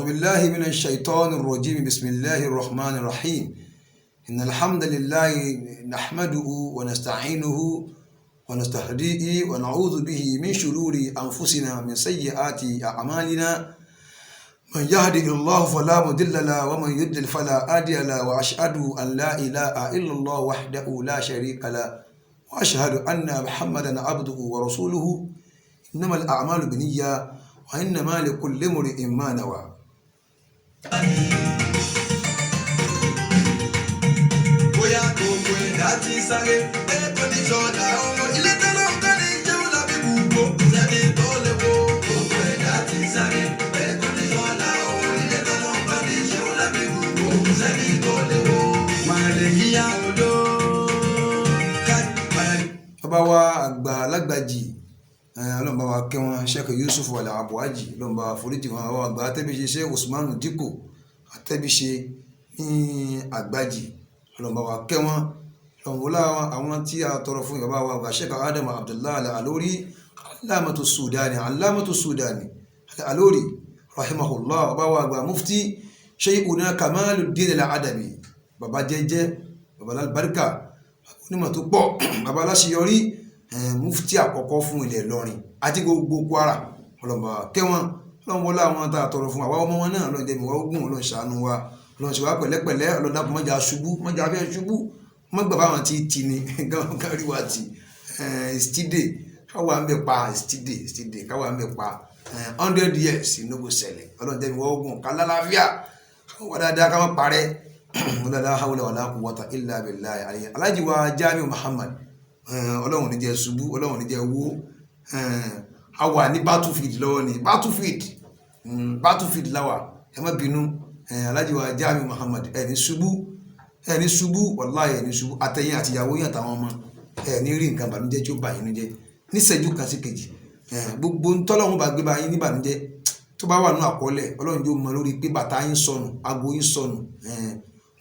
بالله من الشيطان الرجيم بسم الله الرحمن الرحيم إن الحمد لله نحمده ونستعينه ونستهديه ونعوذ به من شرور أنفسنا من سيئات أعمالنا من يهده الله فلا مضل له ومن يضلل فلا هادي له وأشهد أن لا إله إلا الله وحده لا شريك له وأشهد أن محمدا عبده ورسوله إنما الأعمال بالنية وإنما لكل امرئ ما نوى. Bóyá gbogbo ẹ̀dá ti sáré ẹ̀kọ́ ní sọ́dà ọmọ ilé tẹ́lọ̀ ń tẹ́lẹ̀ ìjẹun lábẹ́ gbogbo sẹ́ni tó lè wo. Gbogbo ẹ̀dá ti sáré ẹ̀kọ́ ní sọ́dà ọmọ ilé tẹ́lọ̀ ń tẹ́lẹ̀ ìjẹun lábẹ́ gbogbo sẹ́ni tó lè wo. Màlẹ̀ yíyá odò káyì. Bàbá wa àgbà Lágbàjì ọlọ́run bá wa kẹ́ wọn Sheikh Yusuf Al-Abuaji ọlọ́run bá wa foríjì wọn àwọn àgbà Atẹ́bíṣe Sheikh Usman Dikko Atẹ́bíṣe ní Àgbàjì ọlọ́run bá wa kẹ́ wọn ọlọ́run wọlé àwọn tí a tọrọ fún bàbá wa àgbà Sheikh Adam Abdullah Al-Alori Alamatu Sudani Al-Alori rahimahullah bàbá wa àgbà Mufti Sheikhuna Kamaluddin Al-Adabi bàbá jẹ́jẹ́ bàbá albarka onímọ̀ tó pọ̀ bàbá aláṣeyọrí mufti àkọ́kọ́ fún ilẹ̀ Ìlọrin àti gbogbo Kwara ọlọ́mọba kẹwọn ọlọ́mọwọlá àwọn tá a tọrọ fún àwa ọmọ wọn náà ọlọ́jẹ̀mí wa ogun ọlọ́run ṣàánú wa ọlọ́run ṣe wá pẹ̀lẹ́pẹ̀lẹ́ ọlọ́dàkùn mọ́jà ṣubú mọ́jà fẹ́ ṣubú mọ́gbà báwọn ti tì ní gárí wa ti stide káwa ń bẹ pa stide káwa ń bẹ pa 100 years inúgbò ṣẹlẹ̀ ọlọ́jẹ̀mí wa ogun kálálàáfíà wọ́n dáadáa káwọn parẹ́ wọ́n dáadáa hawla wala quwwata illa billahi Alhaji wa Jamiu Muhammad ọlọ́run ní jẹ́ ṣubú ọlọ́run ní jẹ́ wó a wà ní battlefield lọ́wọ́ ní battlefield láwà ẹ má bínú Alhaji wa Jamiu Muhammad ẹni ṣubú wallahi ẹni ṣubú àtẹ̀yìn àti ìyàwó yàn táwọn ọmọ ẹni rí nǹkan bànújẹ́ tí ó bà yín jẹ́ níṣẹ́jú kan sí kejì gbogbo ntọ́lọ́run bá gbé bá yín ní bànújẹ́ tó bá wà ní àkọọ́lẹ̀ ọlọ́run yóò mọ lórí pé bàtà yín sọnù aago yín sọnù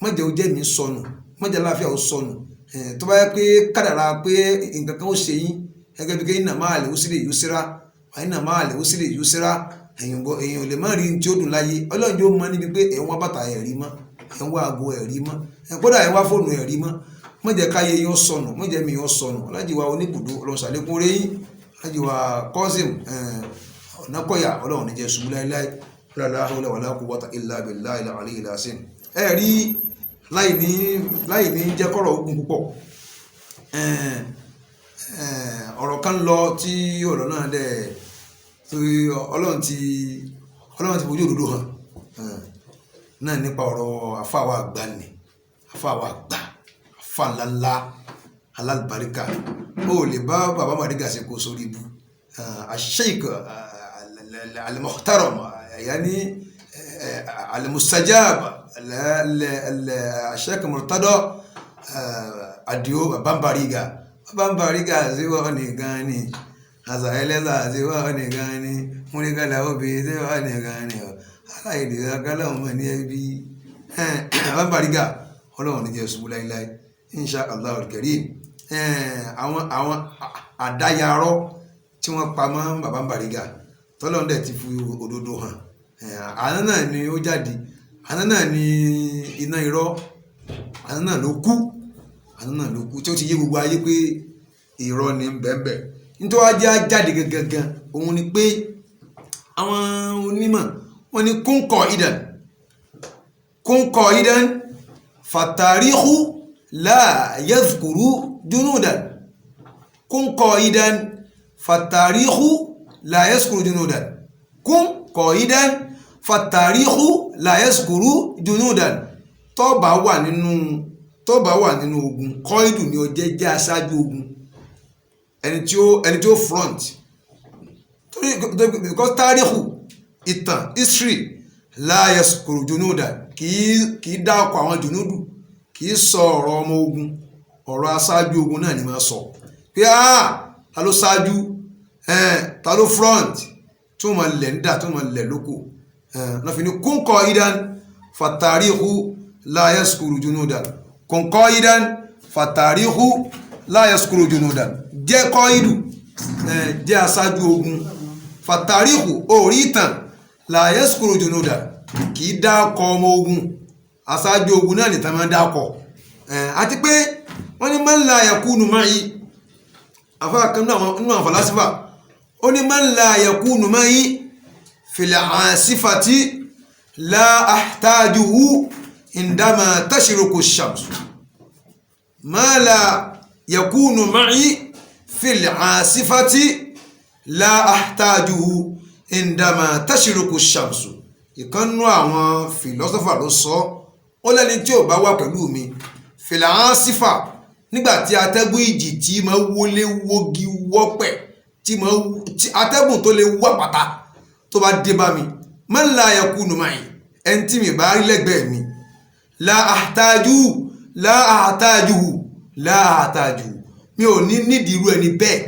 mọ́jẹ́ ó jẹ́ mi sọnù mọ́jẹ́ láfíà ó sọnù tó bá yẹ pé kádàrá pé nǹkan kan ó ṣe yín gẹ́gẹ́ bí kéyìn náà máa lè ó sì lè yú síra wáyé náà máa lè ó sì lè yú síra èèyàn ò lè má rí tí ó dùn láyé ọlọ́run yóò mọ níbi pé ẹ̀wọ̀n bàtà ẹ̀ rí mọ́ ẹ̀ ń wá aago ẹ̀rí mọ́ kódà ẹ̀ ń wá fóònù ẹ̀rí mọ́ mọ̀jẹ̀ káyé yóò sọnù mọ̀jẹ̀ mi yóò sọnù Alhaji wa oníbùdó ọlọ́run ṣàlékún rẹ́yìn Alhaji wa Kazeem Ọ̀nàkọ̀yà ọlọ́run níjẹ́ ṣubú láíláí la hawla wala quwwata illa billahi al-aliyyil azim. ẹ rí láì ní jẹ́ kọ́rọ̀ ogun púpọ̀ ọ̀rọ̀ kan lọ tí ọ̀rọ̀ náà dẹ̀ ọlọ́run ti fojú òdodo hàn náà nípa ọ̀rọ̀ àfáàwọ̀ àgbà ni àfáàwọ̀ àgbà àfáàlálá alálùbáríkà ó lè bá bàbá Bariga ṣe kó sórí ibu Sheikh al-Muhtaram yani al-mustajab Sheikh Murtada Adio bàbá Bariga ṣe wọ́n nìkan ni àṣàyẹ́lẹ́sà ṣe wọ́n nìkan ni múrígàlà òbí ṣe wọ́n nìkan ni aláìdíra gálà ọmọ ní ẹbí bàbá Bariga ọlọ́run níjẹ́ ṣubú láíláí insha Allah al-Karim. Àwọn àdáyarọ́ tí wọ́n pa mọ́ bàbá Bariga tọ́lọ́run dẹ̀ ti fi òdodo hàn àná náà ni ó jáde àná náà ni iná irọ́ àná náà ló kú tí ó ti yé gbogbo ayé pé irọ́ ni bẹ́ẹ̀ nítorí wá jẹ́ jáde gangan òun ni pé àwọn onímọ̀ wọ́n ní kúnkọ̀ idan fatarihu la yazkuru junudan kúnkọ̀ idan fatarihu la yazkuru junudan kúnkọ̀ idan fatarihu la yazkuru junudan tó bá wà nínú ogun kọ́ìdù ni ó jẹ́ aṣáájú ogun ẹni tí ó front because tarihu ìtàn history la yazkuru junudan kìí dá ọkọ̀ àwọn junudu kìí sọ ọ̀rọ̀ ọmọ ogun ọ̀rọ̀ aṣáájú ogun náà ni máa sọ pé ta ló ṣáájú ta ló front tó máa lẹ̀ ń dà tó máa lẹ̀ lóko náà fi ní kúnkọ̀ idan fatarihu la yazkuru junudan kúnkọ̀ idan fatarihu la yazkuru junudan jẹ́ kọ́ ìlú jẹ́ aṣáájú ogun fatarihu orí ìtàn la yazkuru junudan kì í dákọ̀ ọmọ ogun aṣáájú ogun náà nìta máa dákọ̀ àti pé wọ́n ní man la yakunu ma'i afáàkan nínú àwọn falasifa ó ní man la yakunu ma'i fil asifati la ahtajuhu indama tashruqu ash-shams ma la yakunu ma'i fil asifati la ahtajuhu indama tashruqu ash-shams. Ìkànnú àwọn philosopher ló sọ ó lẹ́ni tí ò bá wà pẹ̀lú mi fil asifa nígbà tí atẹ́gùn ìjì tí máa wọlé wọ́gi wọ́pẹ̀ tí atẹ́gùn tó lè wọ́ pátá tó bá dé bá mi man la yakunu ma'i ẹni tí mi bá rí lẹ́gbẹ̀ẹ́ mi la ahtajuhu mi ò ní nídìí irú ẹni bẹ́ẹ̀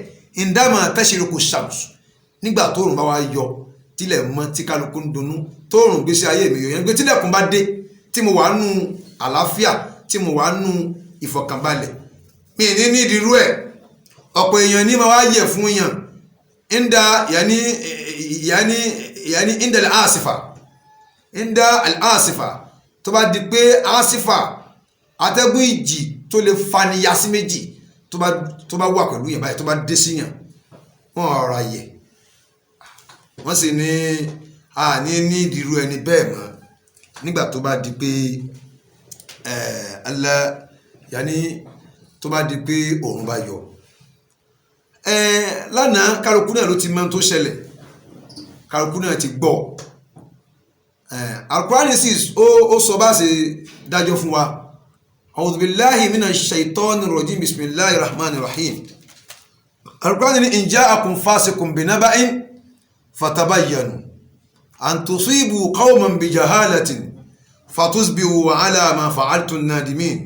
indama tashruqu shams nígbà tóòrùn bá wá yọ tílẹ̀ mọ́ tí kálukú ń dunnú tóòrùn gbèsè ayé mi yòóyàn gbé tílẹ̀kùn bá dé tí mo wà nù àlàáfíà tí mo wà nù ìfọ̀kànbalẹ̀ mi ní nídìí irú ẹ̀ ọ̀pọ̀ èèyàn ní ma wá yẹ fún yàn inda yani inda al-asifa tó bá di pé asifa atẹ́gùn ìjì tó lè faniya sí méjì tó bá wà pẹ̀lú yẹn báyìí tó bá dé síyàn wọ́n ọ̀rọ̀ ayẹ wọ́n sì ní ìdírú ẹni bẹ́ẹ̀ mọ́ nígbà tó bá di pé tó bá di pé òòrùn bá yọ lánàá kálukú náà ló ti mọ̀ tó ṣẹlẹ̀ kálukú náà ti gbọ́ Al-Qur'ani ó sọ bá ṣe dájọ́ fún wa a'udhu billahi minash shaitanir rajim bismillahir rahmanir rahim Al-Qur'ani ní in ja'akum fasiqun binaba'in fatabayyanu an tusibu qawman bijahalatin fatusbihu ala ma fa'altum nadimin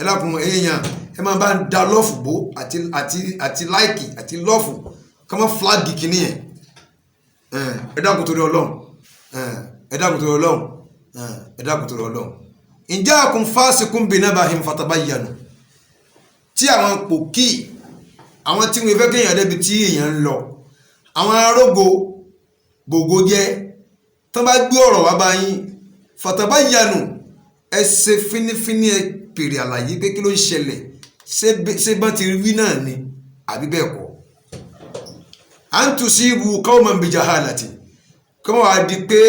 ẹlákùn èèyàn ẹ máa bá ń da lọ́fù bó àti láìkì àti lọ́fù ká má flagi kìíní ẹ̀ ẹ dákun torí Ọlọ́run in ja'akum fasiqun binaba'in fatabayyanu tí àwọn pòkì àwọn tí wọ́n fẹ́ kéèyàn débi tí èèyàn ń lọ àwọn arógo gbogbo jẹ́ tán bá gbé ọ̀rọ̀ wá bá yín fatabayyanu ẹ ṣe fínífíní ẹ pèrè àlàyé pé kí ló ń ṣẹlẹ̀ ṣé bá ti rí náà ni àbí bẹ́ẹ̀ kọ́ à ń tu sí ibu qawman bi jahalati kí wọ́n wá di pé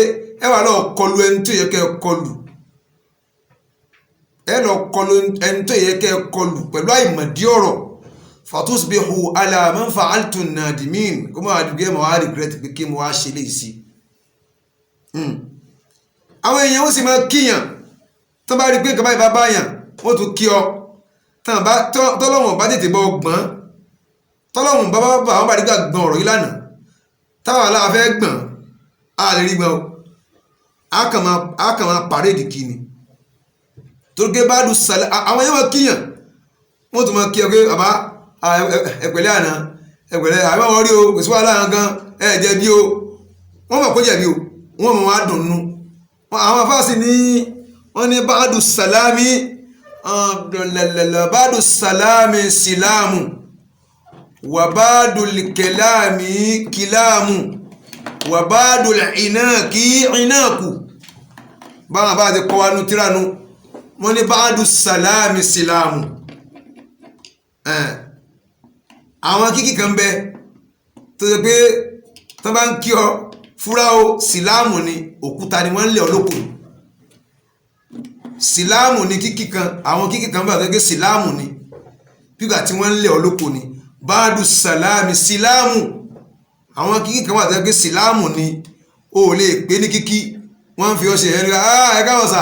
ẹ wà lọ́ọ́ kọlu ẹni tó yẹ kẹ́ ẹ kọlu ẹ lọ́ọ́ kọlu ẹni tó yẹ kẹ́ ẹ kọlu pẹ̀lú àìmọ̀dí ọ̀rọ̀ fatusbihu ala man fa'altum nadimin kí wọ́n wá di pé ẹ mọ̀ wá regret pé kí mo wá ṣe léyìí sí àwọn èèyàn ó sì máa kíyàn tó bá rí pé kaba ìbá báyàn wọ́n tún kí ọ tọ́lọ́wọ̀n bá tètè bọ́ gbọ́n tọ́lọ́wọ̀n bá àwọn bá rí gbà gbọ́n ọ̀rọ̀ yìí lánàá táwọn aláàfẹ́ gbọ́n á lè rí gbọ́n á kàn máa pàréèdì kí ni torí pé bá dùn sàlẹ̀ àwọn èèyàn máa kíyàn wọ́n tún máa kí ọ pé bàbá ẹ̀pẹ̀lẹ́ àná ẹ̀pẹ̀lẹ́ àbí wọ́n rí o kò sí wàhálà gan jẹ̀bi o wọ́n mọ̀ kó jẹ̀bi o wọ́n mọ̀ wá dùn nù àwọn afáàsì ní wọ́n ní báàdù sàlámì báàdù sàlámì sílámù wà báàdù kẹlámì kìlámù wà báàdù ìnáàkì ìnáàkù báwọn bá ti kọ́ wa nù tíránù wọ́n ní báàdù sàlámì sílámù àwọn kíkì kan bẹ tó ṣe pé tó bá ń kí ọ fúra o sílámù ni òkúta ni wọ́n ń lé ọlọ́pọ̀ sílámù ni kíkì kan àwọn kíkì kan bá gẹ́gẹ́ sílámù ni pígbà tí wọ́n ń lé ọlọ́pọ̀ ni báàdù sàlámì sílámù àwọn kíkì kan bá gẹ́gẹ́ sílámù ni o lè pé ní kíkì wọ́n fi ọṣẹ ẹ̀rí ẹ̀ká ọ̀sà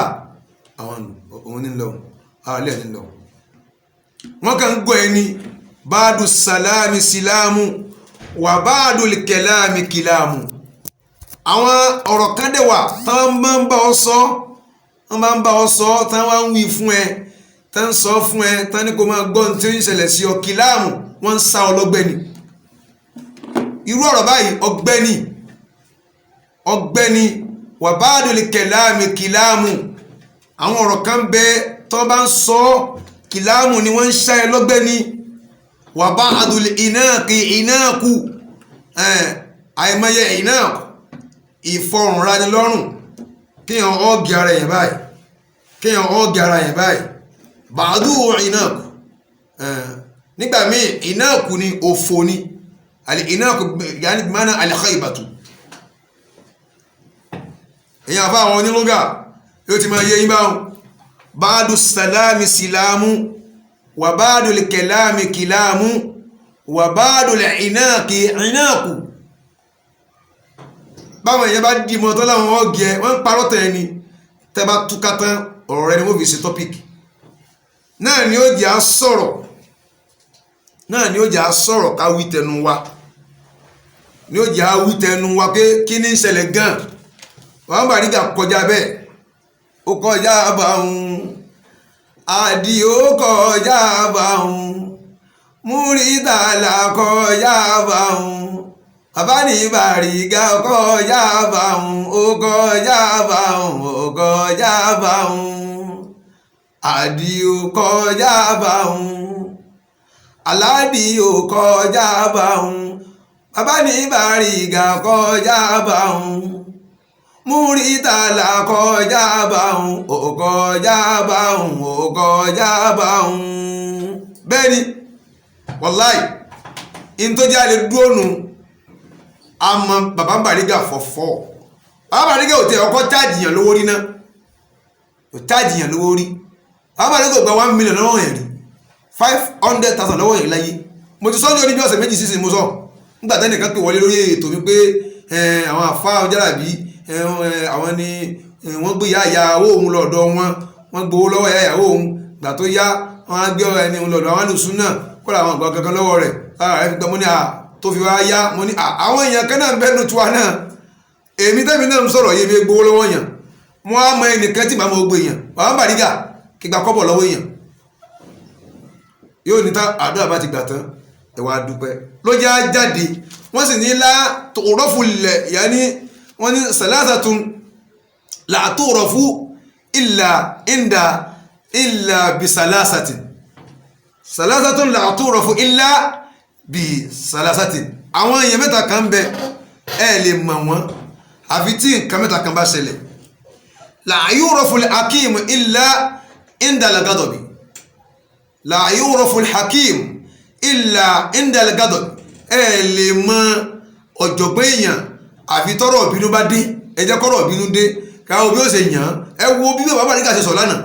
àwọn òun ní lọ àwọn ilé ẹ̀ ní lọ wọ́n kàn ń gbọ́ ẹni báàdù sàlámì sílámù wà báàdù kẹlámì kìlámù àwọn ọ̀rọ̀ kan dẹ̀ wà tán máa ń bá ọ sọ wọ́n máa ń bá ọ sọ tán wá ń wí fún ẹ tán ń sọ fún ẹ tán ní kó máa gbọ́ ní tí ó ń ṣẹlẹ̀ sí ọ kìláàmù wọ́n ń sá ọ lọ́gbẹ́ni irú ọ̀rọ̀ báyìí ọgbẹ́ni wà báàdù kẹláàmì kìláàmù àwọn ọ̀rọ̀ kan bẹ tán bá ń sọ kìláàmù ni wọ́n ń sá ẹ lọ́gbẹ́ni wà báàdù ìnáàkù àìmọye ìnáàkù ìfọrùnranilọ́rùn kíyàn ọ́gì ara yẹn báyìí bàádù ìnáàkù nígbà míì ìnáàkù ni òfò ni ìnáàkù yàní mánà al-khaybatu èyàn àfá àwọn onílógà yóò ti máa yẹ yín báhùn bàádù sàlámì sílámù wà bàádù kẹlámì kìlámù wà bàádù ìnáàkù báwọn èèyàn bá dì mọ́ tó láwọn ọ̀gì ẹ wọ́n ń parọ́ tẹ̀ ẹni tẹ́ bá túká tán ọ̀rọ̀ rẹ ni wọ́n fi ṣe topic náà ni ó jẹ́ à sọ̀rọ̀ ká wí tẹnu wa ni ó jẹ́ à wí tẹnu wa pé kí ní ń ṣẹlẹ̀ gan wọ́n bá nígbà kọjá bẹ́ẹ̀ ó kọjá báhùn àdì ó kọjá báhùn múrítàlá kọjá báhùn bàbá ní Bàrígà kọjá báhùn ó kọjá báhùn ó kọjá báhùn Àdìó kọjá báhùn Aládìó kọjá báhùn bàbá ní Bàrígà kọjá báhùn Múrítàlá kọjá báhùn ó kọjá báhùn ó kọjá báhùn. Bẹ́ẹ̀ni wàláì in tó jẹ́ àlè dúró nù àmọ́ bàbá Bàrígà fọ̀fọ́ bàbá Bàrígà ò tẹ ọkọ̀ chájìyàn lówó rí náà ò chájìyàn lówó rí bàbá Bàrígà ò gba 1 million lọ́wọ́ yẹn rí 500,000 lọ́wọ́ yẹn láyé mo ti sọ́jọ́ ní bí ọ̀sẹ̀ méjì sísìn mo sọ nígbà tẹ́nìkan pè wọlé lórí ètò mi pé àwọn àfá Jálàbí àwọn ni wọ́n gbé ìyàwó òun lọ́dọ̀ wọ́n gbowó lọ́wọ́ ìyàwó òun gbà tó yá wọ́n á gbé ẹni òun lọ́dọ̀ àwọn alùsùn náà kó làwọn àgbà kankan lọ́wọ́ rẹ̀ lára rẹ̀ fi gbọ́ mo ní tó fi wá yá mo ní àwọn èèyàn kan náà bẹ́ẹ̀ nù tiwa náà èmi tẹ́mi náà ń sọ̀rọ̀ yé mi gbowó lọ́wọ́ yàn wọ́n á mọ ẹnìkan tí màá mọ gbé yàn bàbá Bàrígà kí gba kọ́bọ̀ lọ́wọ́ yàn yóò ní tá àdúrà bá ti gbà tán ẹ̀wà dúpẹ́ ló já jáde wọ́n sì ní lá tòrọ́fù lẹ̀ yá ní wọ́n ní salasatun la tòrọ́fù illa bi salasatin salasatun la tòrọ́fù illa bi salasatin àwọn èèyàn mẹ́ta kan bẹ ẹ lè mọ̀ wọ́n àfi tí nǹkan mẹ́ta kan bá ṣẹlẹ̀ la yu'rafu al-hakim illa inda al-ghadab la yu'rafu al-hakim illa inda al-ghadab ẹ lè mọ ọ̀jọ̀gbọ́n èèyàn àfi tọ́rọ̀ ìbínú bá dé ẹ jẹ́ kọ́rọ̀ ìbínú dé káwọn bí ó ṣe yàn ẹ wo bí bàbá Bariga ṣe sọ lánàá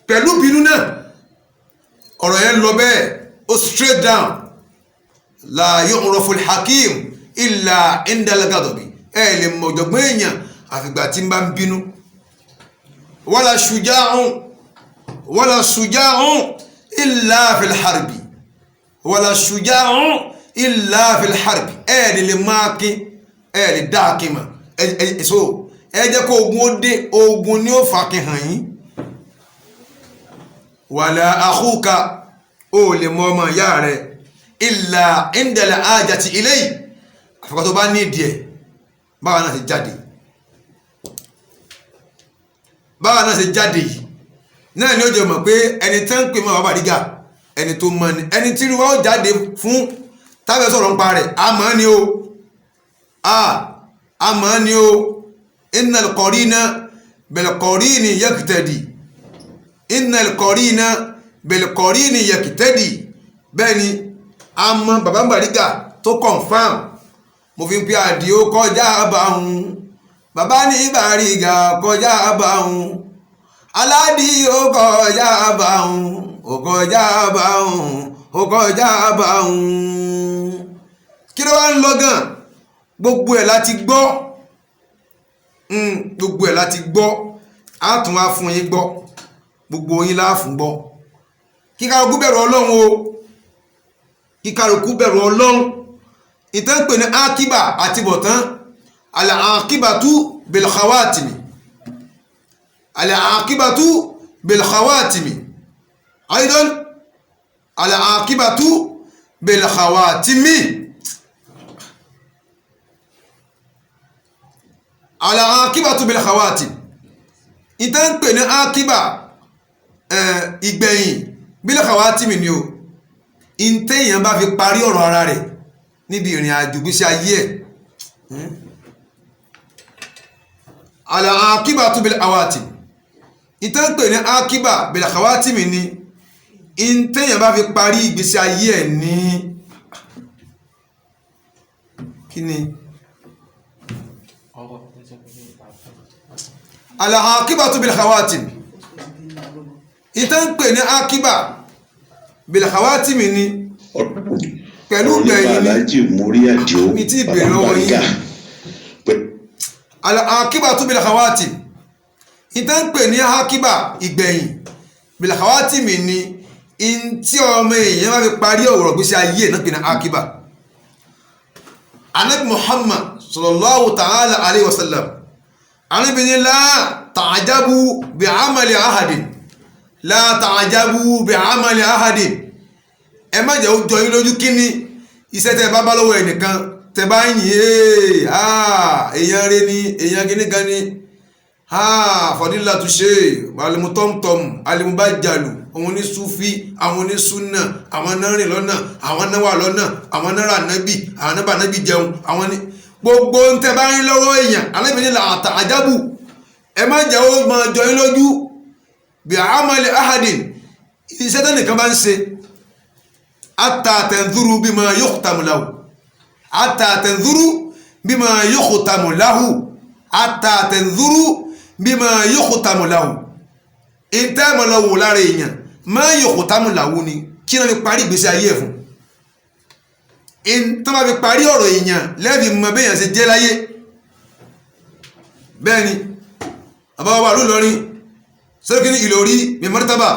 pẹ̀lú ìbínú náà ọ̀rọ̀ yẹn lọ bẹ́ẹ̀ ó straight down la yu'rafu al-hakim illa inda al-ghadab ẹ lè mọ ọ̀jọ̀gbọ́n èèyàn àfìgbà tí ń bá ń bínú wala shuja'un illa fil harbi wala shuja'un illa fil harbi ẹ lè máa kí ẹ lè dá kí mà so ẹ jẹ́ kó ogun ó dé ogun ni ó fà kí hàn yín wala akhuka ó lè mọ ọmọ ìyá rẹ̀ illa inda al-hajati ilayhi àfikọ́ tó bá ní ìdí ẹ̀ báwa náà ṣe jáde yìí náà ni ó jẹ́ mọ̀ pé ẹni tẹ́ ń pè mọ́ Baba Bariga ẹni tó mọ́ ni ẹni tí wọ́n ó jáde fún tábẹ́ sọ̀rọ̀ ń pa rẹ̀ àmọ́ ni ó innal qarina bil qarini yaqtadi innal qarina bil qarini yaqtadi bẹ́ẹ̀ ni àmọ́ Baba Bariga tó confam mo fi ń pe Àdìó kọjá àbáhùn bàbá ní Bariga kọjá àbáhùn Aládìó kọjá àbáhùn ó kọjá àbáhùn ó kọjá àbáhùn kí ló wá ń lọ gan gbogbo ẹ̀ láti gbọ́ á tún wá fún yín gbọ́ gbogbo yín láàfún gbọ́ kíkàrùkú bẹ̀rù Ọlọ́run o kíkàrùkú bẹ̀rù Ọlọ́run ìtàn pè ní akíbà àti bọ̀tán al-aqibatu bil khawatimi al-aqibatu bil khawatimi aidan al-aqibatu bil khawatimi al-aqibatu bil khawatimi ìtàn pè ní akíbà ìgbẹ̀yìn bil khawatimi ni o ìtẹ̀yàn bá fi parí ọ̀rọ̀ ara rẹ̀ níbi ìrìn àjò gbésí ayé ẹ̀ al-aqibatu bil khawatim ìtàn pè ní akíbà bil khawatim ni ìtẹ̀yàn bá fi parí ìgbésí ayé ẹ̀ ní kí ni al-aqibatu bil khawatim ìtàn pè ní akíbà bil khawatim ni pẹ̀lú gbẹ̀yìn ní tí ìbẹ̀rẹ̀ lọ́wọ́ yìí al-aqibatu bil khawatim ìtàn pè ní akíbà ìgbẹ̀yìn bil khawatim ni in tí ọmọ èèyàn bá fi parí ọ̀rọ̀ gbésí ayé náà pè ní akíbà Ànábì Muhammad sallallahu ta'ala alayhi wa sallam Ànábì ní la ta'ajabu bi amali ahadin la ta'ajabu bi amali ahadin ẹ má jẹ́ ó jọ yín lójú kíní iṣẹ́ tẹ́ bá bá lọ́wọ́ ẹnìkan tẹ́ bá yìn èèyàn rẹ ni èèyàn kíní kan ni fadilatu shay alimutomtom alimubajalu àwọn ní sufi àwọn ní sunna àwọn náà rìn lọ́nà àwọn náà wà lọ́nà àwọn náà rà nábì àwọn náà bá nábì jẹun àwọn ní gbogbo ń tẹ́ bá yín lọ́wọ́ èèyàn alábìnrin là àtàjábù ẹ má jẹ́ ó máa jọ yín lójú bí amali ahadin iṣẹ́ tẹ́nìkan bá ń ṣe hatta tanzuru bima yukhtamu lahu hatta tanzuru bima yukhtamu lahu hatta tanzuru bima yukhtamu lahu ìtẹ́mọ̀ lọ wò lára èèyàn ma yukhtamu lahu ni kí náà fi parí ìgbésí ayé ẹ̀ fún tó bá fi parí ọ̀rọ̀ èèyàn lẹ́bí mọ béèyàn ṣe jẹ́ láyé bẹ́ẹ̀ ni àbáwọ̀ àlú lọrin sókè ní Ìlọrí mi martaba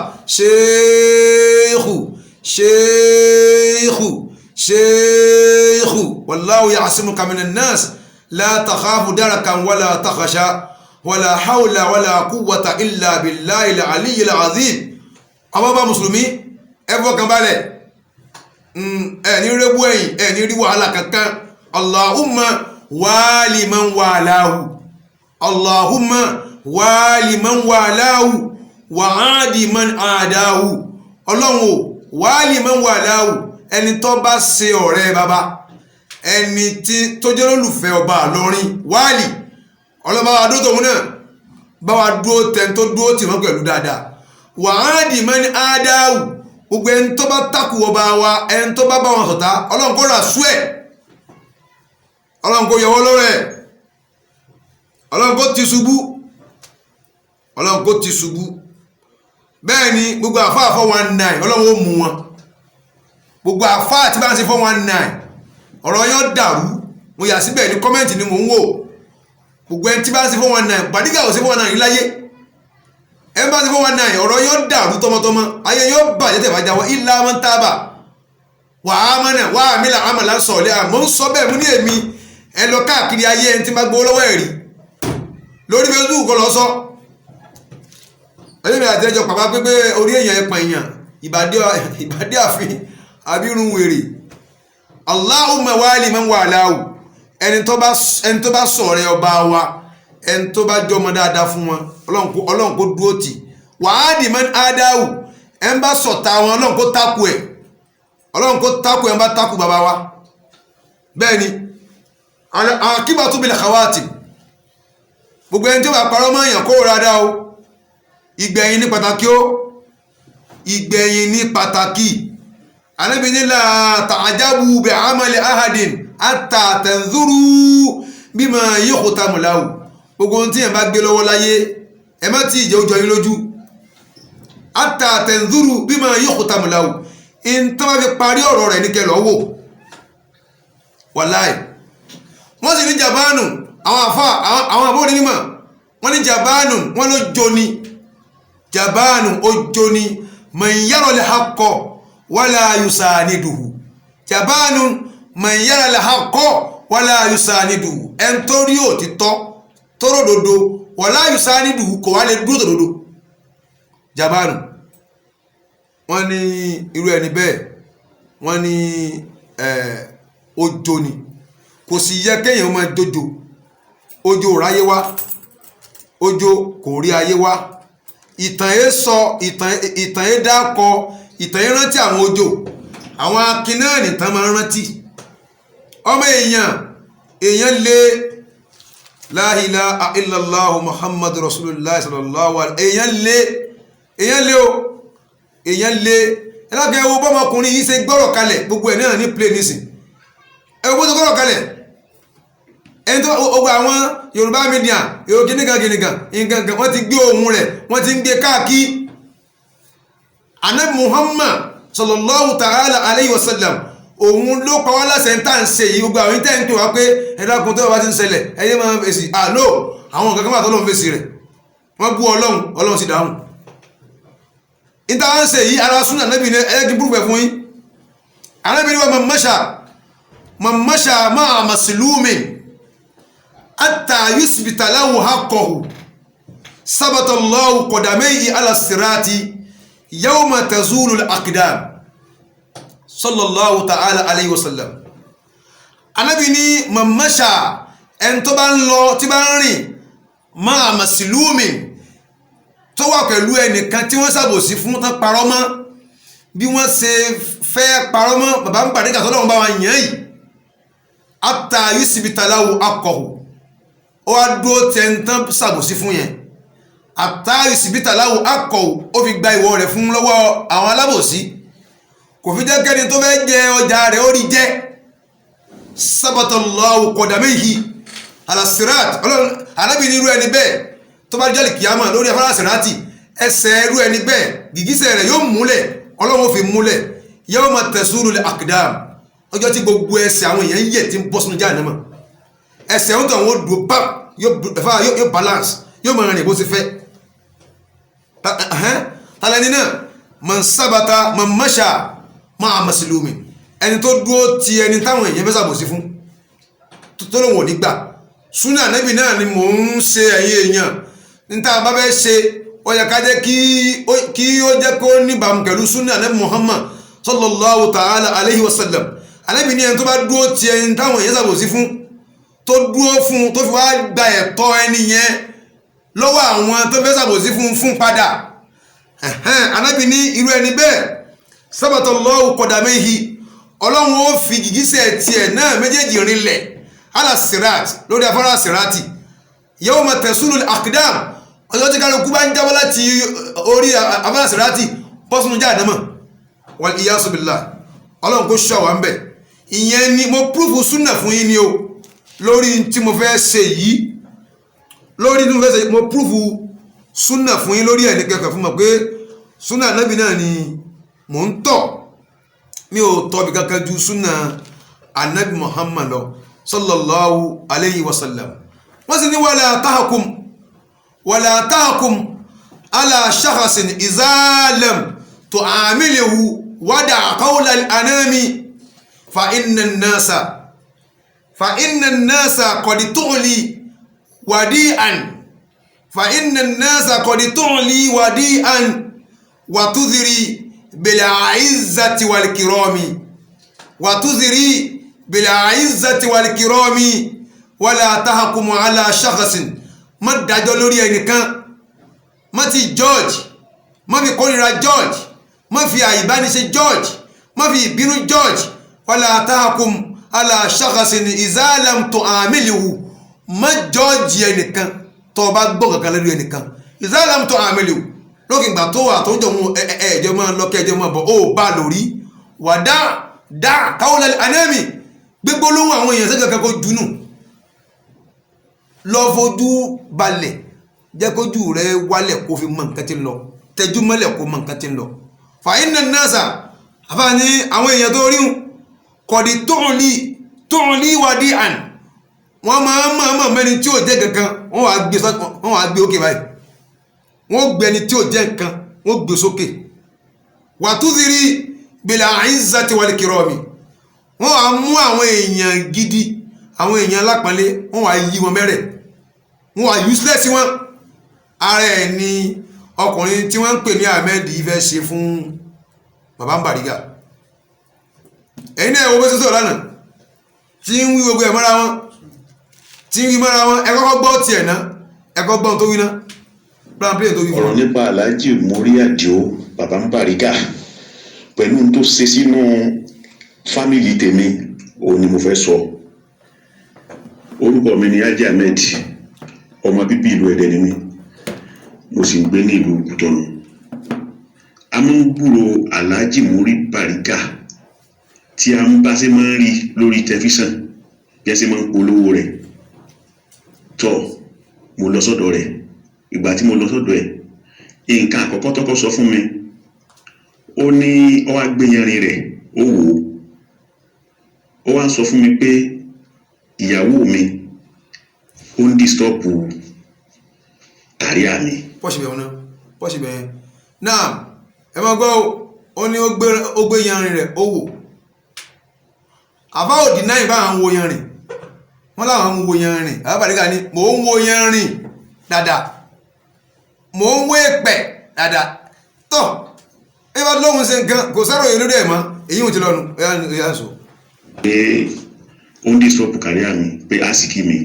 sheikhu wallahu ya'simuka minan nas la takhafu darakan wala takhasha wala hawla wala quwwata illa billahi al-aliyyi al-azim àbábá mùsùlùmí ẹfọ́ kan balẹ̀ ẹni rẹ́gbú ẹ̀yìn ẹni rí wàhálà kankan allahumma wali man walahu allahumma wali man walahu wa adi man adahu ọlọ́run wali man walahu ẹni tó bá ṣe ọ̀rẹ́ bàbá ẹni tí tó jẹ́ olùfẹ́ ọba lọ́rin wali ọlọ́ba adótòun náà bá wa dúró tẹ̀ tó dúró tì wọ́n pẹ̀lú dáadáa wàhádìí mẹ́ni ádáwù gbogbo ẹni tó bá takù ọba wa ẹni tó bá wọn ṣọ̀tá ọlọ́run kó rà sú ẹ̀ ọlọ́run kó yọwọ́ lọ́rọ̀ ẹ̀ ọlọ́run kó ti ṣubú ọlọ́run kó ti ṣubú bẹ́ẹ̀ ni gbogbo àfáà 419 ọlọ́run ó mú wọn gbogbo àfáà tí bá ń ṣe 419 ọ̀rọ̀ yẹn dàrú mo yà síbẹ̀ ní kọ́mẹ́ǹtì ni mò ń wò gbogbo ẹni tí bá ń ṣe 419 Bàdígà ò ṣe 419 láyé ẹ bá ṣe 419 ọ̀rọ̀ yẹn dàrú tọmọtọmọ ayé yóò bàjẹ́ tẹ̀ bá jáwọ́ ilá man tábà wàá mọ́nà wàá mílà àmàlà sọ̀lẹ́ àmọ́ ń sọ bẹ́ẹ̀ mú ní èmi ẹ lọ káàkiri ayé ẹni tí bá gbowó lọ́wọ́ ẹ̀rí lórí Facebook kọ́ lọ sọ ẹni mi àti ẹjọ́ pàpà pé orí èèyàn ẹ̀pọ̀ èèyàn ìbàdí àfin abirun wèrè Allahumma wali man walahu ẹni tó bá sọ̀rẹ́ ọba wa ẹni tó bá jọmọ dáadáa fún wọn ọlọ́run kó dúró tì wàhádìí man ádáwù ẹni bá sọ̀tà wọn ọlọ́run kó tákù ẹ̀ ẹni bá tákù bàbá wa bẹ́ẹ̀ ni akibatu bil khawatim gbogbo ẹni tí ó bá parọ́ mọ́ èèyàn kó rádá o ìgbẹ̀yìn ní pàtàkì ó ìgbẹ̀yìn ní pàtàkì Ànábì ní la ta'ajabu bi amali ahadin hatta tanzuru bima yukhtamu lahu gbogbo ohun tí èèyàn bá gbé lọ́wọ́ láyé ẹ má tí ìjẹ́ òjò yín lójú hatta tanzuru bima yukhtamu lahu in tó bá fi parí ọ̀rọ̀ rẹ̀ ní kẹlọ́ wò wàláì wọ́n sì ní jàbánù àwọn àbúrò nímọ̀ wọ́n ní jàbánù wọ́n ló jóni jàbánù ó jóni man yara al-haqqa wala yusaniduhu jàbánù man yara al-haqqa wala yusaniduhu ẹn tó rí òtítọ́ tó ròdodo wala yusaniduhu kò wá lè dúró tòdodo jàbánù wọ́n ní irú ẹni bẹ́ẹ̀ wọ́n ní ó jóni kò sì yẹ kéèyàn máa jójo ojo ráyé wá ojo kò rí ayé wá ìtàn yẹn sọ ìtàn yẹn dákọ ìtàn yẹn rántí àwọn ojo àwọn akináà nìtàn máa rántí ọmọ èèyàn lé la ilaha illallah muhammadu rasulullah sallallahu alaihi èèyàn lé o èèyàn lé ẹlẹ́gbẹ̀ẹ́ wo bọ́mọkùnrin yìí ṣe gbọ́rọ̀ kalẹ̀ gbogbo ẹ̀ náà ní play nísìn ẹ̀ wọ́n tó gbọ́rọ̀ kalẹ̀ ẹni tó ogun àwọn Yorùbá media yóò gínìkan nǹkan wọ́n ti gbé ohun rẹ̀ wọ́n ti ń gbé káàkiri Ànábì Muhammad sallallahu ta'ala alayhi wa sallam òun ló pa wá láṣẹ ń tà ń ṣe yìí gbogbo àwọn ìtẹ́ ń pè wá pé ẹ̀dàkùn tó bá ti ń ṣẹlẹ̀ ẹyẹ máa ń fèsì àlò àwọn nǹkan kan wà tọ́lọ́run fèsì rẹ̀ wọ́n bú Ọlọ́run sì dáhùn ìta ń ṣe yìí ara súnà Ànábì ní ẹ̀yẹ́ kí búrúfẹ̀ fún yín Ànábì ní wa man masha ma'a maslumin hatta yusbita lahu haqqahu sabata Allahu qadamayhi ala sirati yawma tazulu al-aqdam sallallahu ta'ala alayhi wa sallam Ànábì ní man masha ẹni tó bá ń lọ tí bá ń rìn ma'a maslumin tó wà pẹ̀lú ẹnìkan tí wọ́n ṣàbòsí fún tán parọ́ mọ́ bí wọ́n ṣe fẹ́ parọ́ mọ́ bàbá ń pàdé kàtọ́ lọ́wọ́ bá wọn yàn yìí hatta yusbita lahu haqqahu ó wá dúró tẹ́ ń tán ṣàbòsí fún yẹn hatta yusbita lahu haqqahu ó fi gba ìwọ rẹ̀ fún lọ́wọ́ àwọn alábòsí kò fi jẹ́ kẹ́ni tó fẹ́ jẹ ọjà rẹ̀ ó rí jẹ́ sabatallahu qadamayhi ala sirat Ànábì ní irú ẹni bẹ́ẹ̀ tó bá jẹ́lì kìyàmà lórí afárá sẹ̀rátì ẹsẹ̀ ẹrú ẹni bẹ́ẹ̀ gìgísẹ̀ rẹ̀ yóò múlẹ̀ Ọlọ́run fi múlẹ̀ yawma tasulu al-aqdam ọjọ́ tí gbogbo ẹsẹ̀ àwọn èèyàn yẹ̀ tí ń bọ́ sínú Jahannama ẹsẹ̀ ń tàn wọ́n dùn bá yóò balance yóò máa rìn bó ti fẹ́ tàlẹ́ni náà man masha ma'a maslumin ẹni tó dúró ti ẹni táwọn èèyàn fẹ́ ṣàbòsí fún tó lóun ò ní gbà súnà Ànábì náà ni mò ń ṣe ẹ̀yìn èèyàn níta bá fẹ́ ṣe ó yẹ ká jẹ́ kí ó jẹ́ kó níbàámu pẹ̀lú súnà Ànábì Muhammad sallallahu ta'ala alayhi wa sallam Ànábì ní ẹni tó bá dúró ti ẹni táwọn èèyàn ṣàbòsí fún tó dúró fún tó fi wá gba ẹ̀tọ́ ẹni yẹn lọ́wọ́ àwọn tó fẹ́ ṣàbòsí fún padà Ànábì ní irú ẹni bẹ́ẹ̀ sabatallahu qadamayhi Ọlọ́run ó fi gìgísẹ̀ tiẹ̀ náà méjèèjì rinlẹ̀ ala sirat lórí afárá sirati yawma tasulu al-aqdam ọjọ́ tí kálukú bá ń jábọ́ láti orí abáṣẹ́ráàtì bọ́sùnú jáde mọ́ wal iyasu billah ọlọ́run kó ṣọ́ wa ń bẹ̀. ìyẹn ni mo púrúfù súnà fún yín ni o lórí tí mo fẹ́ ṣe yìí lórí tí mo fẹ́ ṣe mo púrúfù súnà fún yín lórí ẹ̀ ní kẹfẹ́ fún mọ̀ pé súnà Ànábì náà ni mò ń tọ̀ mi ò tọ́ bí kankan ju súnà Ànábì Muhammad lọ sallallahu alayhi wa sallam. wọ́n sì ní wala tahkum ala shakhasin idha lam tu'amiluhu wada qawla al-anami fa inna an-nasa qad tu'li wadi'an wa tudhiri bil 'izzati wal kirami wala tahkum ala shakhasin má dájọ́ lórí ẹnìkan má ti George má fi kórìíra George má fi àìbániṣe George má fi ìbínú George wala tahkum ala shakhasin idha lam tu'amiluhu má George ẹnìkan tó bá gbọ́ kankan lórí ẹnìkan idha lam tu'amiluhu lókè ìgbà tó wà tó jọ mú ẹ̀ẹ́jọ́ máa lọ́kẹ́ ẹjọ́ máa bọ̀ ó bá lórí wà dá qawla al-anami gbégbó lóhùn àwọn èèyàn sẹ́gbẹ̀ẹ́ kankan dùnú lọ fojú balẹ̀ jẹ́ kójú rẹ̀ wálẹ̀ kó fi mọ nǹkan tí ń lọ tẹjú mọ́lẹ̀ kó mọ nǹkan tí ń lọ. fa inna an-nasa àfààní àwọn èèyàn tó rí kọ̀dí tu'li wadi'an wọ́n máa mẹ́ni tí ò jẹ́ kankan wọ́n wàá gbé òkè báyìí wọ́n gbé ẹni tí ò jẹ́ nǹkan wọ́n gbé sókè wa tudhiri bil 'izzati wal kirami wọ́n wàá mú àwọn èèyàn gidi àwọn èèyàn alápọ̀nlé wọ́n wàá yí wọn mẹ́rẹ̀ wọ́n wàá useless wọn. ara ẹ̀ ni ọkùnrin tí wọ́n ń pè ní Ahmed fẹ́ ṣe fún bàbá Bariga. ẹ̀yin náà wo bó ṣe sọ̀rọ̀ lánàá tí ń wí gbogbo ẹ̀ mọ́ra wọn ẹ kọ́kọ́ gbọ́ tiẹ̀ ná ẹ kọ́kọ́ gbọ́ tó wí ná ọ̀rọ̀ nípa Alhaji Muri Adio bàbá Bariga pẹ̀lú tó ṣe sínú fámìlì tèmi òun ni mo fẹ́ sọ. orúkọ mi ni Haji Ahmed ọmọ bíbí ìlú Ẹdẹ ni mí mo sì ń gbé ní ìlú Kútọ̀nù. a máa ń gbúrò Alhaji Muri Bariga tí a ń bá ṣe máa ń rí lórí tẹlifíṣàn bí ẹ ṣe máa ń polówó rẹ̀ tó mo lọ sọ́dọ̀ rẹ̀. ìgbà tí mo lọ sọ́dọ̀ ẹ̀ nǹkan àkọ́kọ́ tọ́kọ́ sọ fún mi ó ní ó wá gbéyanrin rẹ̀ ó wò ó wá sọ fún mi pé ìyàwó mi ó ń dìstọ́pù kàríà mi. pọ́sì bẹ̀rẹ̀ náà ẹ máa gbọ́ ó ní ó gbéyanrin rẹ̀ ó wò àbá òdì náà ìbá àwọn wo yanrìn wọ́n láwọn ń wo yanrìn Bàbá Bariga ní mò ń wo yanrìn dáadáa mò ń wé pẹ̀ dáadáa tọ́ ẹ bá lóhun ṣe nǹkan kò sáró yìí lórí ẹ̀ mọ́ èyí ò ti lọ́nu ẹ̀yà sọ. pé ó ń dìstọ́pù kàríà mi pé àsìkí mi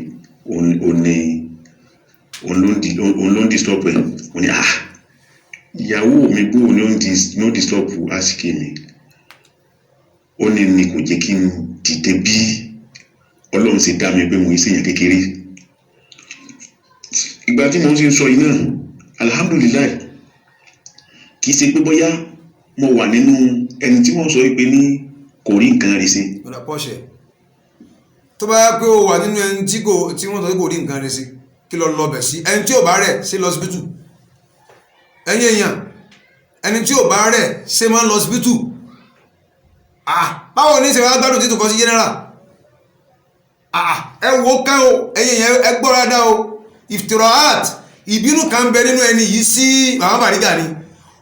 òun ló ń dìstọ́pù ẹ̀ ó ní ìyàwó mi bó ló ń dìstọ́pù àsìkí mi ó ní kò jẹ́ kí n dìde bí Ọlọ́run ṣe dá mi pé mo ń ṣèyàn kékeré. ìgbà tí mo ń sọ yìí náà alhamdulilayi kì í ṣe pé bóyá mo wà nínú ẹni tí wọ́n sọ pé ní kò rí nǹkan rẹ̀ sí. tó bá yá pé o wà nínú ẹni tí wọ́n sọ pé kò rí nǹkan rẹ̀ sí kí lọ lọ bẹ̀ sí ẹni tí ò bá rẹ̀ ṣe lọ síbítù ẹ̀yin èèyàn ẹni tí ò bá rẹ̀ ṣe máa ń lọ síbítù báwo ní ìṣẹ̀wá gbádùn títù kan sí general ẹ wo ká o ẹ̀yin èèyàn ẹ gbọ́ dáadáa o iftiraat ìbínú kan bẹ nínú ẹni yìí sí Bàbá Bariga ni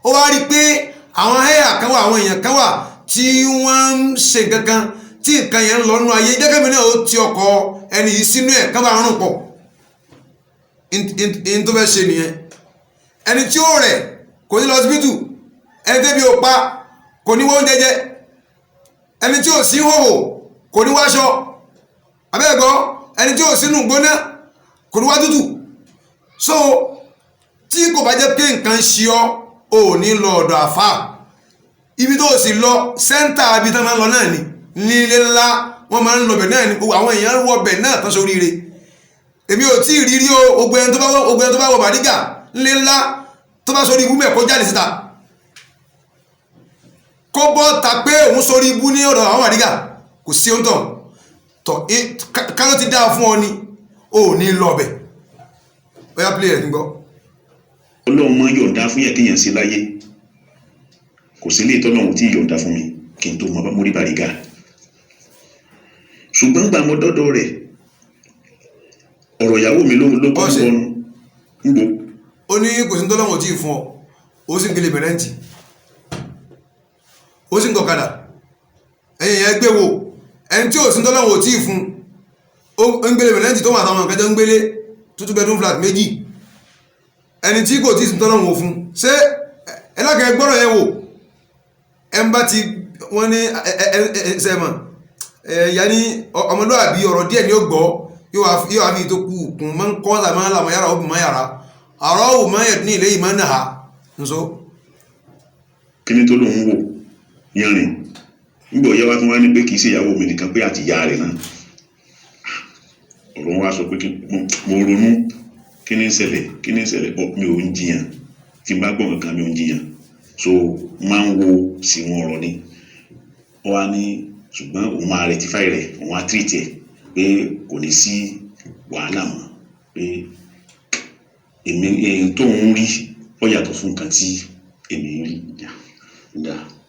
ó wá rí pé àwọn ẹ̀yà kan wà àwọn èèyàn kan wà tí wọ́n ń ṣe kankan tí nǹkan yẹn ń lọ nínú ayé jẹ́kẹ́ mi náà ó ti ọkọ̀ ẹni yìí sínú ẹ̀ ká bá rún pọ̀ in tó fẹ́ ṣe nìyẹn. ẹni tí ó rẹ̀ kò ní lọ síbítù ẹni tẹ́bi ò pa kò ní wọ́n jẹjẹ ẹni tí ò sí hòhò kò ní wáṣọ abẹ́ẹ̀gbọ́ ẹni tí ò sínú gbóná kò ní wá tútù. so tí kò bá jẹ́ pé nǹkan ṣe ọ́ ò ní lọ ọ̀dọ̀ àfáà ibi tó sì lọ sẹ́ńtà ibi tán máa ń lọ náà ni ní ilé ńlá wọ́n máa ń lọ bẹ̀ náà ni àwọn èèyàn wọ bẹ̀ náà tán sóríire. èmi ò tí ì rírí o ogun ẹni tó bá wọ Bariga ńlá tó bá sórí ibú mẹ́ kó jáde síta kó bọ́ ta pé òun sórí ibú ní ọ̀dọ̀ àwọn àdígà kò sí ohun tọ̀ kálọ́ ti dá fún ọ ni ò ní lọ́bẹ̀ bóyá play rẹ̀ kí n gbọ́. ọlọ́run máa yọ̀ǹda fún yẹn kéèyàn sí láyé kò sí ilé ìtọ́lọ́run tí yọ̀ǹda fún mi kí n tó mọ Múrí Bàrígà ṣùgbọ́n gbà mọ́ dọ́dọ̀ rẹ̀ ọ̀rọ̀ ìyàwó mi ló kọ́ sọ́nu ń bò. ó ní kò sí tọ́lọ́run tí ì fún ọ ó sì ń gbélé bẹ̀rẹ̀ǹtì ó sì ń gọ̀kadà ẹ̀yìn yẹn gbé wo ẹni tí ò sí tọ́lọ́run tí ì fún ó ń gbélé bẹ̀rẹ̀ǹtì tó wà táwọn akẹ́jọ́ ń gbélé 2 bedroom flat méjì ẹni tí kò tí ì sí tọ́lọ́run fún ṣé ẹlọ́kẹ́ gbọ́rọ̀ yẹn wò ẹ ń bá ti wọ́n ní ẹsẹ̀mọ̀ ẹ̀yà ní ọmọlúwàbí ọ̀rọ̀ díẹ̀ ni ó gbọ́ yóò wá fi tó kú kùn mọ́ kọ́ ọ́sà máa ń làmọ́ yàrá òbí máa yàrá àrọ́ òwò máa yẹ̀ ní ilé yìí máa ń nà á nso. kíní tó lòun wò yanrìn nígbà òye wa tún wá ní pé kì í ṣe ìyàwó mi nìkan pé àti ìyá rẹ̀ náà ọ̀rọ̀ wa sọ pé mo ronú kí ni ń ṣẹlẹ̀ mi ò ń jiyàn tí n bá gbọ́ nǹkan mi ò ń jiyàn so máa ń wo sí wọn ọ̀rọ̀ ni ó wá ní ṣùgbọ́n òun máa rectify rẹ̀ òun á treat ẹ̀ pé kò ní sí wàhálà mọ́ pé èmi tó ń rí ó yàtọ̀ fún nǹkan tí èmi rí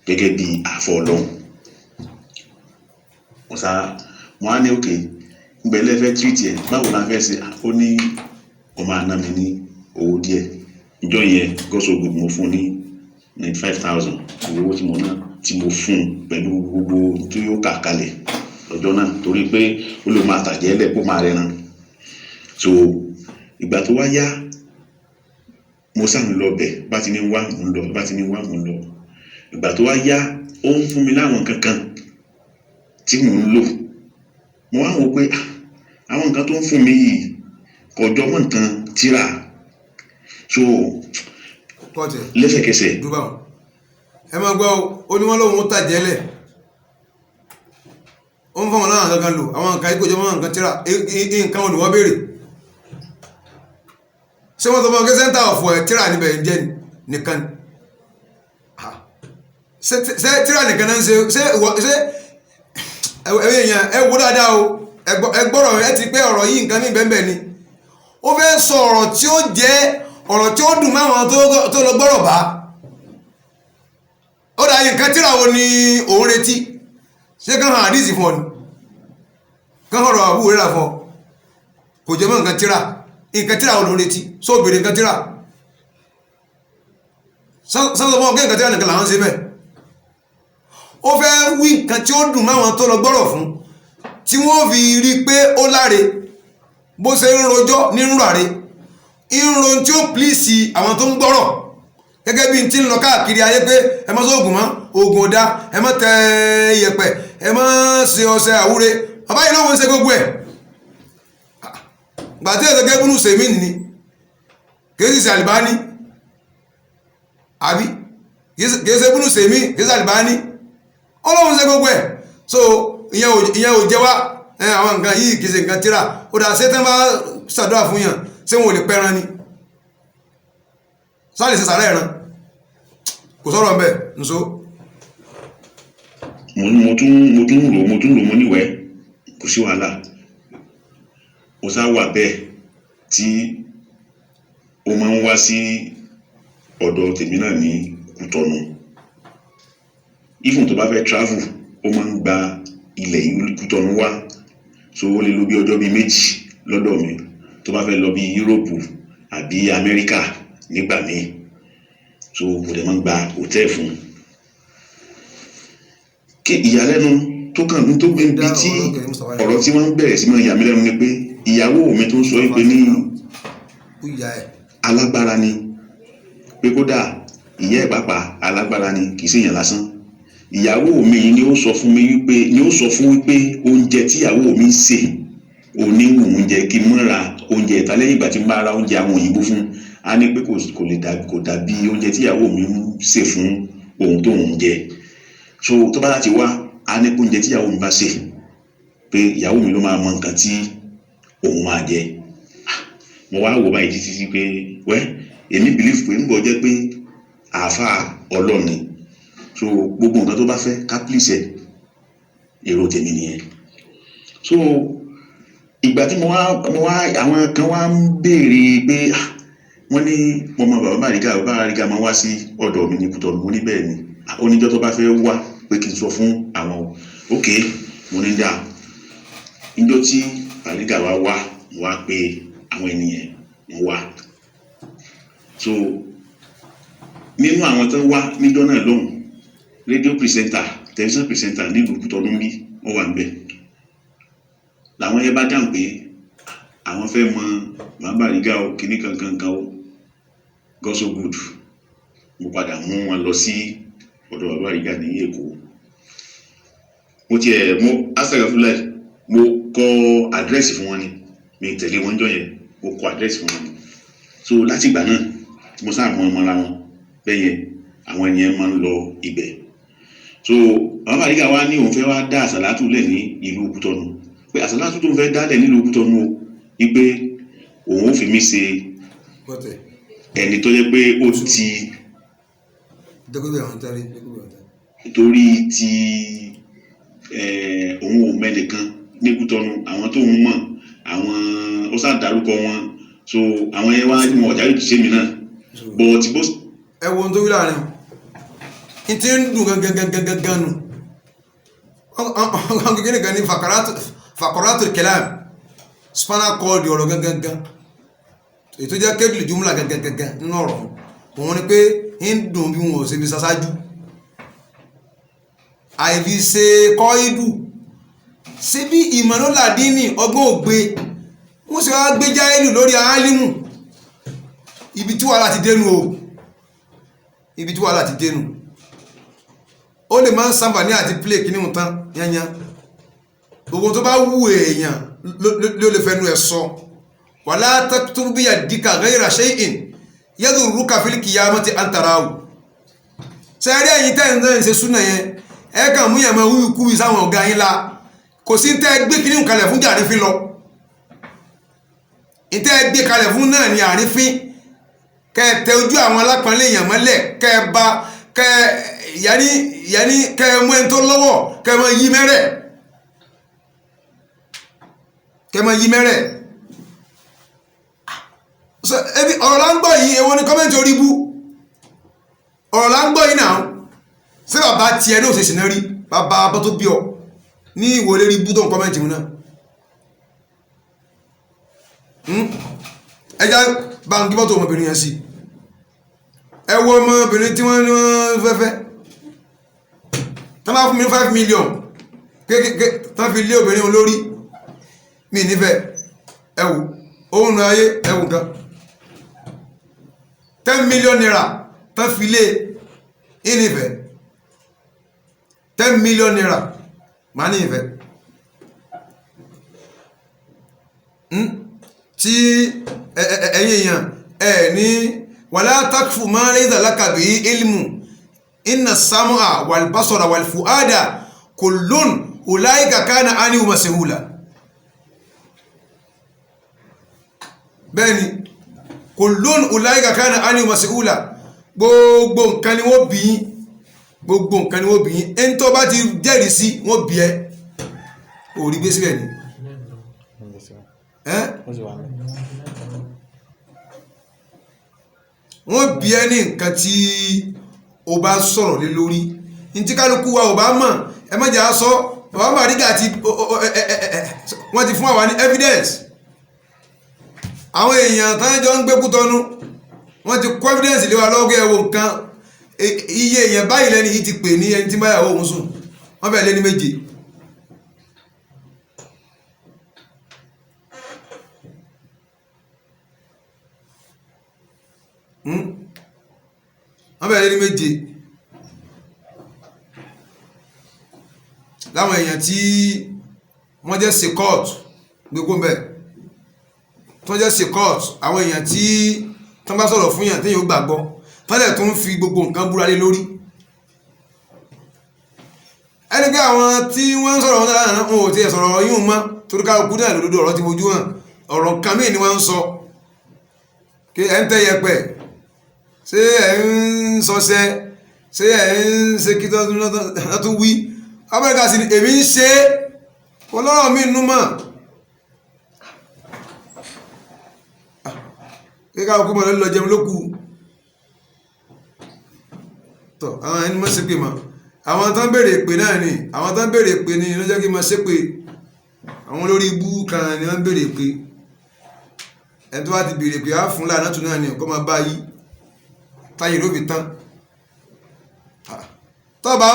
gẹ́gẹ́ bí àfọ Ọlọ́run wọ́n á ní òkè gbẹ̀lẹ́ fẹ́ treat ẹ̀ báwo la fẹ́ ṣe ó ní ọmọ àná mi ní owó díẹ̀ ìjọ yẹn gọ́sọ̀ gbogbo mo fún ní 95,000 owó tí mo ná tí mo fún pẹ̀lú gbogbo tí yóò kà kalẹ̀ lọ́jọ́ náà torí pé ó lè máa tàjẹ́ lẹ̀ kó máa rẹran so ìgbà tó wá yá mo sáà ń lọ bẹ̀ bá ti ní wá mò ń lọ bá ti ní wá mò ń lọ ìgbà tó wá yá ó ń fún mi láwọn kankan tí mò ń lò mo wá wò pé àwọn nǹkan tó ń fún mi yìí kọjọ mọ́ nǹkan tíra so lẹ́sẹ̀kẹsẹ̀. ẹ máa gbọ́ ó ní wọ́n lóun tàjẹ́ lẹ̀ ó ń fọwọ́n láwọn kankan lò àwọn nǹkan ikú ìjọba nǹkan tíra nǹkan olùwọ́ béèrè ṣé wọ́n tó bọ́ kí center of tíra níbẹ̀ ń jẹ́ nìkan ṣé tíra nìkan náà ń ṣe èèyàn ẹ wo dáadáa o ẹ gbọ́rọ̀ ẹ ti pé ọ̀rọ̀ yìí nǹkan mí bẹ́ẹ̀ ni ó fẹ́ sọ ọ̀rọ̀ tí ó jẹ́ ọ̀rọ̀ tí ó dùn máwọn tó lọ gbọ́rọ̀ bá ó dà yìí nǹkan tíra wo ni òun retí ṣé kàn hàn àdìsí fún ọ ni kàn hàn ọ̀rọ̀ àbúrò rẹ̀ fún ọ kò jẹ́ mọ́ nǹkan tíra wo lòun retí sọ òbèrè nǹkan tíra sọ́dọ̀ mọ́ ọ̀gẹ́ nǹkan tíra nìkan làwọn ṣe bẹ́ẹ̀ ó fẹ́ wí nǹkan tí ó dùn máwọn tó lọ gbọ́rọ̀ fún tí wọ́n fi rí pé ó láre bó ṣe ń rojọ́ ní ń ràre ìrùn tí ó pìlìsì àwọn tó ń gbọ́rọ̀ gẹ́gẹ́ bí n ti ń lọ káàkiri ayé pé ẹ má sóògùn mọ́ oògùn ọ̀dá ẹ má tẹ iyẹ̀pẹ̀ ẹ má ṣe ọṣẹ àwúre bàbá yìí lọ́wọ́ ń ṣe gbogbo ẹ̀ gbàtí ẹ̀sẹ̀ gẹ́gẹ́ búnú sèmí nìní kìí ṣe Àlìbáni àbí kìí ṣe búnú sèmí kìí ṣe Àlìbáni ọlọ́wọ́ ń ṣe gbogbo ẹ̀ so ìyẹn ò jẹ́ wá àwọn nǹkan yìí kìí ṣe nǹkan tíra ó dà ṣé tán bá ṣàdúrà fún yàn ṣé wọn ò lè pẹran ni sáà lè ṣe sàárẹ̀ ẹran kò sọ̀rọ̀ mbẹ́ nso. mo tún rò mo níwẹ̀ẹ́ kò sí wàhálà ó sá wà bẹ́ẹ̀ tí ó máa ń wá sí ọ̀dọ̀ tèmi náà ní Kútọ̀nù even tó bá fẹ́ travel ó máa ń gba ilẹ̀ Kútọ̀nù wá so ó lè lò bí ọjọ́ bíi méjì lọ́dọ̀ mi tó bá fẹ́ lọ bí Yúróòpù àbí Amẹ́ríkà nígbà míì so mo dẹ̀ máa ń gba hòtẹ́ẹ̀ fún un kí ìyàlẹ́nu tó kàn ní tó gbé níbi tí ọ̀rọ̀ tí wọ́n ń bẹ̀rẹ̀ sí máa yà mí lẹ́nu ni pé ìyàwó mi tó ń sọ pé ní alágbára ni pé kódà ìyá ẹ̀ pàápàá alágbára ni kì í ṣèyàn lásán ìyàwó mi yìí ni ó sọ fún wípé oúnjẹ tí ìyàwó mi ń sè oníwù oúnjẹ kí n mọ́ra oúnjẹ ìta lẹ́yìn ìgbà tí n bá ra oúnjẹ àwọn òyìnbó fún a ní pé kò dàbí oúnjẹ tí ìyàwó mi ń sè fún ohun tó ń jẹ so tó bá láti wá a ní pé oúnjẹ tí ìyàwó mi bá sè pé ìyàwó mi ló máa mọ nǹkan tí òun máa jẹ mo wá wò báyìí títí pé èmi believe pé ń bọ̀ jẹ́ pé àáfàá Ọlọ́run ni so gbogbo nǹkan tó bá fẹ́ ká please ẹ̀ èrò tèmi nìyẹn. So ìgbà tí mo wá àwọn kan wá ń béèrè pé wọ́n ní mo mọ bàbá Bariga máa wá sí ọ̀dọ̀ mi ní Kútọ̀nù mo ní bẹ́ẹ̀ ni oníjọ́ tó bá fẹ́ wá pé kí n sọ fún àwọn ok mo ní dá níjọ́ tí Bariga wá mo wá pé àwọn ènìyàn wọ́n wá so nínú àwọn tó wá níjọ́ náà lóhùn rédíò pìrìsẹ́ńtà tẹlifíṣàn pìrìsẹ́ńtà nílùú Kútọ̀nù bí wọ́n wà ń bẹ̀ làwọn yẹn bá dáhùn pé àwọn fẹ́ mọ bàbá Bariga o kìíní kankan o God so good mo padà mú wọn lọ sí ọ̀dọ̀ bàbá Bariga ní Èkó mo asàgàfúlẹ̀ mo kọ àdírẹ́sì fún wọn ni mi tẹ̀lé wọn jọ yẹn mo kọ àdírẹ́sì fún wọn ni so láti ìgbà náà tí mo sáà mọ ọmọra wọn bẹ́ẹ̀ yẹn àwọn ènìyàn máa ń lọ ibẹ̀ so bàbá Bariga wá ní òun fẹ́ wá dá àsàlátù lẹ̀ ní ìlú Kútọ̀nù pé àsàlátù tó ń fẹ́ dálẹ̀ nílùú Kútọ̀nù o wípé òun ò fi mí ṣe ẹni tó yẹ pé ó ti torí ti òun ò mẹ́nìkan ní Kútọ̀nù àwọn tó ń mọ̀ àwọn ó sá dárúkọ wọn so àwọn yẹn wá ní ọjà yóò ṣe mí náà but bó. ẹ wo ohun tó wí láàrin n ti ń dùn gangan nù ọ̀hún kékeré kan ní fàkọ̀rátù kẹlẹ́m spinal cord ọ̀rọ̀ gangan ètò jẹ́ kébìlì jùmùlà gangan nínú ọ̀rọ̀ òun ni pé ń dùn bí wọn ò ṣe fi ṣaṣáájú àìfi ṣe kọ́ ìdù ṣé bí ìmọ̀lólàdínì ọgbọ́n ògbé wọ́n sì wá gbé jáìlù lórí àálímù ibi tí wàhálà ti dénú o ibi tí wàhálà ti dénú ó lè máa ń sábà ní àti play kí ní mú tán yányá gbogbo tó bá wù èèyàn ló lè fẹnu ẹ̀ sọ wala taktub bi yadika ghayra shay'in yadurruka fil qiyamati an tarahu sẹ́rí ẹ̀yìn tẹ́ ń ṣe súnà yẹn ẹ kàn mú yẹn mọ wíwí kúwì sáwọn ọ̀gá yín la kò sí tẹ́ gbé kíní kalẹ̀ fún jàrífín lọ ìtẹ́ gbé kalẹ̀ fún náà ní àrífín kẹ́ ẹ tẹ ojú àwọn alápọ̀nlé èèyàn mọ́lẹ̀ kẹ́ ẹ bá kẹ́ ẹ yẹni kẹ́ ẹ mú ẹni tó lọ́wọ́ kẹ́ ẹ mọ yí mẹ́rẹ̀ ebi ọ̀rọ̀ la ń gbọ́ yìí èwo ni kọ́mẹ́ntì orí bú ọ̀rọ̀ la ń gbọ́ yìí náà ṣé bàbá tiẹ̀ náà ṣe ṣìnà rí bàbá abọ́ tó bí ọ ní ìwò lérí bú tó ń kọ́mẹ́ntì mu náà ẹjá bá ń gbọ́ tó ọmọbìnrin yẹn sí ẹ wo ọmọbìnrin tí wọ́n ní wọ́n fẹ́fẹ́ tán bá fún mi 5 million kéèké tán fi lé obìnrin olórí mi nífẹ̀ẹ́ ẹ wò òun náà ayé ẹ wò gan 10 million naira tán fi lé ìnífẹ̀ẹ́ 10 million naira máa ní ìfẹ́ tí ẹ̀yin èèyàn ẹ̀ ní wala takfu ma laysa laka bihi ilmu inna as-sam'a wal basara wal fu'ada kullun ulaika kana anhu mas'ula bẹ́ẹ̀ni kullun ulaika kana anhu mas'ula gbogbo nǹkan ni wọ́n bí yín ẹni tó bá ti jẹ́rìí sí wọ́n bí ẹ orí gbé sílẹ̀ ni wọ́n bí ẹ ní nǹkan tí o bá sọ̀rọ̀ lé lórí ní tí kálukú wa ò bá mọ̀ ẹ má jà á sọ bàbá Bariga àti wọ́n ti fún àwa ní evidence àwọn èèyàn tán jọ ń gbé Kútọ̀nù wọ́n ti kó evidence lé wa lọ́gọ́ ẹ̀wọ̀ nǹkan iye èèyàn báyìí lẹ́ni yìí ti pè ní ẹni tí báyàwó òun sùn wọ́n fẹ́ lé ní méje wọ́n fẹ́ lé ní méje láwọn èèyàn tí wọ́n jẹ́ sekọ́t gbogbo mbẹ́ tó jẹ́ sekọ́t àwọn èèyàn tí tán bá sọ̀rọ̀ fún yàn tí yóò gbàgbọ́ tọ́lẹ̀ tó ń fi gbogbo nǹkan búra lé lórí ẹni pé àwọn tí wọ́n ń sọ̀rọ̀ wọn lára náà wọn ò tiẹ̀ sọ̀rọ̀ yíò mọ́ torí ká òkú náà lòdòdó ọ̀rọ̀ ti mojú hàn ọ̀rọ̀ kan mí ni wọ́n ń sọ kí ẹ ń tẹ́ yẹpẹ̀ ṣé ẹ̀ ń sọṣẹ́ ṣé ẹ̀ ń ṣe kí tó tún wí Amẹ́ríkà sì ni èmi ń ṣe ọlọ́rọ̀ mi nú mọ̀ kíkà òkú mọ̀ lọ jẹun lókù tọ́ àwọn ẹni mọ́ sí pé mọ́ àwọn tán béèrè ìpè náà ni àwọn tán béèrè ìpè ni ló jẹ́ kí n máa ṣépè àwọn olórí ibú kan ni wọ́n béèrè ìpè ẹni tó bá ti béèrè ìpè á fún lànà tún náà ni ọkọ máa bá yí táyé ló fi tán tọ́ba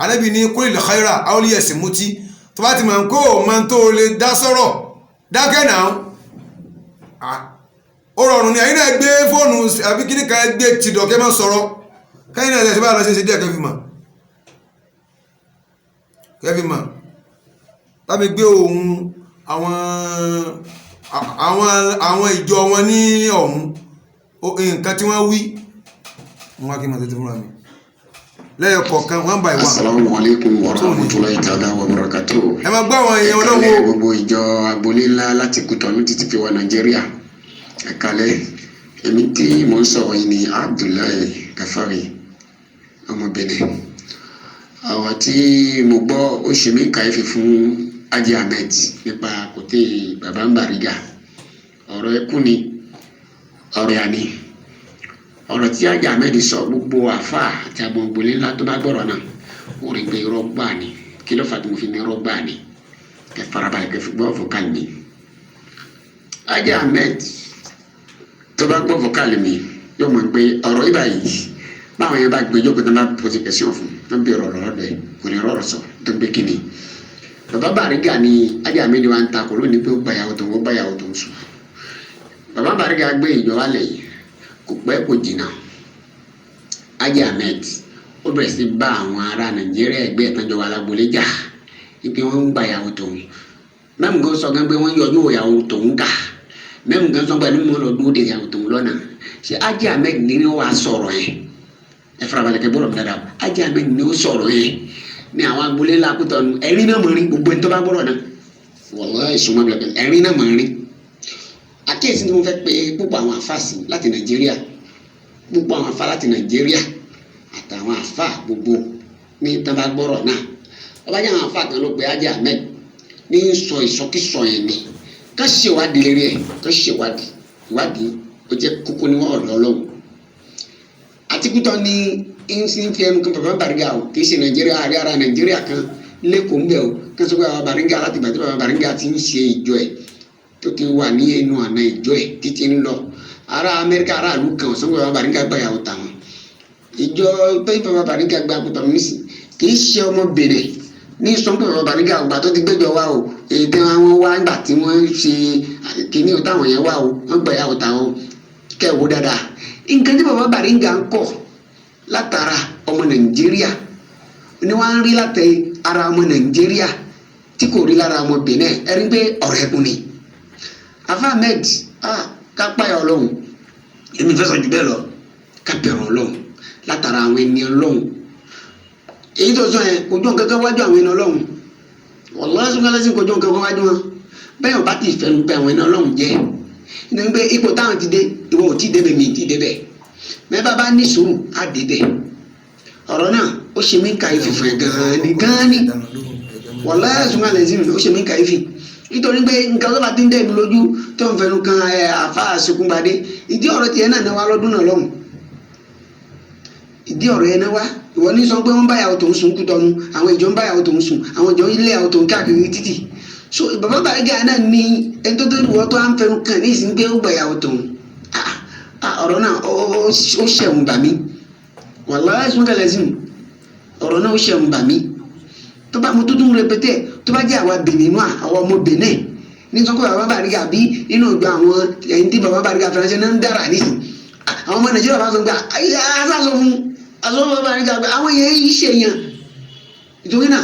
Ànábì ní kulil khaira awli yasmuti tó bá ti mọ̀ kó o máa tó lè dá sọ̀rọ̀ dákẹ́ náà ó rọrùn ní ẹ̀yin náà gbé fóònù àbí kíní kan gbé tìdọ̀kẹ́ máa sọ̀rọ̀ kẹ́yìn náà ṣe bá lọ ṣe díẹ̀ kẹfì mọ̀ láti gbé ohun àwọn ìjọ wọn ní ọ̀hún nǹkan tí wọ́n wí wọ́n wá kí n máa tètè fúnra mi lẹ́yìn kọ̀ọ̀kan one by one. Assalamu alaikum warahmatullahi ta'ala wabarakatuh. ẹ máa gbọ́ àwọn èèyàn olówó. gbogbo ìjọ agboolé ńlá láti Kútọ̀nù títí fi wá Nàìjíríà ẹ̀kalẹ̀ èmi tí mò ń sọ̀rọ̀ yìí ni Abdullahi Gafari ọmọ Benin. àwọn tí mo gbọ́ ó ṣe mí kàyéfì fún Haji Ahmed nípa kòtè bàbá Bariga ọ̀rọ̀ ẹkún ni ọ̀rọ̀ àní ọ̀rọ̀ tí Haji Ahmed sọ gbogbo àfà àti àwọn agboolé ńlá tó bá gbọ́rọ̀ náà ó rí pé irọ́ gbà ní kí ló fà tí mo fi ní irọ́ gbà ní kẹ farabalẹ̀ kẹ fi gbọ́ vocal mi Haji Ahmed tó bá gbọ́ vocal mi yóò mọ̀ pé ọ̀rọ̀ ibà yìí báwọn yẹn bá gbé jókòó tó bá pòsì kẹsíọ̀n fún tó ń bí ọ̀rọ̀ lọ́dọ̀ ẹ̀ kò ní rọrọ̀ sọ tó ń gbé kíni bàbá Bariga ni Haji Ahmed wa ń ta kò lónìí pé ó gbàyàwó tó ń sùn bàbá Bariga gbé ìjọba lẹ̀ yìí kò pẹ́ kò jìnnà Haji Ahmed ó bẹ̀rẹ̀ sí bá àwọn ará Nàìjíríà ẹgbẹ́ ìtànjọba alágbólé jà ipe wọ́n ń gbàyàwó tòun mẹ́mú kan sọ gan pé wọ́n yọjú ìyàwó tòun kà mẹ́mú kan sọ pé ẹni mọ́ lọ dúró de ìyàwó tòun lọ́nà ṣé Haji Ahmed ní wàá sọ̀rọ̀ yẹn ẹ farabalẹ̀ kẹ́ bọ́rọ̀ mi dáadáa Haji Ahmed ní ó sọ̀rọ̀ yẹn ní àwọn agboolé ńlá Kútọ̀nù ẹ̀rí náà mọ̀ rí gbogbo ẹni tó bá gbọ́rọ̀ náà wallahi ìsúnmọ́ bí ọ̀kẹ́ ẹ̀rí náà mọ̀ rí àkíyèsí ni mo fẹ́ pé púpọ̀ àwọn àfáà sí láti Nàìjíríà púpọ̀ àwọn àfáà láti Nàìjíríà àtàwọn àfáà gbogbo ní tán bá gbọ́rọ̀ náà ọba jẹ́ àwọn àfáà kan ló pe Haji Ahmed ní sọ ìsọkísọ yẹn ni ká ṣèwádìí lérí ẹ̀ ká ṣèwádìí ìwádìí ó jẹ́ kókó ní wọ́n ọ̀rọ̀ Ọlọ́run àti Kútọ̀nù ní ń fi ẹnu kan bàbá Bariga o kì í ṣe Nàìjíríà àrí ara Nàìjíríà kan lẹ́kọ̀ọ́ ń bẹ̀ o kí wọ́n sọ pé bàbá Bariga láti gbà tí bàbá Bariga ti ń ṣe ìjọ ẹ̀ tó ti wà ní ẹnu àná ìjọ ẹ̀ títí ń lọ ará Amẹ́ríkà aráàlú kan ọ̀sán pé bàbá Bariga gbàyàwó tàwọn ìjọ pé bàbá Bariga gba Kútọ̀nù nísìn kì í ṣe ọmọ Benin ní sọ pé bàbá Bariga ọgbà tó ti gbẹjọ wá o èyí tí wọn wá nígbà tí wọn ṣe kíní o táwọn yẹn wá o wọn gbàyàwó tàwọn kẹwò dáadáa nǹkan tí bàbá Bariga ń kọ látara ọmọ Nàìjíríà ni wọn ń rí láti ara ọmọ Nàìjíríà tí kò rí lára ọmọ Benin ẹni pé ọ̀rẹ́ ẹkùn ni afa Ahmed ká páyà Ọlọ́run èmi fẹ́ sọ jù bẹ́ẹ̀ lọ ká bẹ̀rù Ọlọ́run látara àwọn ẹni Ọlọ́run èyí tó sọ yẹn kò jọ nǹkan kan wájú àwọn ẹni Ọlọ́run wallahi sọ́kàlẹ́sìn kò jọ nǹkan kan wájú wọn bẹ́ẹ̀ ọba ti fẹ́nu pé àwọn ẹni Ọlọ́run jẹ́ nítorí pé ipò táwọn ti dé ìwọ ò tí débẹ̀ mi ti débẹ̀ mẹ́bà bá ní sùúrù á débẹ̀ ọ̀rọ̀ náà ó ṣe mí kàyéfì fún ẹ gan-an ni wallahi sọ́kàlẹ́sìn ó ṣe mí kàyéfì nítorí pé nǹkan tó bá ti ń dẹ̀ mí lójú tó ń fẹnu kan àfa Àsokúngbadé ìdí ọ̀rọ̀ tiẹ̀ náà wá lọ́dún náà lọ́hùn ìdí ọ̀rọ̀ yẹn náà wá ìwọ ní sọ pé wọ́n báyàwó tó ń sùn Kútọ̀nù àwọn ìjọ ń báyàwó tó ń sùn àwọn ìjọ ilé àwọn tó ń káàkiri títì so bàbá Bariga náà ní ẹni tó wọ́ tó à ń fẹnu kàn ní ìsìn pé ó gbàyàwó tó ń ọ̀rọ̀ náà ó ṣẹ̀wùn bà mí wallahi sọ́kàlẹ́sìn ọ̀rọ̀ náà ó ṣẹ̀wùn bà mí tó bá mo tó tún rẹpẹtẹ tó bá jẹ́ àwa Benin náà àwọn ọmọ Benin ní sọ pé bàbá Bariga bí nínú ìgbà àwọn ẹni tí bàbá Bariga fẹrẹsẹ náà ń dára nísìn àwọn ọmọ Nàìjíríà bá sọ pé aṣáṣọ fún aṣọ bàbá Bariga pé àwọn yẹn yìí ṣe yàn ìtòkí náà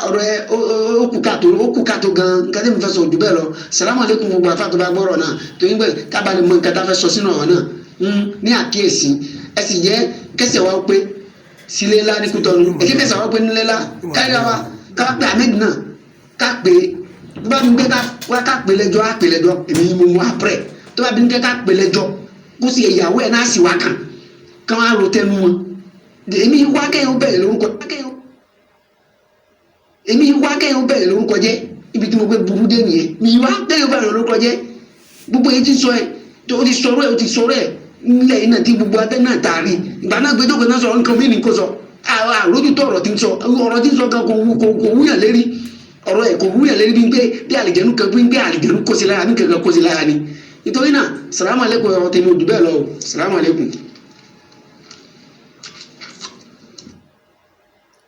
ọ̀rọ̀ ẹ ó kù kàtó gan nǹkan tí mo fẹ́ sọ jù bẹ́ẹ̀ lọ salamu aleykum gbogbo àfa tó bá gbọ́rọ̀ náà tó yín pé kábàlì mọ nǹkan tá a fẹ́ sọ sínú ọ̀rọ̀ náà ní àkíyèsí ẹ sì jẹ́ kẹsẹ̀ wá pé sílé ńlá ní Kútọ̀nù èké kẹsẹ̀ wá pé nílé ńlá káyọ̀ wá ká pé Ahmed náà ká pé tó bá bí n pé ká pé lẹ́jọ́ á pé lẹ́jọ́ èmi mo mú àpẹrẹ tó bá bí n pé ká pé lẹ́jọ́ kó sì ìyàwó ẹ̀ náà sì wá kàn káwọn àrò tẹnu wọn èmi wá kẹ́yìn bẹ̀rẹ̀ lórúkọ jẹ́ ibi tí mo gbé burú dé nìyẹn mi wá kẹ́yìn bẹ̀rẹ̀ lórúkọ jẹ́ gbogbo èyí ti sọ ẹ̀ ó ti sọ̀rọ̀ ẹ̀ nílẹ̀ iná tí gbogbo adé náà tààrí ìgbà náà gbẹdọ̀gbẹ̀ náà sọ̀rọ̀ nǹkan mí ní kó sọ àrójútó ọ̀rọ̀ tí ń sọ gan kò wúyàn lérí ọ̀rọ̀ ẹ̀ kò wúyàn lérí bí àlìjẹ̀nu kan bí àlìjẹ̀nu kó sí lára bí kankan kó sí lára ni nítorí náà sàlámù alẹ́kùn ọ̀rọ̀ tèmi òdù bẹ́ẹ̀ lọ o sàlámù alẹ́kùn.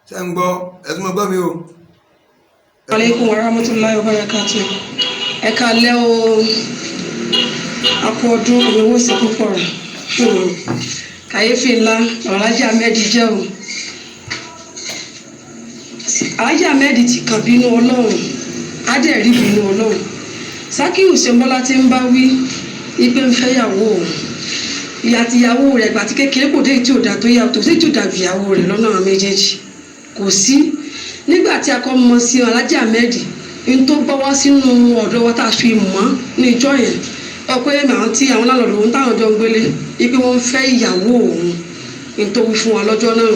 ṣé ń gbọ́ ẹ̀sùn mọ́ gbọ́ mi o. aleykum wa rahmatulahi wa barakatuh ẹ káalẹ́ o akọ ọdún ìwé ìsìnkú pọ̀rọ̀ kàyéfì ńlá Alhaji Ahmed jẹ́ o Alhaji Ahmed ti kàn bínú Ọlọ́run adẹ̀rí bínú Ọlọ́run Sakiu Ṣẹ̀nbọ́lá ti ń bá wí ipe ń fẹ́yàwó òun ìyá tìyàwó rẹ̀ gbà tí kékeré kò dé tí ò dá tó yàtọ̀ sí tí ò dàbí ìyàwó rẹ̀ lọ́nà àwọn méjèèjì kò sí nígbà tí a kọ́ mọ sí Alhaji Ahmed n tó bá wá sínú ọ̀dọ́ wa tá a fi mọ́ ní ìjọ yẹn ọpẹ́ màá tí àwọn lálọ́dọ̀ ohun táwọn jọ ń gbélé ipe wọ́n ń fẹ́ ìyàwó òun n tó wí fún wa lọ́jọ́ náà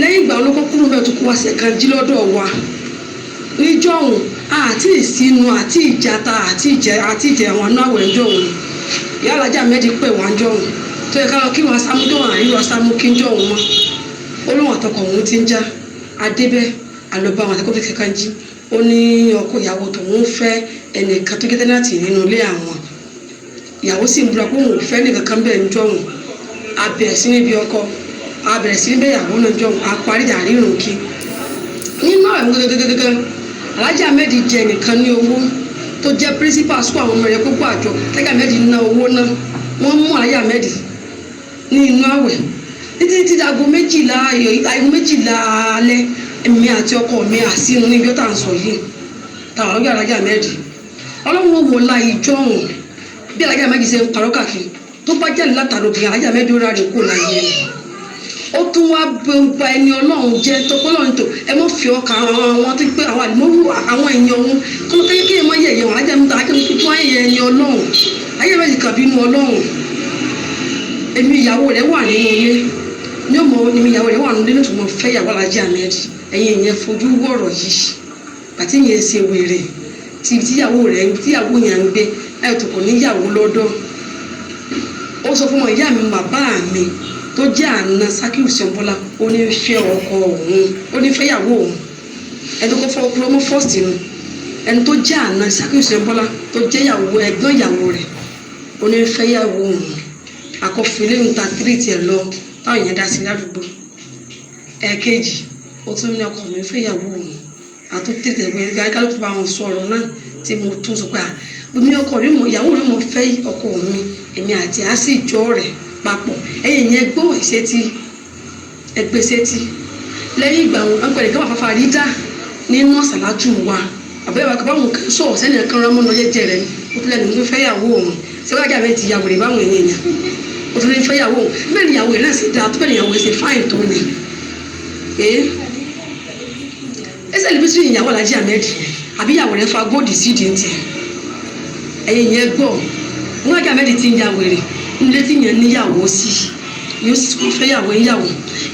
lẹ́yìn ìgbà olóko kúrò bẹ́ẹ̀ tó kó wá sẹ̀kan jí lọ́dọ̀ wa níjọ́ òun àti ìsinu àti ìjata àti ìjẹ àwọn náà wẹ̀ ń jọ òun ìyá Alhaji Ahmed pè wá ń jọ òun tó yẹ ká lọ kí wọn sámú tó wọn àríwá sámú kí ń jọ òun mọ́ olóhùn àtọkọ òun ti ń já adébẹ́ àlọ́bá àwọn àtẹkọ́ kékeré kan jí ó ní ọkọ ìyàwó tòun fẹ́ ẹnìkan tó gé tẹ́nàtì nínú ilé àwọn ìyàwó sì ń búra pé òun ò fẹ́ nìkan kan bẹ́ẹ̀ ń jọ̀hún abẹ̀rẹ̀ sí níbi ọkọ abẹ̀rẹ̀ sí níbẹ̀ ìyàwó náà jọ̀hún apárí dàrí ìrùn kí nínú àwọn gẹ́gẹ́gẹ́gẹ́ Alhaji Ahmed jẹ nìkan ní owó tó jẹ́ principal school àwọn ọmọ rẹ̀ kókó àjọ Alhaji Ahmed ná owó náà wọ́n mú Alhaji Ahmed ní inú àwẹ̀ títí aago 12 alẹ́ èmi àti ọkọ mi àsínú níbi ó tà ń sọ yìí táwọn ọlọ́gbẹ́ Alhaji Ahmed ọlọ́run wò la ìjọ ọ̀hún bí Alhaji Ahmed ṣe ń parọ́ káàkiri tó bá jáde látàrí obìnrin Alhaji Ahmed ó ráre kó láyé ó tún wá ba ẹni ọlọ́run jẹ́ tọpọ́lọ́run tó ẹ mọ́ fi ọkàn àwọn tó pé àwọn àlùmọ́wù àwọn èèyàn òun kọ́ kékeré mọ́ yẹ̀yẹ̀ wọn Alhaji Ahmed akẹ́kọ̀ọ́ tó wáyé ẹni ọlọ́run Alhaji Ahmed kàn bínú ọlọ́run èmi ìyàwó rẹ̀ wà nínú ilé ní ọmọ èmi ìyàwó rẹ̀ wà nínú ilé tó mọ̀ fẹ́ ìyàwó Alhaji Ahmed ẹ̀yin ìyẹn fojú wọ̀rọ̀ yìí àti ìyẹn ṣe wèrè tíyàwó yẹn ń gbé ẹ̀ tó kò níyàwó lọ́dọ̀ ó sọ fún ọmọ ìyá mi bàbá mi tó jẹ́ àna Sakiu Ṣẹ̀nbọ́lá ó ní fẹ́ ọkọ òun ó ní fẹ́yàwó òun ẹni tó kọ́ fọ́ ọmọ fọ́ọ̀sì nù ẹni tó jẹ́ àna Sakiu Ṣẹ̀nbọ́lá tó jẹ́ ẹ̀gbọ́n ìyàwó rẹ̀ ó ní fẹ́yàwó òun àkọfìlẹ̀ ń ta tírìtì ẹ̀ lọ táwọn èèyàn dá sí ládùúgbò ẹ̀ẹ̀kejì ó tún ní ọkọ mi fẹ́yàwó òun àtúntètè ẹgbẹ́ kálukú bá wọn sọ̀rọ̀ náà tí mo tún sọ pé mi ọkọ rẹ mo ìyàwó rẹ mo fẹ́ ọkọ mi èmi àti àsìjọ rẹ̀ papọ̀ ẹ̀yìn yẹn gbọ́ ìṣètì ẹgbẹ́ ìṣètì lẹ́yìn ìgbà wọn pẹ̀lú káwọn afáfá rí dá nínú ọ̀sálàtù wa àbẹ́wò akọ́báwọn kan sọ̀rọ̀ sẹ́ni kan rán mọ́nà yẹn jẹ rẹ̀ ó tún lẹ́nu fẹ́yàwó òun síwájú àbẹ́ ti yàwó rẹ̀ báwọn èèyàn ó tún lẹ́nu fẹ́yàwó òun bẹ́ẹ̀ ni ìyàwó rẹ̀ náà sì dáa tó bẹ́ẹ̀ ni ìyàwó rẹ̀ sì fáìn tó ni ẹsẹ̀ lè fi sí ìyàwó Alhaji Ahmed àbí ìyàwó rẹ̀ fa góòdì sídìí ntì ẹ̀yìn yẹn gbọ́ wọn Alhaji Ahmed ti ń ya wèrè nílé tí yẹn níyàwó sí yóò sì tún fẹ́yàwó ìyàwó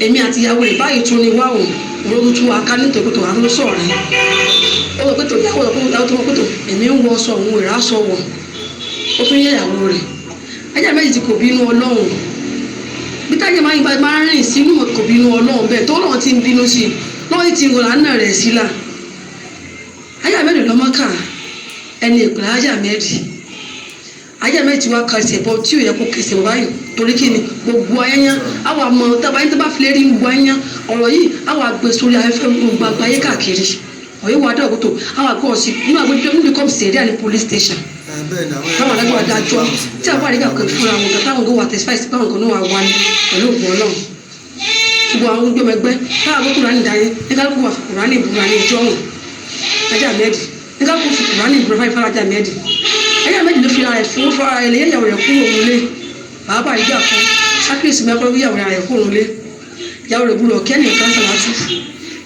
èmi àti ìyàwó rẹ̀ báyìí tún ní wá òun òun tún wá ká nítorí pé àwọn sọ̀rọ̀ yẹn ó lọ pẹ̀tọ̀ ìyàwó rẹ̀ tó wọ́n pẹ̀tọ̀ èmi ń wọ sọ òun ìrà sọ wọ̀ ó tún yẹ ìyàwó rẹ̀ Alhaji Ahmed ti kò bínú Ọlọ́run bí táyé máa ń rìn sínú kò bínú Ọlọ́run bẹ́ẹ̀ tó lọ́wọ́ ti ń bínú sí lọ́wọ́ ti ń wọ̀lá náà rẹ̀ sí là Alhaji Ahmed lọ́mọ́kà ẹni ìpìlẹ̀ Alhaji Ahmed ti wá kẹsẹ̀ bọ́ tí ò yẹ kó kẹsẹ̀ bọ́ báyìí torí kí ni gbogbo ayẹyẹ àwọn àmọ́ tábàáyé tó bá filẹ̀ rí gbogbo ayẹyẹ ọ̀rọ̀ yìí àwọn àgbẹ̀ sórí afẹ́fẹ́ gbogbo àgbáyé káàkiri ọ̀yẹ́ wà dá òkútó àwọn àgbẹ̀ ọ̀sìn nínú àgbẹ̀ níbi kọ́ sí ẹ̀rí police station táwọn adájọ́ adájọ́ tí àwọn àríkà kò fúnra wọn táwọn gbọ́ wà tẹ̀sífáì sí báwọn kan náà wà wá ní pẹ̀lú ògùn Ọlọ́run gbogbo àwọn gbẹmẹgbẹ táwọn gbọ́ Kùránì dání ní kálukú wà fún Kùránì ìbúra ní ìjọ ọ̀hún Alhaji Ahmed ní kálukú fún Kùránì ìbúra fún Alhaji Ahmed Alhaji Ahmed ló fi ara ẹ̀ fún fara ẹ̀ lẹ́yìn ìyàwó rẹ̀ kúrò nílé bàbá àríjà fún Sakiu Ṣẹ̀nbọ́lá ìyàwó rẹ̀ kúrò nílé ìyàwó rẹ̀ gbúdọ̀ kẹ́ni kan sàlátù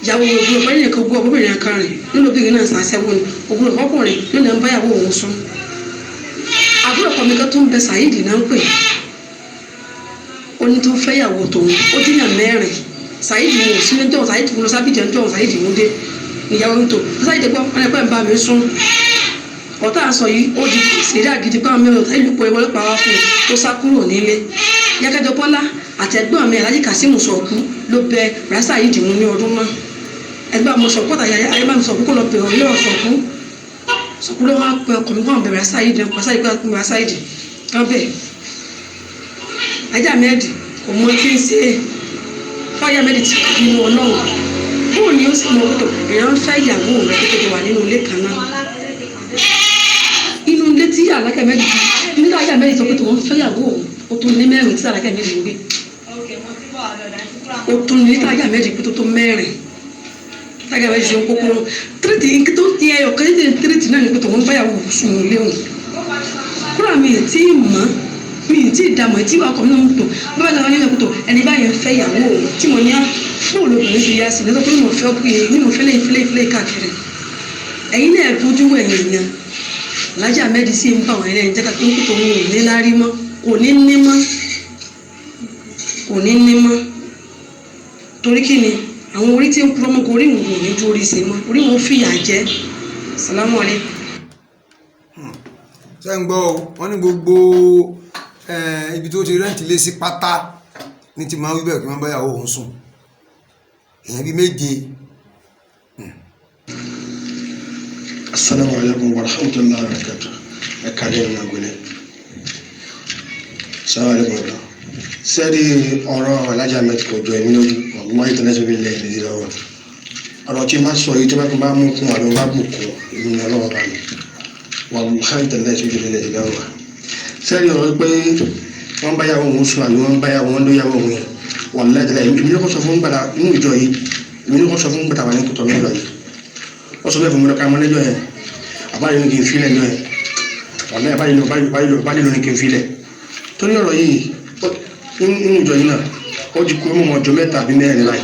ìyàwó rẹ̀ gbúdọ̀ fẹ́ni nìkan gbọ́ ọmọbìnrin kan rìn nínú obìnrin náà sàṣẹ́wó ni ògbúdọ̀ fọkùnrin nínú ẹ̀ ń bá ìyàwó òun sùn àbúrò ọkọ mi kan tó ń bẹ Saheed náà ń pè ó ní tó fẹ́yàwó tòun ó díyàn mẹ́rin Saheed ní òsínú jọ̀ọ́ Saheed fún lọ sábìjẹ́ jọ̀ọ́ Saheed mú dé ìyàwó ń tò Saheed gbọ́ ẹ̀pẹ́ ń bá mi sún ọ̀tá àṣọ yìí ó di ṣeré àgídí pé àwọn mẹ́rin ọ̀tá ìlú pọ̀ ìwọlé pàwá fún un tó sá kúrò nílé Yákẹ́jọ Bọ́lá àtẹ̀gbọ́n mi Alhaji Kasim Sọ̀kú ló bẹ Bàrà Saheed mú ní ọdún náà ẹgbẹ́ àmọ́ Sọ̀kú àtàyà ayé máa ń Sọ̀kú kó lọ bẹ̀rẹ̀ ọ̀yọ́ Sọ̀kú ló wá pe ọkọ̀ mi fún àwọn Bàrà Saheed náà Saheed pé Bàrà Saheed kan bẹ̀ Ajá mẹ́ẹ̀dì kò mọ tí ń ṣe fáyà mẹ́ẹ̀dì ti kọ́ nínú Ọlọ́run bóun ni ó sì mọ pé èèyàn ń fẹ́ ìyàwó rẹ̀ tó tètè wà nínú ilé kan náà inú ilé tí Alájà mẹ́ẹ̀dì nígbà Ajá mẹ́ẹ̀dì sọ pé tòun fẹ́ ìyàwó òun ó tún ní mẹ́rin tí Alájà mẹ́ẹ̀dì ń gbé ó tún ní Ajá mẹ́ẹ̀dì pé tó tó mẹ́rin Ajá mẹ́ẹ̀dì ṣe ń kókó tírìtì tó ti ẹyọ kẹ́lẹ́dẹ̀ tírìtì náà ní pé tòun fẹ́ ìyàwó sùn ilé òun kúrò mi ì tí ì mọ́ mi ì tí ì dààmú tí wàá kọ́ mi náà ń tò bábà náà nínú ẹ̀kútọ̀ ẹni báyẹn fẹ́ ìyàwó òun tí mo ní á fóònù obìnrin ti yá sí i lọ́sọ̀ pé mo fẹ́ ọkùnrin nínú fẹ́lẹ́ káàkiri ẹ̀yin náà fojú ẹ̀yìn yẹn Alhaji Ahmed sì ń bá àwọn ẹlẹ́yin jẹ́ ká tó ń kó tòun ò ní lárí mọ́ kò ní ní mọ́ torí kí ni àwọn orí tí ń kúrọ́ mọ́ kó orí wọn ò ní tó orí sí mọ́ orí wọn fìyà jẹ Salamu alaikum. ṣé ń gbọ́ wọ́n ní gbogbo ibi tó ti rẹ́ǹtì lé sí pátá ní ti máa ń wí bẹ́ẹ̀ kí wọ́n bá yàwó òun sùn èèyàn bíi méje. Assalamu alaikum wa rahmatullahi wa barakatuh. Ẹ kàdé ìrìn àgbélé. Assalamu alaikum. Sẹ́ẹ̀dì ọ̀rọ̀ Alhaji Ahmed kò jọ èmi lójú. Wọ́n yìí tẹ́lẹ̀ sórí ilẹ̀ ìdílé lọ́wọ́. Ọ̀rọ̀ tí máa sọ yìí tí wọ́n bá mú kún àbí wọ́n bá bù kún èmi ní ọlọ́wọ́ bá mi. Wọ́n yìí tẹ́lẹ̀ sórí ilẹ̀ ìdílé lọ́wọ́. Sẹ́ẹ̀dì ọ̀rọ̀ pé wọ́n bá yàwó òun sùn àbí wọ́n bá yàwó wọn ló yàwó òun yẹn. Wọ́n lẹ́tẹ̀lẹ̀ èmi ló kọ́ sọ fún gbàdá nínú ìjọ yìí. Èmi ló kọ́ sọ fún gbàdá wà ní kòtò ní ìlọ yìí. Wọ́n sọ bẹ́ẹ̀ fún mi lọ́ka mọ́ lẹ́jọ́ yẹn. Àbáyé ní kí n filẹ̀ ní ẹ̀ ọ̀nà àbáyé ló ní kí n filẹ̀ tó ní ọ̀rọ̀ yìí nínú ìjọ yìí náà ó ti kú mọ́ ọjọ́ mẹ́ta àbí mẹ́rin láì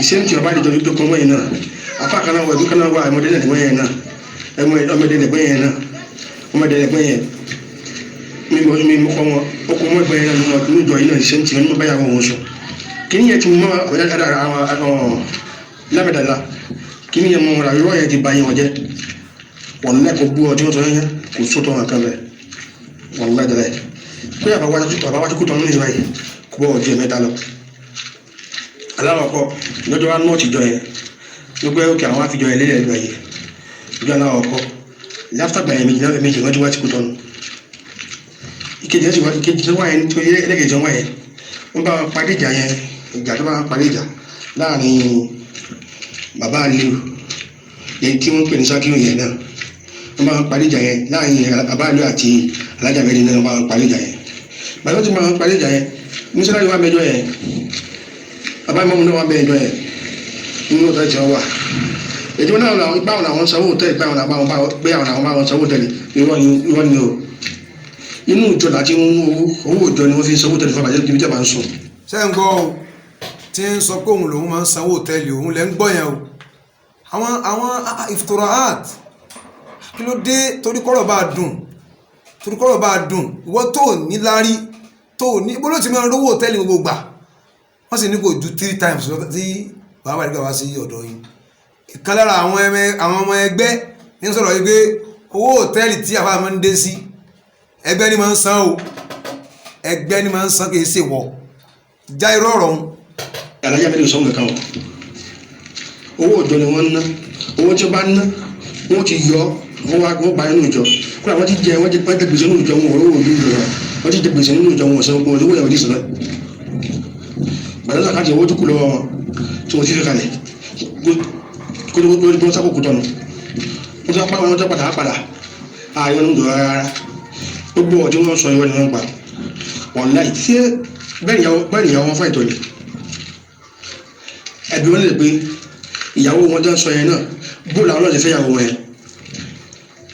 ìṣẹ́ni tí ọba ìjọ yìí tó kọ́ wọ́n yìí náà apá kan náà wọ ẹ̀dún kan náà wà ọmọdé lẹ́gbẹ́ yẹn náà ọmọdé lẹ́gbẹ́ yẹn náà ọmọdé lẹ́gbẹ́ yẹn mímú kọ́ wọn ó kọ́ mọ́ ẹgbẹ́ yẹn náà nínú ìjọ yìí náà ìṣẹ́ni tí wọ́n bá yà wọ́n sùn kí ni yẹn ti mọ́ lábẹ́dàlá kí ni yẹn mọ́ ìrọ̀ yẹn ti ba yẹn wọ́n jẹ́ wọ́n lẹ́kọ̀ọ́ bú ọdún tó yẹn kò sótọ́ wọn kan bẹ́ẹ̀ wọ́n lẹ́dẹ̀lẹ́ pé àbáwájú kú tọ́nú ìjọba yìí kò bọ́ ọdún mẹ́ta lọ aláwọ̀kọ́ lọ́jọ́ wa nọ́ọ̀tì jọ yẹn ló pé òkè àwọn àfijọ́ yẹn lélẹ̀ ìgbà yìí ìjọ aláwọ̀kọ́ láfítàgbà yẹn méjì wọ́n ti wá ti kú tọ́nu ìkejì tó wà yẹn tó yẹ ẹlẹ́gẹ̀ẹ́jọ wà yẹn wọ́n bá parí ìjà yẹn ìjà tó bá parí ìjà láàrin bàbá Aliu yẹn tí wọ́n pè ní Sakiru yẹn náà wọ́n bá parí ìjà yẹn láàrin bàbá Aliu àti Alhaji Ahmed náà wọ́n bá parí ìjà yẹn bàbá tó máa parí ìjà yẹn mísírà yóò wá mẹ́jọ yẹn bàbá ìmọ̀mù náà wá mẹ́jọ yẹn nínú ọ̀tá ìjà wà ètò náà báwọn làwọn sanwó tẹ́lẹ̀ báwọn làwọn bá wọn sanwó tẹ́lẹ̀ irọ́ ni o inú ìjọ láti owó ìjọ ni wọ́n fi sanwó tẹ́lẹ̀ fún àbájẹ́ ibi tí a máa ń sùn. ṣé ń gbọ́ o tí ń sọ pé òun lòun máa ń sanwó tẹ́lẹ̀ òun lẹ́ ń gbọ́ yẹn o àwọn iftiraat kí ló dé torí kọ́rọ̀ bá dùn ìwọ tó ní lárí tó ní bó ló ti máa rówó tẹ́lẹ̀ gbogbo gbà wọ́n sì ní kò ju 3 times tí bàbá àdìgbà wá sí ọ̀dọ̀ yìí ìkan lára àwọn ọmọ ẹgbẹ́ ní sọ̀rọ̀ yìí pé owó òtẹ́ẹ̀lì tí àbá máa ń dé sí ẹgbẹ́ ni máa ń san o ẹgbẹ́ ni máa ń san kì í ṣe wọ̀ já irú ọ̀rọ̀ ọ̀hún. Alhaji Ahmed sọ nǹkan o owó òjò ni wọ́n ń ná owó tí ó bá ń ná wọ́n ti yọ wọ́n gba inú ìjọ kúrò àwọn ti jẹ wọ́n ti gbèsè nínú ìjọ wọn owó òjò ìjọ wọ́n ti jẹ gbèsè nínú ìjọ wọn ọ̀sán owó ìyàwó ìdí ìsìnlẹ̀ gbàdúrà sàkáàtì owó tó kù lọ́wọ́ wọn tí wọ́n ti fi kalẹ̀ kó ló gbọ́n sábò kú tọ́nu wọ́n tó padà ààyè ń dọ̀ rárá gbogbo ọjọ́ wọn sọ ìwọ ni wọ́n pa wọ́n láì tí bẹ́ẹ̀ ìyàwó wọn fà ìtọ́ ni ẹbí wọn lè pé ìyàwó wọn tó ń sọ yẹn náà bó làwọn náà lè fẹ́ ìyàwó wọn yẹn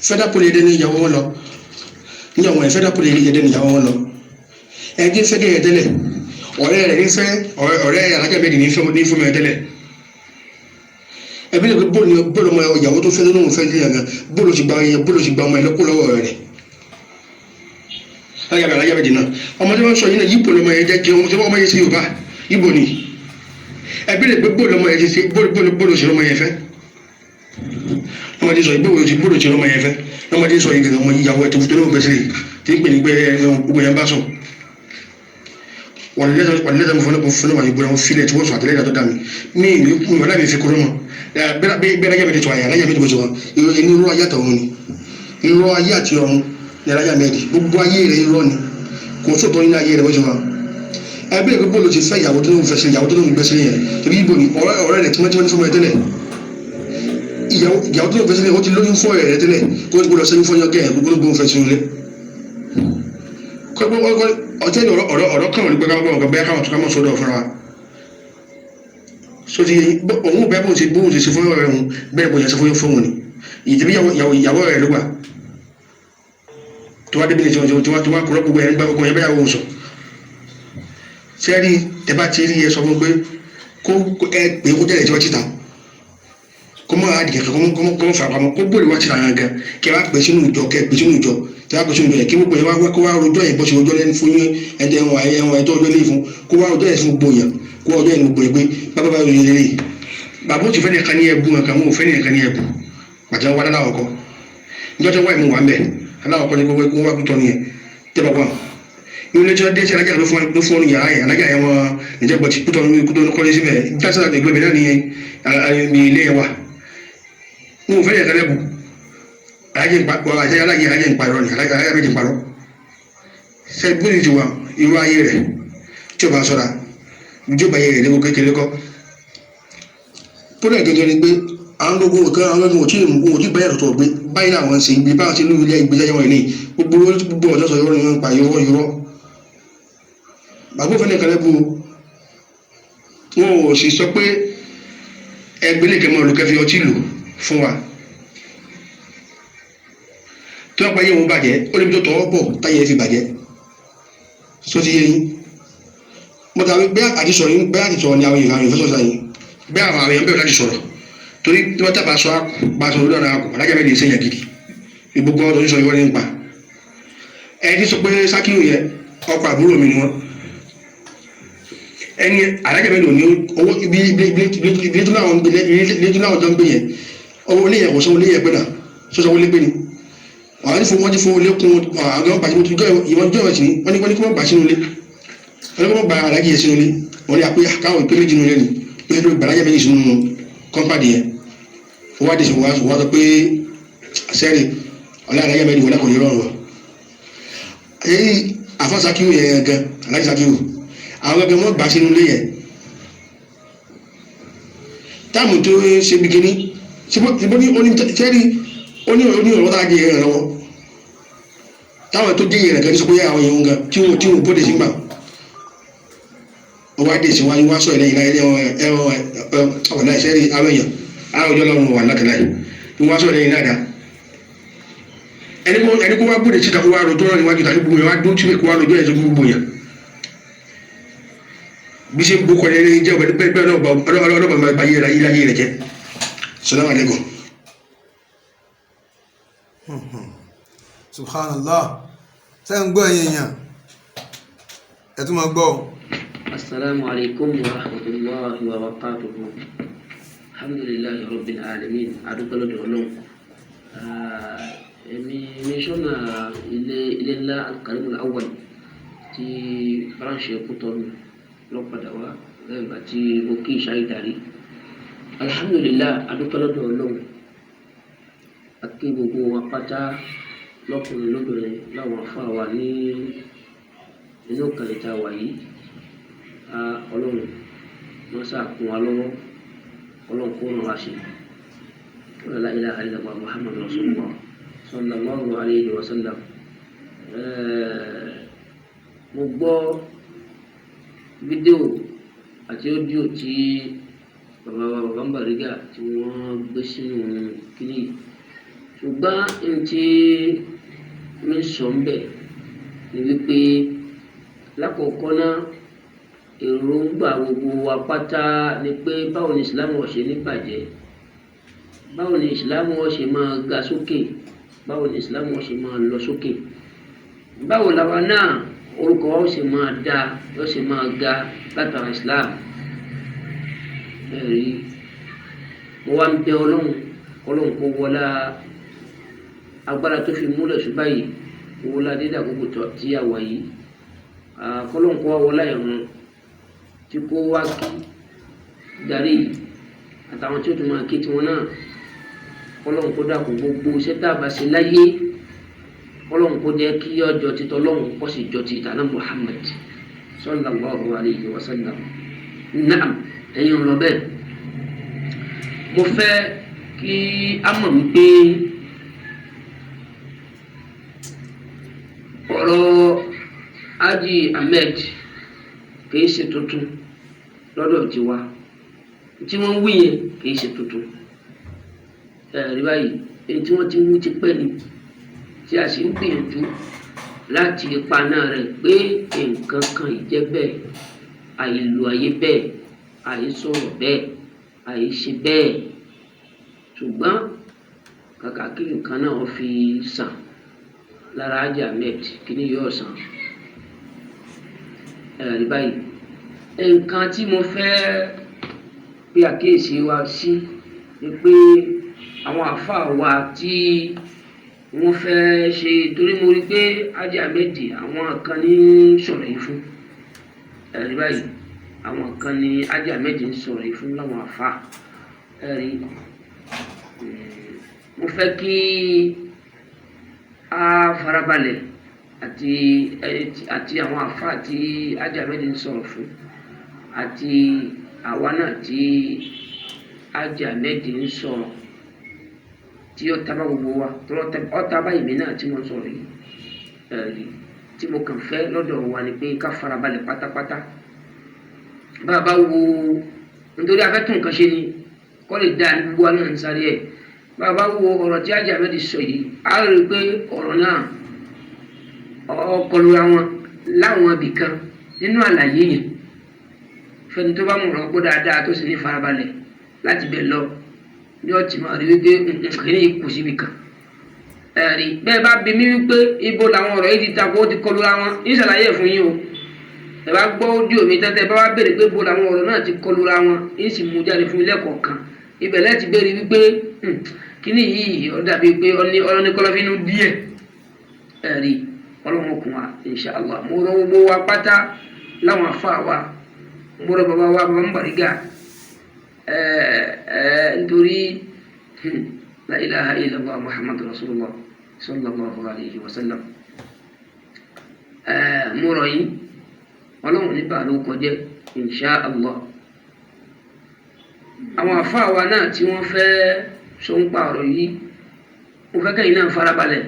fẹ́dàpọ̀lì èdè ní ìyàwó wọn lọ níyàwó yẹn fẹ́dàpọ̀lì èdè ní ìyàwó wọn lọ ẹni fẹ́ kẹ́yẹ tẹ́lẹ̀ ọ̀rẹ́ rẹ̀ ní fẹ́ ọ̀rẹ́ alákẹ́bẹ̀ẹ́dì ní fún mi tẹ́lẹ̀ ẹbí lè pé bóòlù ọmọ ìyàwó tó fẹ́ lónìí fẹ́ lé yàgàn bóòlù ti gba ọmọ ẹlẹ́kùn lọ́wọ́ rẹ̀ alájà méjì náà ọmọ tí wọ́n sọ yìí náà yíbo lọmọ yẹn jẹ́ ọmọ tí wọ́n ọmọ yẹn sí Yorùbá yíbo ni ẹbí rẹ̀ pé bóòlù ọmọ yẹn ti ṣe bóòlù ṣe ọmọ yẹn fẹ́ ọmọdé sọ bóòlù ṣe ọmọ yẹn fẹ́ ọmọdé sọ yìí gẹ́gẹ́ ọmọ ìyàwó ẹ̀ tó fi tó lóun fẹ́ sílẹ̀ tí ń pè ní pé gbogbo yẹn bá sùn wọ́n lẹ́sẹ̀ mo fọ́nà wà ní gbọ́dọ̀ wọn filẹ̀ tí wọ́n sọ àtẹlẹ́dà tó dà mí ní ìlú ìwọ̀n láì fi kúrò mọ́ bẹ́ẹ̀ láyé mẹ́tẹ̀ tó àyà láyé mẹ́tẹ̀ bó ṣe wọn ní irú ayé àtọ̀run ni irú ayé àti ọ̀run ní láyé mẹ́tẹ̀ gbogbo ayé rẹ̀ irọ́ ni kò sóòtọ́ nínú ayé rẹ̀ bó ṣe wọn ẹbí rẹ̀ gbogbo ló ti fẹ́ ìyàwó tó lóun fẹ́ sílẹ̀ ìyàwó tó lóun gbé sílẹ̀ yẹn torí ibo ni ọ̀rẹ́ rẹ̀ tí wọ́n ti fún ẹ tẹ́lẹ̀ ìyàwó tó lóun fẹ́ sílẹ̀ ó ti lóyún fún ọ̀rẹ́ rẹ̀ tẹ́lẹ̀ kó o ti gbọ́dọ̀ sẹ́yìn fún yọgẹ́ ẹ̀ gbogbo ló gbóhùn fẹ́ sínú ilé ọjọ́ ní ọ̀rọ̀ kan ní pé káwọn ọ̀gá bẹ́ẹ̀ káwọn tó ká mọ̀ sọ́dọ̀ fúnra wa so ti òun bẹ́ẹ̀ bóun ti ṣe fún ọ̀rẹ́ òun bẹ́ẹ̀ bóun yẹn ṣe fún òun ni ìdíbí ìyàwó rẹ̀ ló gbà tó wá débi ní tí wọ́n kúrọ́ gbogbo ẹ̀ nígbà gbogbo ẹ̀ bẹ́ẹ̀ òun sọ sẹ́ẹ̀rì ẹ bá ti rí ẹ sọ fún pé kó ẹ pé kó jẹ́rẹ̀ tí wọ́n ti ta kó mọ́ àdìgẹ́ kó mọ́ fà pamọ́ kó bóde wá ti ra yàn gan kí ẹ wá pè sínú ìjọ kẹ pè sínú ìjọ tí wọ́n pè sínú ìjọ yẹn kí gbogbo yẹn wá kó wá rojọ́ yẹn bó ṣe rojọ́ lẹ́nu fún yín ẹ̀jẹ̀ ẹ̀wọ̀n ẹ̀tọ́ ọjọ́ lé fún kó wá rojọ́ yẹn fún gbogbo yẹn kó wá rojọ́ yẹn gbogbo yẹn pé bàbá bá yẹn lélẹ̀ bàbá ó ti fẹ́ nìkan ní ẹ̀bù nǹkan mú òfẹ́ nìkan ní ẹ̀bù pàtẹ́ wá dáná ọkọ níjọ́ tí wọ́n wà ń bẹ̀ aláwọ̀ kọ́ ni gbogbo wá kútọ́ nìyẹn tẹ́ bá wà ilé tí wọ́n dé sí alájà ló fún ọ́nù yàrá yẹn alájà yẹn wọn ìjẹ́bọ̀ tí kútọ́ kọ́lé síbẹ̀ dáṣà ẹgbẹ́ mi náà ní ilé yẹn wà wọn ò fẹ́ yẹn kálẹ̀ bù alájẹ ìparọ́ ni alájẹ méjì ìparọ́ ṣe bóyá ti wà irú ayé rẹ̀ tí o bá sọ́ra ìjọba ayé rẹ̀ lẹ́gbọ́ kékeré kọ́ pọ́lẹ̀ gẹ́gẹ́ ni pé àwọn ológun òtí báyà tó gbé báyìí làwọn ṣe gbé báwọn ṣe ní ilé ìgbésẹ̀ wọn ní gbogbo ọjọ́ sọ yọrọ ni wọ́n pa yọrọ bàbá òfin nìkan lẹ́bù wọn ò sì sọ pé ẹgbẹ́ lè kẹ́mọ́ olùkẹ́fì ọtí lò fún wa tí wọ́n pa yé wọn bàjẹ́ ó lébi tó tọwọ́ bọ̀ táyé fi bàjẹ́ só ti yé yín mo tàbí bẹ́ẹ̀ àti sọ̀rọ̀ yín bẹ́ẹ̀ àti sọ̀rọ̀ ni àwọn èèyàn ìfẹ́ sọ̀rọ̀ yín bẹ́ẹ̀ àwọn èèyàn bẹ́ẹ̀ láti sọ̀rọ̀ torí tí wọ́n tàbá sọ bá sọ lórí ọ̀nà àkùn alájà mẹ́rin ìsẹ́yìn gidi gbogbo ọ̀dọ́ ní sọ ìwọ́n nípa ẹni sọ pé Sakiru yẹn ọkọ̀ àbúrò mi ni wọ́n ẹni alájà mẹ́rin ò ní owó ibi tó náà jọ ń gbé yẹn owó oníyẹn kò sọ oníyẹn pẹ́ náà sọ́sọ́ wọlé pé ni wọ́n ti fún olékun àwọn bàjẹ́ mọ́tò ìwọ̀n jọ́ ọ̀sìn wọ́n ní kí wọ́n bà sínú ilé wọ́n ní kí wọ́n bà alájì yẹn sínú ilé wọ́n ní àpé káwọn ìpé méjì nínú ilé ni pé ló gbà alájì méjì sínú kọ́mpáàdì yẹn wọ́n wá dé sí wọ́n sọ pé sẹ́rì ọ̀lá alájì méjì wọ́n lákòó ní rọrùn wọ̀ èyí àfọ́n Sakiru yẹn gan alájì Sakiru àwọn gẹ́gẹ́ wọ́n bà sínú ilé yẹn táàmù tó ṣe bí kíní ó ní ọ̀rọ̀ tá a jẹ ìrìn lọ́wọ́ táwọn tó jẹ́ ìrìn kan ní sọ pé àwọn èèyàn gan tí wọ́n bóde sí gbà wọ́n wá dé sí wáyé wá sọ ìlẹ́yìn láyé ẹ̀rọ ọ̀nà ìṣẹ́rí àwọn èèyàn àwọn ọjọ́ lọ́rùn wà lákàlá yìí wọ́n wá sọ ìlẹ́yìn náà dá ẹni kó wá bóde síta kó wá rojọ́ rẹ̀ níwájú tàbí gbogbo yẹn wá dún tí kó wá rojọ́ ẹ̀sọ́ gbogbo yẹn bí ṣe ń bó kọ́ ẹni jẹ́ bẹ́ẹ̀ ọlọ́ba bá yé ayé rẹ̀ jẹ́ Assalamu alaikum. Subhanallah sẹ́ ń gbọ́ èèyàn ẹ tún máa gbọ́. Assalamu alaikum wa rahmatullahi wa barakatuhu. Alhamdulillahi rabbil alamin. Adúpẹ́ lọ́dọ̀ Ọlọ́run. Èmi mísọ́nà ilé ńlá Al-Karimul Awwal tí branch Kútọ́nù lọ́padà wá lẹ́yìn ìgbà tí ó kí ìṣáyé darí. Alhamdulillah adúpẹ́ lọ́dọ̀ Ọlọ́run. Akí gbogbo wa pátá lọ́kùnrin lóbìnrin láwọn afọ àwa ní inú kàlẹ́ta wà yìí Ọlọ́run wọ́n sàkún wa lọ́wọ́ Ọlọ́run kó ràn wá sí la ilaha illallah Muhammadu Rasulullah sallallahu alayhi wa sallam. Mo gbọ́ fídíò àti ọ́díò tí bàbá Bariga tí wọ́n gbé sínú kíní ṣùgbọ́n n tí mi sọ ń bẹ̀ ni wípé lákòókò náà èròǹgbà gbogbo wa pátá ni pé báwo ni Islam wọ́n ṣe ní bàjẹ́, báwo ni Islam wọ́n ṣe máa ga sókè, báwo ni Islam wọ́n ṣe máa lọ sókè. báwo làwa náà orúkọ wa ó sì máa dá ó sì máa ga látara Islam ẹ̀rí mo wá ń bẹ ọlọ́run kó wọlá agbára tó fi múlẹ̀ ṣùgbọ́n yìí wọlá dídà gbogbo tí a wà yìí kọ́lọ́run kó wá wọlá ẹ̀rùn tí kó wá kí darí àtàwọn tí ó tún máa kí tiwọn náà kọ́lọ́run kó dàkú gbogbo iṣẹ́ tá a bá ṣe láyé kọ́lọ́run kó jẹ́ kí ọjọ́ títọ́ lọ́run kó sì jọ ti ìtànà Muhammad sallallahu alayhi wa sallam. Naam, ẹ̀yin ọ̀rọ̀ bẹ́ẹ̀ mo fẹ́ kí a mọ̀ wípé ọ̀rọ̀ Haji Ahmed kìí ṣe tuntun lọ́dọ̀ tiwa tí wọ́n wí yẹn kìí ṣe tuntun ẹ̀rí báyìí èyí tí wọ́n ti wí ti pẹ́ ni tí a sì ń gbìyànjú láti paná rẹ̀ pé nǹkan kan ìjẹ́ bẹ́ẹ̀ àìlò ayé bẹ́ẹ̀ àìsọ̀rọ̀ bẹ́ẹ̀ àìṣe bẹ́ẹ̀ ṣùgbọ́n kàkà kí nǹkan náà fi sàn lára Haji Ahmed kí ni yóò sàn ẹ̀rí báyìí nǹkan tí mo fẹ́ pe àkíyèsí wa sí ni pé àwọn àfáà wa tí wọ́n fẹ́ ṣe torí mo rí pé Haji Ahmed àwọn kan ní sọ̀rọ̀ yìí fún ẹ̀rí báyìí àwọn kan ní Haji Ahmed ń sọ̀rọ̀ yìí fún láwọn àfáà ẹ̀rí mo fẹ́ kí a farabalẹ̀ àti àwọn àfáà tí Haji Ahmed ń sọ̀rọ̀ fún àti àwa náà tí Haji Ahmed ń sọ̀rọ̀ tí ó taba gbogbo wa ó taba ìmí náà tí mo sọ̀rọ̀ yìí tí mo kàn fẹ́ lọ́dọ̀ wa ni pé ká farabalẹ̀ pátápátá bàbá wo nítorí afẹ́tún nǹkan ṣe ni kọ́ lè dá gbogbo wa náà ń sáré ẹ̀ bàbá wo ọ̀rọ̀ tí Haji Ahmed sọ yìí á rí i pé ọ̀rọ̀ náà ọkọlù àwọn láwọn ibì kan nínú àlàyé yẹn fẹ́ni tó bá mọ̀ ọ̀rọ̀ gbọ́ dáadáa tó sì ní farabalẹ̀ láti bẹ̀ lọ ní ọtí máa rí wípé kìíní ikú síbi kan ẹ̀rí bẹ́ẹ̀ bá bí mi wípé ibo làwọn ọ̀rọ̀ yìí ti takò ó ti kọlu àwọn ìṣàlàyé fún yín o ẹ bá gbọ́ ojú omi tẹ́tẹ́ bá wá béèrè pé ibo làwọn ọ̀rọ̀ náà ti kọlu àwọn yìí sì mú jáde fún ilé kọ̀ọ̀kan ibẹ̀ lẹ́ẹ̀tì béèrè wípé kìíní yìí ó dàbí pé ọlọ́ni kọlọ́fínú díẹ̀ ẹ̀rí ọlọ́mọkùn wa inṣàlá mo rọ gbogbo wa pátá láwọn afá wa mo rọ bàbá wa bàbá ń Bariga nítorí la ilaha illallah muhammadu rasulullah sallallahu alayhi wa sallam mo rọ̀ yín ọlọ́run nípa ló kọjẹ́ inṣàlá àwọn àfáà wa náà tí wọ́n fẹ́ sọ ń pa ọ̀rọ̀ yìí mo fẹ́ kẹ́yìn náà farabalẹ̀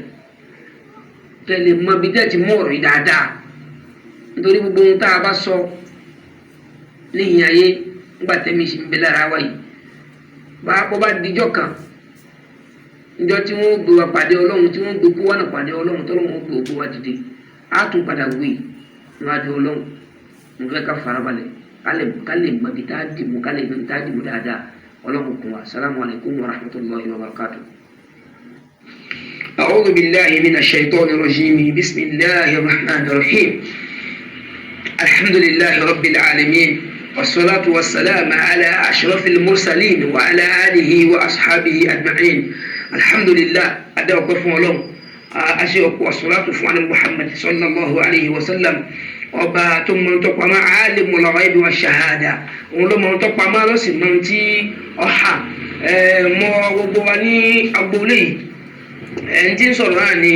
kẹ́lẹ̀ mọ bí tẹ́ ti mú ọ̀rọ̀ yìí dáadáa nítorí gbogbo ohun tá a bá sọ níyìn ayé nígbà tẹ́mi sì ń bẹ lára wa yìí bó bá dijọ́ kan níjọ́ tí wọ́n gbé wa pàdé ọlọ́run tí wọ́n gbé kó wà náà pàdé ọlọ́run tọ́lọ́run ó gbé ògbó wa dìde á tún padà wé níwájú ọlọ́run mo fẹ́ ká farabalẹ̀ ká lè mọ bí tá a dìbò ká lè mọ bí tá a dìbò dáadáa ọlọ́run kún wa salamu alaykum wa rahmatulahi wa barakatuh. أعوذ بالله من الشيطان الرجيم بسم الله الرحمن الرحيم الحمد لله رب العالمين والصلاة والسلام على أشرف المرسلين وعلى آله وأصحابه أجمعين الحمد لله أدعوكم فولون أشيرك والصلاة فعن محمد صلى الله عليه وسلم ọba tó mọ tó pamọ́ alimul ghaibi wa shahada òun ló mọ tó pamọ́ ló sì mọ tí ọ̀hà mọ gbogbo wa ní agboolé yìí ẹni tí ń sọ̀rọ̀ náà ni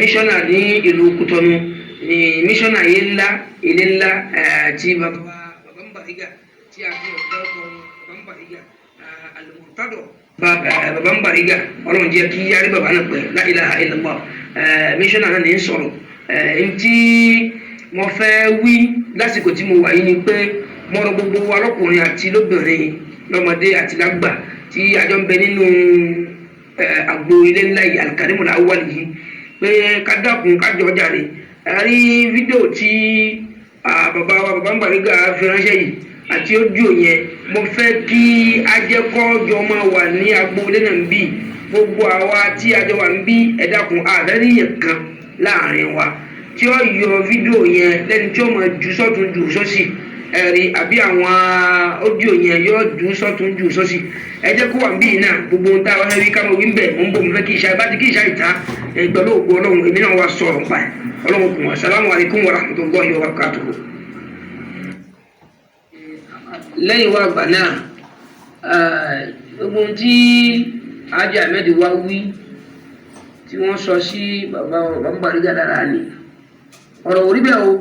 mísọ́nà ní ìlú Kútọ́nù ní mísọ́nà ilé ńlá tí bàbá ń Bariga tí a fi ọ̀dọ́ ọkọ̀ bàbá ń Bariga al-Murtada bàbá ń Bariga ọlọ́run jẹ́ kí yára bàbá náà pẹ̀ la ilaha illallah mísọ́nà náà ní ń sọ̀rọ̀ ntí mo fẹ́ wí lásìkò tí mo wà yìí ni pé mo rọ gbogbo wa lọ́kùnrin àti lóbìnrin lọ́mọdé àti lágbà tí àjọ ń bẹ nínú àgbo ilé ńlá yìí Al-Karimul Awwal yìí pé ká dákun ká jọ jàre rí fídíò tí bàbá ń Bariga fi ránṣẹ́ yìí àti ojú yẹn mo fẹ́ kí ajẹ́kọ́jọ máa wà ní agbo ilé náà ń bí gbogbo àwa tí àjọ wà ń bí ẹ dákun àdáríyàn kan láàrin wa tí ó yọ fídíò yẹn lẹ́ni tí ó mọ̀ jù sọ́tún jù sósì ẹ̀rí àbí àwọn ọ́díò yẹn yóò jù sọ́tún jù sósì ẹ jẹ́ kó wà ń bí iná gbogbo ohun tá a wá rí ká mọ̀ wí ń bẹ̀ mọ̀ ń bò mọ̀ fẹ́ kí ìṣá bá ti kí ìṣá ìta pẹ̀lú ògbó ọlọ́run èmi náà wá sọ̀rọ̀ nípa ẹ̀ ọlọ́run kùn wá salamu alaykum wa rahmatullahi wa barakatuhu. lẹ́yìn wá àgbà náà gbogbo ohun tí Haji Ahmed wá wí tí wọ́n sọ sí bàbá Bariga dára ni ọ̀rọ̀ orí bẹ́ẹ̀ o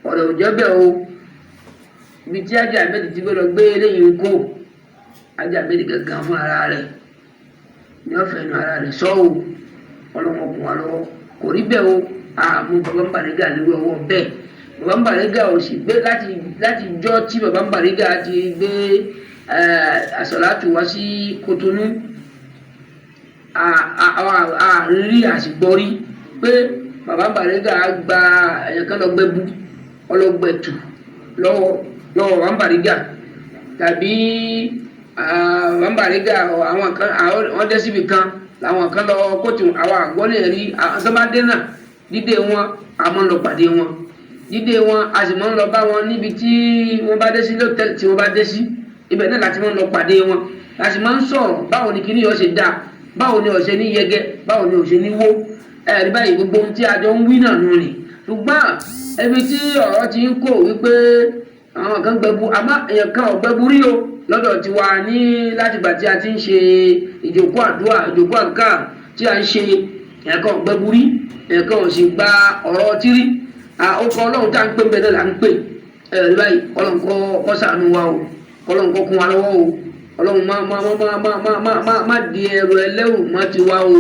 ọ̀rọ̀ òjọ́ bẹ́ẹ̀ o ibi tí Haji Ahmed ti gbé lọ gbé eléyìí ń kó Haji Ahmed gangan fún ara rẹ̀ ní ọ̀fẹ́ nu ara rẹ̀ sọ́ o ọlọ́mọkùnrin wa lọ́wọ́ kò rí bẹ́ẹ̀ o àmú bàbá Bariga lórí ọwọ́ bẹ́ẹ̀ bàbá Bariga ò sì gbé láti jọ́ tí bàbá Bariga ti gbé àsọ̀látù wá sí Kotonu àrírí àsìgbọ́rí pé bàbá Bariga gba ẹ̀yàn kan lọ gbẹ́bú ọlọ́gbẹ̀tù lọ́wọ́ bàbá Bariga tàbí bàbá Bariga àwọn kan wọ́n dé síbi kan làwọn kan lọ kóòtù àwọn àgbọ́lẹ̀ rí àtọ́bádé náà dídé wọn àmọ́ lọ pàdé wọn dídé wọn a sì máa ń lọ bá wọn níbi tí wọ́n bá dé sí lọ́tẹ̀lì tí wọ́n bá dé sí ibẹ̀ náà láti máa ń lọ pàdé wọn láti máa ń sọ̀rọ̀ báwo ni kíní yóò ṣe dáa báwo ni ọ̀ṣẹ́ ní yẹgẹ́ báwo ni ọ̀ṣẹ́ ní wó ẹ̀rí báyìí gbogbo ohun tí a jọ ń wí náà nù ni ṣùgbọ́n ẹbí tí ọ̀rọ̀ ti ń kó wípé àwọn kan gbẹbu àmọ́ èèyàn kan ò gbẹbu rí o lọ́dọ̀ tiwa ní látìgbà tí a ti ń ṣe ìjókòó àdúrà ìjókòó àǹkà tí a ń ṣe èèyàn kan ò gbẹbu rí èèyàn kan ò sì gba ọ̀rọ̀ tírí ọkọ̀ ọlọ́run tá à ń pè bẹ́ẹ̀ náà là ń pè ẹ̀rí báyìí ọlọ́run kọ́ ṣàánú wa o ọlọ́run kọ́ kún wa lọ́wọ́ o ọlọ́run má di ẹrù ẹlẹ́rù má ti wá o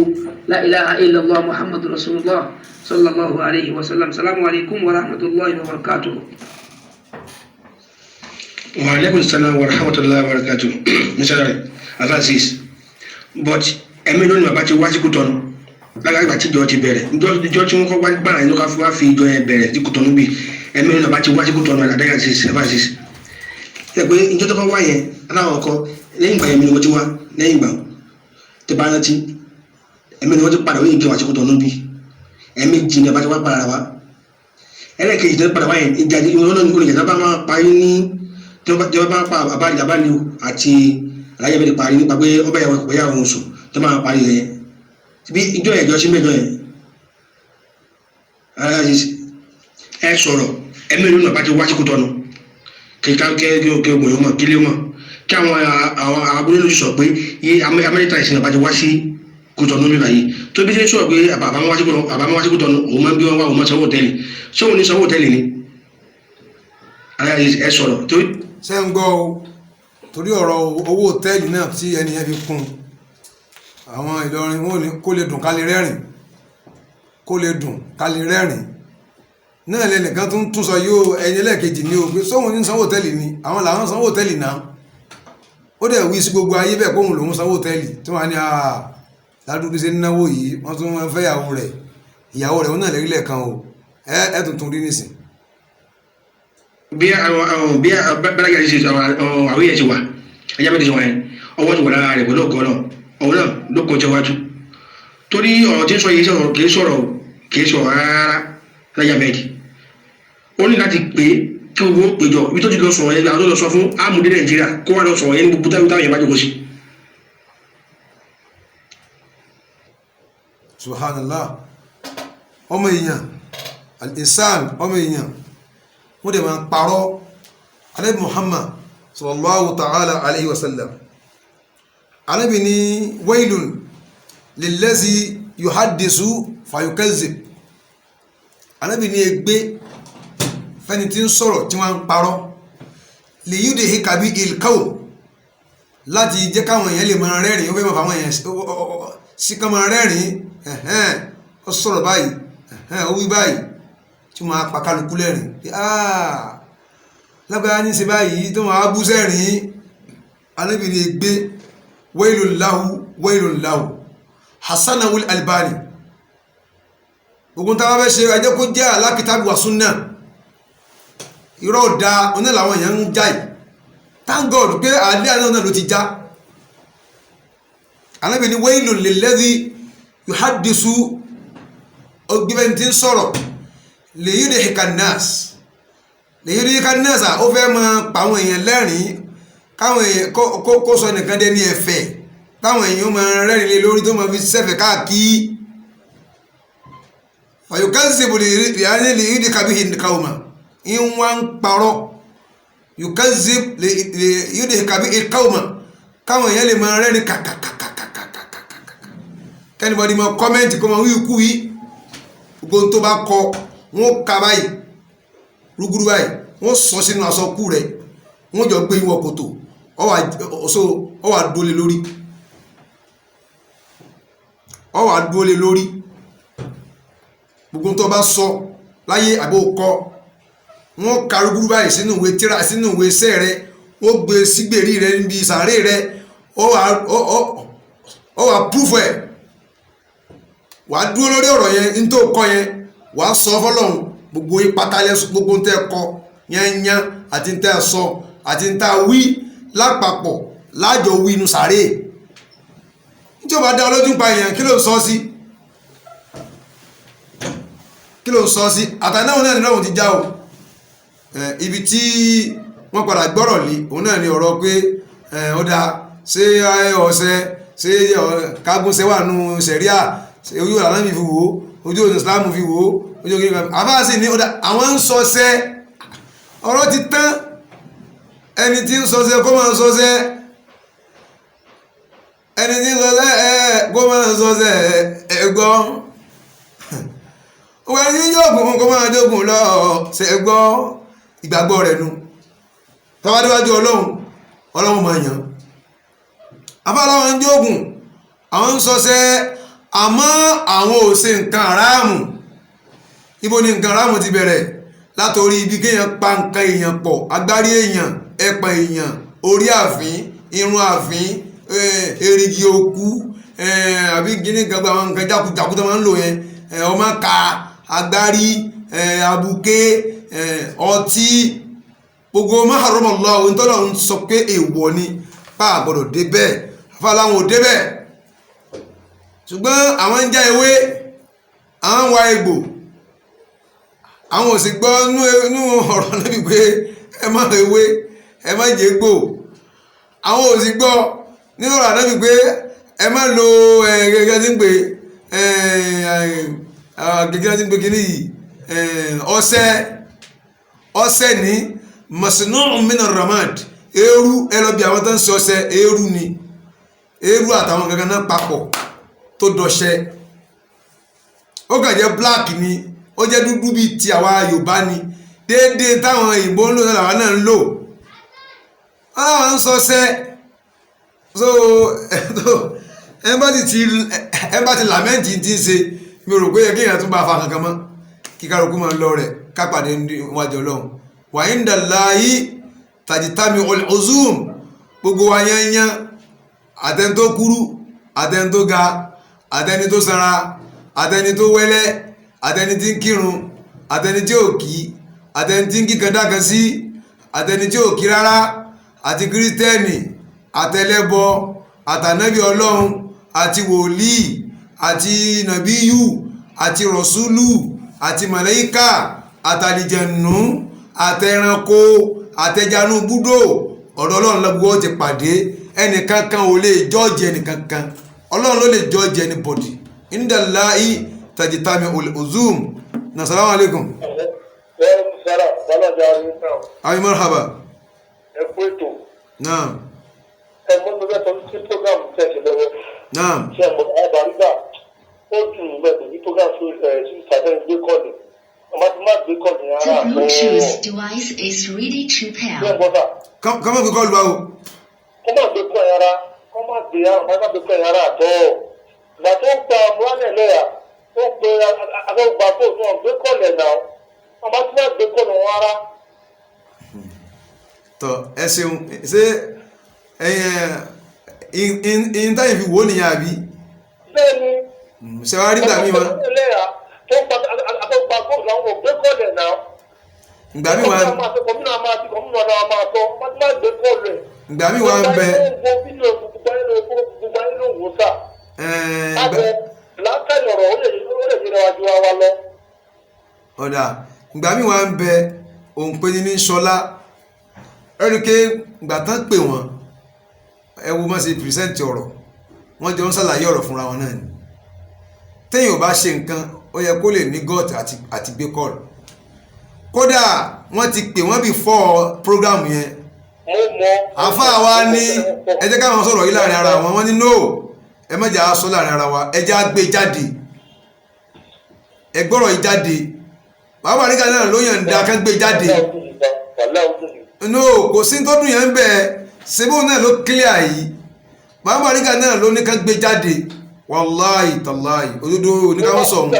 la ilaha illallah muhammadu rasulullah sallallahu alayhi wa sallam salamu alaykum wa rahmatullahi wa barakatuh. Wa alaikum salam wa rahmatullahi wa barakatuh. Mr. Afasis but ẹ̀mí lónìí bàbá ti wá sí Kútọ́nù lágbàgbà tí ìjọ ti bẹ̀rẹ̀ ìjọ tí wọ́n kọ́ wá gbà ní ká fi wá fi ìjọ yẹn bẹ̀rẹ̀ sí Kútọ́nù bí ẹ̀mí lónìí bàbá ti wá sí Kútọ́nù àdáyà Afasis ẹ pé ìjọ tó kọ́ wá yẹn aláwọ̀ ọkọ lẹ́yìn ìgbà yẹn mi ni mo ti wá lẹ́yìn ìgbà tó bá rántí ẹ̀mí ni wọ́n ti padà wí ìjọ àti Kútọ́nù bí ẹ̀mí jìnnà bá ti wá padà wá ẹlẹ́ẹ̀kejì tó padà wá yẹn ìjà olùjẹ́ tó bá máa parí ní tí wọ́n bá pa àbálẹ̀ àti aláyẹ̀ bẹ́ẹ̀ parí nípa pé ọbẹ̀ yẹn kò yá òun sùn tó máa parí yẹn bí ìjọ yẹn jọ sí mẹ́jọ yẹn ẹ sọ̀rọ̀ ẹ̀mí lónìí bá ti wá sí Kútọ́nù kí ogun yóò mọ̀ kí lé mọ̀ kí àwọn abúlé lóṣù sọ pé yé amẹ́ríkà ìsìn àbájọ wá sí Kútọ́nù nígbà yìí tó bí ṣe sọ pé àbámọ́ wá sí Kútọ́nù òun máa ń bí wọn wá òun máa sanwó hòtẹ́ẹ̀lì ṣé òun ní sanwó hòtẹ́ẹ̀lì ni ẹ sọ̀rọ̀ tó. ṣé ń gbọ́ o torí ọ̀rọ̀ owó hòtẹ́ẹ̀lì náà tí ẹni yẹn fi kún àwọn Ìlọrin wọn ò ní kó lè dùn ká lè rẹ́rìn kó lè dùn ká lè rẹ́rìn náà lẹ́nìkan tó ń tún sọ yóò ẹni ẹlẹ́ẹ̀kejì ní o pé sóhun ní sanwó hòtẹ́ẹ̀lì ni àwọn làwọn sanwó hòtẹ́ẹ̀lì náà ó dẹ̀ wí sí gbogbo ayé bẹ́ẹ̀ kóhun lòun sanwó hòtẹ́ẹ̀lì tí wọ́n á ní ládùúgbò ṣe ń náwó yìí wọ́n tún máa fẹ́ ìyàwó rẹ̀ wọn náà lẹ́rí lẹ́ẹ̀kan o ẹ tuntun rí nísìn. bí bẹ́ẹ̀ yẹn ṣe àwọn yẹn ṣe wà ẹjẹ́ bẹ́ẹ̀ ṣe wà yẹn ọwọ́ ti wà lára rẹ̀ pẹ̀lú ọ̀gọ́ náà ọ̀hún náà ló kọjá wájú torí ọ̀rọ̀ tí ń sọ yìí sọ̀rọ̀ kì í sọ̀rọ̀ rárá láyà mẹ́ẹ̀dì ó ní láti pé kí owó péjọ ibi tó ti lọ sọ̀rọ̀ yẹn lọ sọ fún amúdé Nàìjíríà kó wá lọ sọ̀rọ̀ yẹn ní gbogbo táwọn yẹn bá jókòó sí. subhanallah ọmọ èèyàn al-insan ọmọ èèyàn wọ́n dẹ̀ máa ń parọ́ Ànábì Muhammad sallallahu ta'ala alayhi wa sallam Ànábì ní waylun lillazi yuhaddisu fayukazzib Ànábì ní ègbé fẹ́ni tí ń sọ̀rọ̀ tí wọ́n ń parọ́ lè yíde hikabi ilkaw láti jẹ́ káwọn èèyàn lè máa rẹ́rìn ó fẹ́ máa fàwọn èèyàn sí ká máa rẹ́rìn ó sọ̀rọ̀ báyìí ó wí báyìí tí wọ́n á pa kálukú lẹ́rìn lágbára ní ṣe báyìí tó wọ́n á bú sẹ́rìn Ànábì ní ègbé waylun lahu Hasanul Albani ogun táwọn fẹ́ ṣe ẹjẹ́ kó jẹ́ alákìtàbí wa súnnà irọ́ ọ̀dá oní làwọn èèyàn ń já yìí thank God pé àdé àná náà ló ti já Ànábì ní waylun lilladhi yuhaddisu ó gbé bẹ́ẹ̀ tí ń sọ̀rọ̀ lè yí de hikanas lè yí de hikanas ó fẹ́ máa pa àwọn èèyàn lẹ́rìn-ín káwọn èèyàn kó sọ nìkan dé ní ẹ̀fẹ̀ táwọn èèyàn máa rẹ́rìn lé lórí tó máa fi sẹ́fẹ̀ káàkiri fàyọkẹ́sìbò lè yí de kabihi kauma ń wá ń parọ́ yukazib lè yí de kabihi kauma káwọn èèyàn lè máa rẹ́rìn kàkàkàkàkàkàkàkà kẹ́nìbọ̀dì máa kọ́mẹ́ǹtì kó máa wí ikú yìí gbogbo tó bá kọ wọn ka báyìí rúgúrú báyìí wọn sọ sínú aṣọ kú rẹ wọn jọ gbé ìwọ kòtò ọ wà dúólé lórí gbogbo tó bá sọ láyé àbò kọ wọn ka rúgúrú báyìí sínú ìwé tíra sínú ìwé iṣẹ́ rẹ wọn gbé sígbèrí rẹ níbi sàárè rẹ ọ wà púfù ẹ wàá dúró lórí ọ̀rọ̀ yẹn ní tó kọ yẹn wàá sọ fọlọ́run gbogbo ìpátálẹ̀ gbogbo ń tẹ́ kọ yányán àti ń tẹ́ sọ àti ń tẹ́ wí lápapọ̀ lájọ wí inú sàárè tí ó bá dá olójú pa èèyàn kí ló ń sọ sí àtànáwọn náà nílò ti já o ibi tí wọ́n padà gbọ́rọ̀ lé òun náà ní ọ̀rọ̀ pé ó dáa ṣé ọ̀sẹ̀ ṣé kágúnṣẹ́ wà nù sẹ̀ríà ojú ọ̀làná mi fi wò ó ojú ọ̀nà ìsìlámù fi wò ó ojú ọ̀nà ìsìlámù àbáàsì ní ọ̀dà àwọn ń sọsẹ́ ọ̀rọ̀ ti tán ẹni tí ń sọsẹ́ kó máa ń sọsẹ́ ẹni tí ń sọsẹ́ kó máa ń sọsẹ́ ẹ̀gbọ́ òwe ẹni tí yóògùn kó máa dógùn lọ ṣe ẹ̀gbọ́ ìgbàgbọ́ rẹ̀ nu tọ́wádéwájú ọlọ́run máa yàn afáláwọn ń jógùn àwọn ń sọsẹ́ àmọ́ àwọn ò ṣe nǹkan aráàmù ibo ni nǹkan aráàmù ti bẹ̀rẹ̀ látòrí ibi kéèyàn pa nǹkan èèyàn pọ̀ agbárí èèyàn ẹ̀pà èèyàn orí ààfin irun ààfin erigi òkú àbí gíní gbogbo àwọn nǹkan jákujàku tó máa ń lò yẹn ọmọ ká agbárí abuké ọtí gbogbo maharọ́mọ̀lọ́ ohun tó lọ́n sọ pé èèwọ̀ ni pa àgbọ̀dọ̀ débẹ̀ afáláwọn ò débẹ̀ ṣùgbọ́n àwọn ń já ewé àwọn ń wa egbò àwọn ò sì gbọ́ nú ọ̀rọ̀ níbi pé ẹ má ewé ẹ má jẹ egbò àwọn ò sì gbọ́ nínú ọ̀rọ̀ níbi pé ẹ má lo gẹ́gẹ́ tí ń pè gẹ́gẹ́ tí ń pè kíní yìí ọṣẹ ní masnun min ar-ramad eérú ẹ lọ bí àwọn tó ń ṣe ọṣẹ eérú ni eérú àtàwọn gangan náà papọ̀ tó dọ̀ṣẹ́ ó kàn jẹ́ black ni ó jẹ́ dúdú bíi ti àwa Yorùbá ni déédéé táwọn òyìnbó ń lò náà làwọn náà ń lò àwọn ń sọṣẹ́ so ẹ bá ti làmẹ́ǹtì ti ń ṣe mi ò rò pé kí èèyàn tún bá fa kankan mọ́ kí kálukú máa lọ rẹ̀ kápàdé wájú Ọlọ́run wa inda Allahi tajtami al-uzum gbogbo wa yányán àtẹni tó kúrú àtẹni tó ga àtẹni tó sanra àtẹni tó wẹ́lẹ́ àtẹni tí ń kírun àtẹni tí ò kí àtẹni tí ń kíkan dákan sí àtẹni tí ò kí rárá àti kírísítẹ́nì àtẹlẹ́bọ àtànábì Ọlọ́run àti wòlíì àti nàbíyù àti rọ̀súlù àti màláíkà àtàlìjẹ̀nù àtẹranko àtẹjanú búdò ọ̀dọ̀ Ọlọ́run lọ́gbọ́ ti pàdé ẹnìkankan ò lè jọ́ọ̀jì ẹnìkankan Ọlọ́run ló lè jọ́ọ̀jì ẹnìbọ̀dì indallahi tajtami al-uzum. Assalamu alaikum. ayi marhaba. ẹ kú ètò. naam. ẹ mọ ní bẹ́ẹ̀ sọ sí program tẹ̀sí lọ́wọ́. naam. ṣé ẹ mọ àbárígbà ó dùn mẹ́tò ní program sí ìsàtẹ́ni gbé kọ́ọ̀lù ọmọ tí má gbé kọ́ọ̀lù yẹn ara àtọ́. The Bluetooth device is ready to pair. ṣé ẹ gbọ́dọ̀. kọ́mọ̀ gbé kọ́ọ̀lù báwo. kọ́ má gbé kọ́ ẹ̀yára kọ́ má gbé kọ́ ẹ̀yára àtọ́. ìgbà tó ń gba múlánẹ̀ lẹ́yà ó pe akẹ́gbà tó fún ọ gbé kọ́ọ̀lù ẹ̀ náà ọmọ tí má gbé kọ́ọ̀lù wọn ara. tọ ẹ ṣeun ṣé ẹyìn táyì fi wò ó nìyẹn àbí. bẹ́ẹ̀ni. ṣe wá rí gbà mí ma. ìgbà mi wà. ìgbà mi wà ń bẹ. lè ṣe níwájú wa lọ. ọ̀dà ìgbà míì wá ń bẹ òun pé ní sọlá ẹni pé ìgbà tán pè wọ́n ẹ wo má ṣe pìrìsẹ́ǹtì ọ̀rọ̀ wọ́n jọ ń ṣàlàyé ọ̀rọ̀ fúnra wọn náà ni téèyàn ò bá ṣe nǹkan ó yẹ kó lè ní gọ́ọ̀tì àti gbé kọ́ọ̀lù kódà wọ́n ti pè wọ́n before program yẹn àfáà wa ní ẹ jẹ́ káwọn sọ̀rọ̀ yìí láàrin ara wọn wọ́n ní no ẹ má jẹ́ àá sọ láàrin ara wa ẹ jẹ́ á gbé jáde ẹ gbọ́rọ̀ yìí jáde bàbá àríkà náà ló yàn ń da ká gbé jáde no kò sí tó dùn yẹn ń bẹ sebo náà ló clear yìí bàbá àríkà náà ló ní ká gbé jáde wàláì tàláì òdodo oníkàwọn sọ̀hún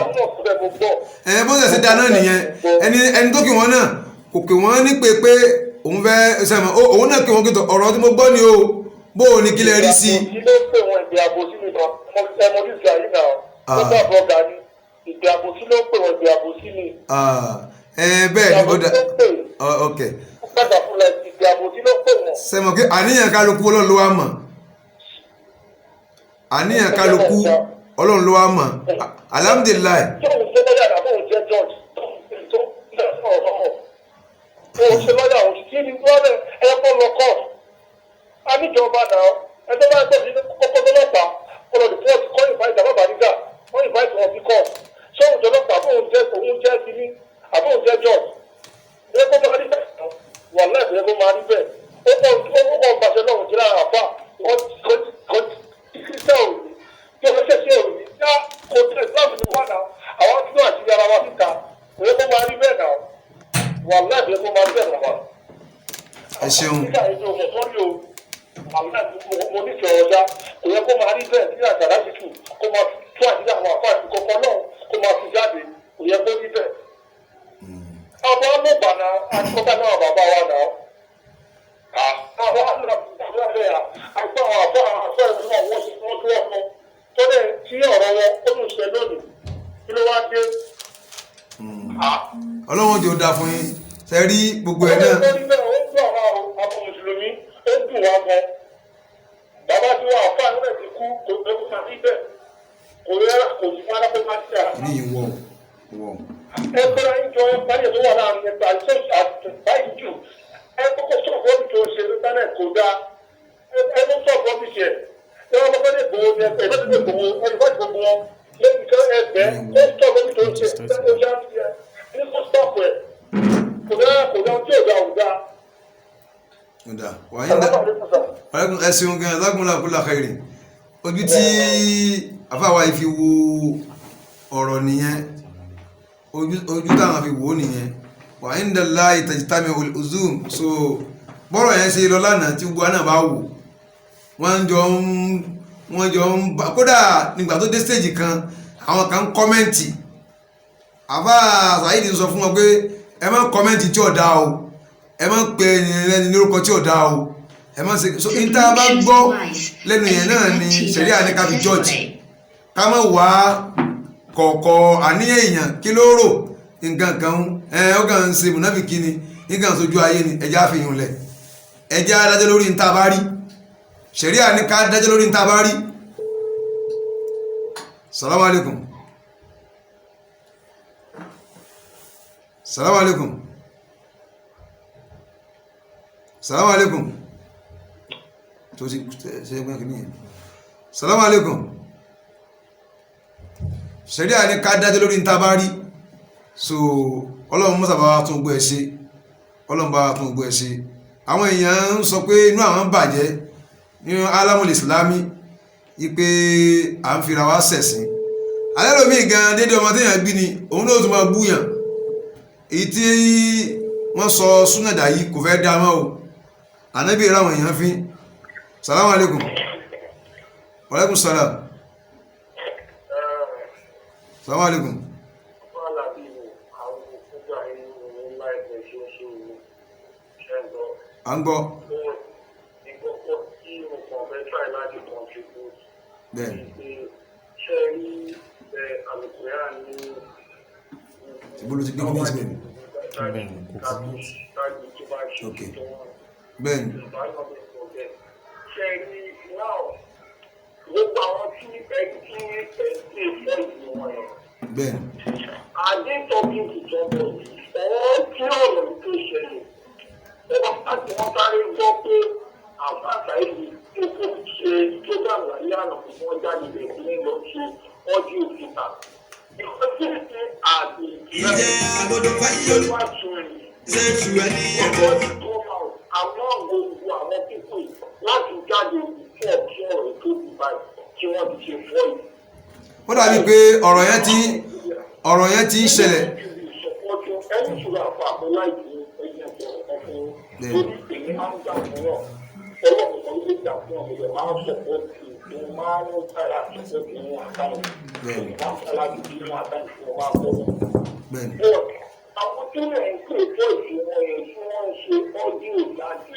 bó ṣe ṣe dáná nìyẹn ẹni tó kì wọ́n náà kò kì wọ́n ní pé òun fẹ́ sẹ́mọ̀ òun náà kì wọ́n kí ọ̀rọ̀ tí mo gbọ́ ni o bó o ní kí lè rí sí i. kí ló pè wọn ìgbé àbò sí mi náà ẹmọ ní ìgbà yìí náà ó bá bọ́gà ní ìgbé àbò sí ló pè wọn ìgbé àbò sí mi. bẹ́ẹ̀ ni ó dá ok. ó padà fún la ìgbé àbò sí ló pè wọn. sẹ́mọ̀ kí àníyàn kálukú ọlọ́run ló wá mọ̀ àníyàn kálukú ọlọ́run ló wá mọ̀ alhamdulilayi. tóun ṣe lọ́yà àbọ̀ òun jẹ́ george tó òun ṣe lọ́yà òun kí ni lọ́rẹ̀ ẹ̀kọ́ lọ kọ́ọ̀tù a níjọba náà ẹjọ́ bá gbọ́ sí kókó lọ́pàá kọlọ̀ rìpọ́ọ̀tì kọ́ ìfàìtì àbábà nígbà wọ́n ìfàìtì wọn sí kọ́ọ̀tù ṣé òun jọ lọ́pàá àbóun jẹ́ kínní àbóun jẹ́ george ẹ̀kọ́ máa rí bẹ́ẹ̀ wà láìpẹ́ ẹ̀kọ́ máa rí bẹ́ẹ̀ ó kọ́ pàṣẹ náà òun jẹ́ lára àfà kírísítẹ́ òní tí wọ́n ṣẹ̀ṣẹ̀ òní yá kò tẹ̀ islam ní wà náà àwọn tí wọ́n àti ara wa síta ẹ̀kọ́ máa rí bẹ́ẹ̀ náà wà láìpẹ́ ẹ̀kọ́ máa rí bẹ́ẹ̀ náà. ẹ ṣeun. mo nífẹ̀ẹ́ ọjà kò yẹ kó máa rí bẹ́ẹ̀ sí àgbàrá tutù kó máa tú àdídá àwọn àpá àti kọ̀ọ̀kan náà kó máa fi jáde kò yẹ kó rí bẹ́ẹ̀. àwọn amúgbà náà àtikọ́tà náà bàbá wa náà àwọn àgbà rẹ̀ àgbà àwọn àfọ ẹ̀rọ náà wọ́n ti wọ́n tó ọ̀kan tó dẹ̀ tí ọ̀rọ̀ wọn ó tún ṣe lónìí kí ló wá dé. ọlọ́run jò dáa fún yín ṣe rí gbogbo ẹ̀ náà. ó dùn àwọn mùsùlùmí ó dùn wá gan bàbá tí wọn àfa nílẹ̀ ti kú kò tó ká sí bẹ́ẹ̀ kò yẹ kò sí fún adájọ́ máa ṣe àná. ní ìwọ. ẹgbẹ́ ìjọ ìpàdé tó wà láàrin ẹgbẹ́ àti báyìí jù ẹ kókó sọ̀rọ̀ ọ́bì tó ṣe íńtánẹ̀tì kò dáa ẹ ló sọ̀rọ̀ ọ́bì ṣe ẹ wọ́n bá lè gbowó ní ẹgbẹ́ ìbá ti lè gbowó ẹni bá ti gbowó wọn lẹ́yìn tó ẹgbẹ́ ó sọ̀rọ̀ ọ́bì tó ṣe ó ṣe ní kó sọ̀rọ̀ ẹ̀ kò dáa tí ò dáa ò dáa. ẹ ṣeun gan lágúnlá kúlá kẹrì ojú tí afáwa yìí fi wo ọ̀rọ̀ nìyẹn ojú táwọn fi wò ó nìyẹn wà ń dàlá ìtàjítàmì olùzùm so bọ́rọ̀ yẹn ṣe lọ lánàá tí gbogbo àná bá wò wọ́n jọ ń bá kódà nígbà tó dé stage kan àwọn kan kọ́mẹ́ǹtì àbá Saheed sọ fún wọn pé ẹ má kọ́mẹ́ǹtì tí ò dáa o ẹ má pe ẹni lórúkọ tí ò dáa o ẹ má ṣe so níta bá gbọ́ lẹ́nu yẹn náà ni sẹ̀rí àníkà fi jọ́ọ̀jì ká má wá kọ̀ọ̀kọ̀ àníyàn èèyàn kí ló rò nǹkan kan ó kàn ń ṣe mùnáfíkí ni nǹkan sojú ayé ni ẹja àfihàn lẹ̀ ẹja adájọ́ lórí níta bá rí sẹ̀rí àníkà adájọ́ lórí níta bá rí. Salamu alaikum. Salamu alaikum. Salamu alaikum. Tó ti ṣe ẹgbẹ́ kìíní yẹn. Salamu alaikum. Ṣẹ̀rí àní ká dájọ́ lórí níta bá rí. So ọlọ́run mọ́sàbá wa tún gbọ́ ẹ ṣe. Ọlọ́run bá wa tún gbọ́ ẹ ṣe. Àwọn èèyàn ń sọ pé inú àwọn bàjẹ́ ní alámùlẹ̀ ìsìlámì ipe à ń fira wá ṣẹ̀sìn. Alẹ́ lómi gan dédé ọmọ téèyàn bí ni òun náà tún máa búyàn. Èyí tí wọ́n sọ súnàdà yìí kò fẹ́ dá mọ́ o ànábì ìráwọn èèyàn fi salamu alaikum alaikum salam salamu alaikum à ń gbọ́ bẹ́ẹ̀ ìbúlò ti gbé kí ní ìsìnkú ok bẹ́ẹ̀ni. gbogbo àwọn tí ẹni tí ẹni tí èso ìlú wọn yẹn bẹ́ẹ̀ Are they talking to somebody? Or kí ọ̀rọ̀ tó ṣẹlẹ̀? Ẹ̀rọ láti wọ́n sáré gbọ́ pé àbáta yìí tó kó ṣe program láyé àná kò wọ́n jáde lè ní lọ sí audio fita. Ìkọ́sí ti àdì Ìjẹ́ agbọ́dọ̀ fáyé olú. wá tún ẹ̀. Ṣé ṣù ẹ́ ní Ọ̀pọ̀ ẹ̀kọ́? ti tó máa àwọn gbogbo àwọn pípò láti jáde fún ọ̀kí ọ̀rọ̀ tó ti báyìí kí wọ́n ti ṣe fọ́ yìí. ó dàbí pé ọ̀rọ̀ yẹn ti ń ṣẹlẹ̀. Ẹni ìṣúra àpò àpò láìpẹ́ ẹ̀yìn ẹ̀kọ́ ọ̀fun lórí èmi máa ń gbà fún ọ̀. Ọlọ́run kan ló gbà fún ọ̀rọ̀ rẹ̀ máa ń sọ̀pọ̀ tì mo máa ń sára àtúnṣe kí wọ́n àtàwọn. Èmi máa ń sára kí wọ́n àtàwọn fún ọmọ àkọ́kọ́. Àwọn tó lè ń pè fún ìṣúná yẹn tí wọ́n ń ṣe ọ́díò láti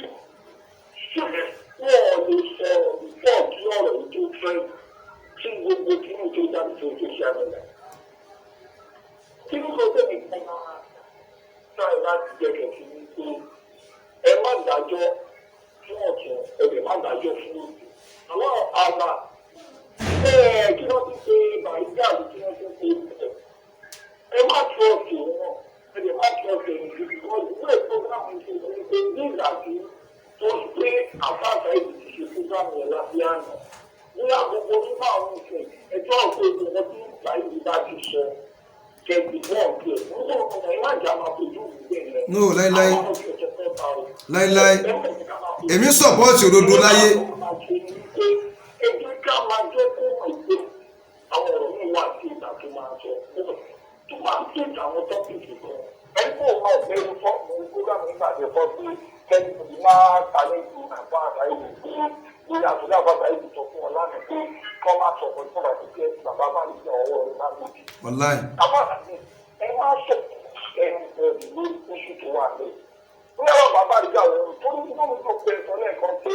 ṣẹlẹ̀ wọ́n lè sọ ìfọ̀ kí ọ̀rọ̀ yìí tó fẹ́ tí gbogbo kí ní tó jáde tó tó ṣe àbẹ̀lẹ̀. Kí ló sọ pé nìkan máa try láti jẹ́kẹ̀ sí ní pé ẹ má dájọ́ fún ọ̀tún ẹ lè má dájọ́ fún òsì. Àwọn àgbà kí wọ́n ti ṣe bàrígà àti kí wọ́n ti ṣe ìbẹ̀rẹ̀. Ẹ má tún ọ̀sẹ̀ wọn ẹ lè má tún ọ̀sẹ̀ ìdí because ìwé ìfowópamọ́ ṣe ní pé ní ìgbà tí tó ń gbé àbáàbá ìdí ti ṣe fúgàmù ẹ̀ lábẹ́ àná. Ní àgbègbè onímọ̀ àwọn ìfẹ́ ẹjọ́ ọ̀gbẹ́ ìgbìmọ̀ tí ìgbà ìdí bá ti sọ kẹ̀kẹ́ wọ́n kẹ̀ nígbà ọ̀nà ìmájà máa fojú ìgbẹ́ rẹ̀. No, láíláí láíláí èmi sọ̀pọ̀tì òdodo láyé. Ẹ jẹ́ ká máa jẹ́ kó mọ̀ pé àwọn ọ̀rọ̀ mi wà sí ìgbà tó máa sọ tó máa ń tètè àwọn tọ́pìkì kan. Ẹni kò mọ̀ pé ó fọ́ mi gbọ́dọ̀ nígbà tó fọ́ sí kẹ́ni kò ní máa tàlẹ́ ìlú àbá àtàyè ní àtúndà bàbá ìlú tó fún ọ lánàá pé kọ́ máa sọ̀rọ̀ tó bá ti jẹ́ bàbá bá ní ọwọ́ rẹ̀ máa ń bí. Wàláì. Àmọ́ àti ẹ máa sọ ẹni bẹ̀rù lórí oṣù tó wà lẹ́yìn. Ní ọ̀rọ̀ bàbá ìjà òun tó ní gbọ́dọ̀ tó pẹ́ sọ lẹ́ẹ̀kan pé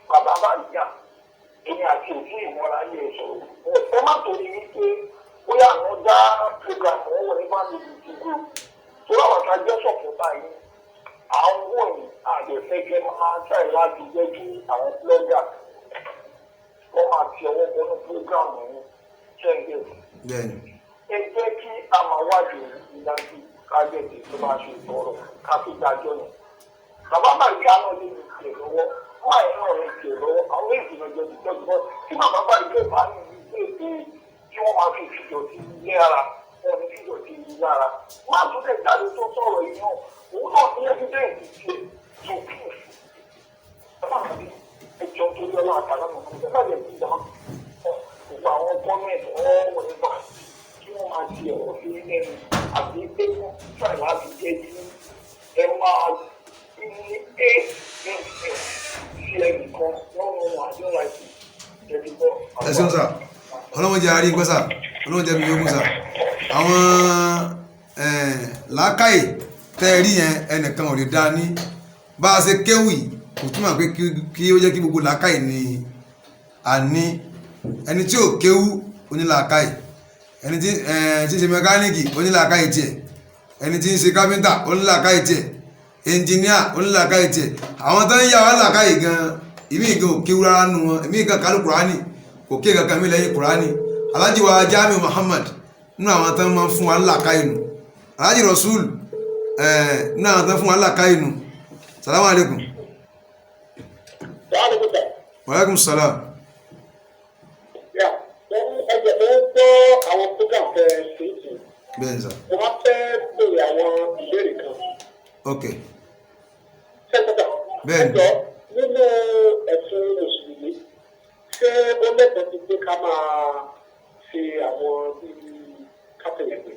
bàbá bá ìjà èmi àti òfin ìmọ̀ra yẹ sọ̀rọ̀. Ẹ má torí wípé bóyá àwọn dá program wọn wọ ní family ìdìbò tó láwọn ká jẹ́ sọ̀pọ̀ báyìí. Àwọn wọ̀nyí àgbẹ̀fẹ́kẹ́ máa tẹ̀ láti jẹ́ kí àwọn blogger wọ́n máa ti ọwọ́ bọ́nú program ọ̀hún ṣẹ́ńgẹ̀. Ẹ jẹ́ kí a máa wádìí ìdájú kájẹ̀dì tó máa ṣe ìtọ́rọ̀ ká fi dájọ́ yẹn. Bàbá Bàrígà náà lè ní ìtẹ̀ lọ́wọ́, wọ́n àyè náà lè tẹ̀ lọ́wọ́, àwọn èèyàn jẹ́ ti tẹ́jú bọ́. Tí bàbá Bàrígà bá ní ìgbé pé kí wọ́n máa fi ìfìjọ sí ilé ara, wọ́n ní ìfìjọ sí ilé ara. Wọ́n á tún lè jáde tó sọ̀rọ̀ yìí náà, òun náà ní ẹ́fídẹ́ǹsì ṣe tó kí ẹjọ́ tó yọ náà àtàlámọ̀ fún ìjọba lè fi dá gbogbo àwọn gọ́ọ̀mẹ̀ntì ọ̀wọ̀ nígbà kí wọ́n máa di ọ̀rọ̀ sí ẹnu àbí pé wọ́n fà láti jẹ́ kí ẹ máa ní sí ẹnìkan lọ́rùn àjọyọ̀ àti ẹ̀dínbọ̀. Ẹ ṣeun sà, ọlọ́run jẹ́ àárín gbọ́sà, ọlọ́run jẹ́ mi yóò mú sà. Àwọn làákàyè tẹ́ ẹ rí yẹn ẹnìkan ò lè dá ní bá a ṣe kéwì kò túmọ̀ pé kí ó jẹ́ kí gbogbo làákàyè ni a ní. Ẹni tí ò kéwú onílàákàyè, ẹni tí ń ṣe mẹkáníìkì onílàákàyè tiẹ̀, ẹni tí ń ṣe kápẹ́ńtà onílàákàyè tiẹ̀, ẹnjìníà onílàákàyè tiẹ̀. Àwọn tó ń yà wá làákàyè gan ìmí gan ò kéwú rárá nu wọn, ìmí gan kálù kùránì kò ké kankan mi lẹ́yìn kùránì. Alhaji wa Jamiu Muhammad nínú àwọn tó ń máa ń fún wa làákàyè nù. Alhaji Rasul nínú àwọn tó ń fún wa làákàyè nù. Salamu alaikum. Wa alaikum salam. Ẹ̀jẹ̀ ló ń gbọ́ àwọn program fẹ́ ṣe é jù. Bẹ́ẹ̀ni sà. Mo máa fẹ́ béèrè àwọn ìbéèrè kan. Ok. Sẹ́kọ̀tà. Bẹ́ẹ̀ni. Ẹjọ́ nínú ẹ̀sìn Mùsùlùmí ṣé ó lẹ́tọ̀ọ́ ti pé ká máa ṣe àwọn bíi kápẹ́lẹ́pẹ́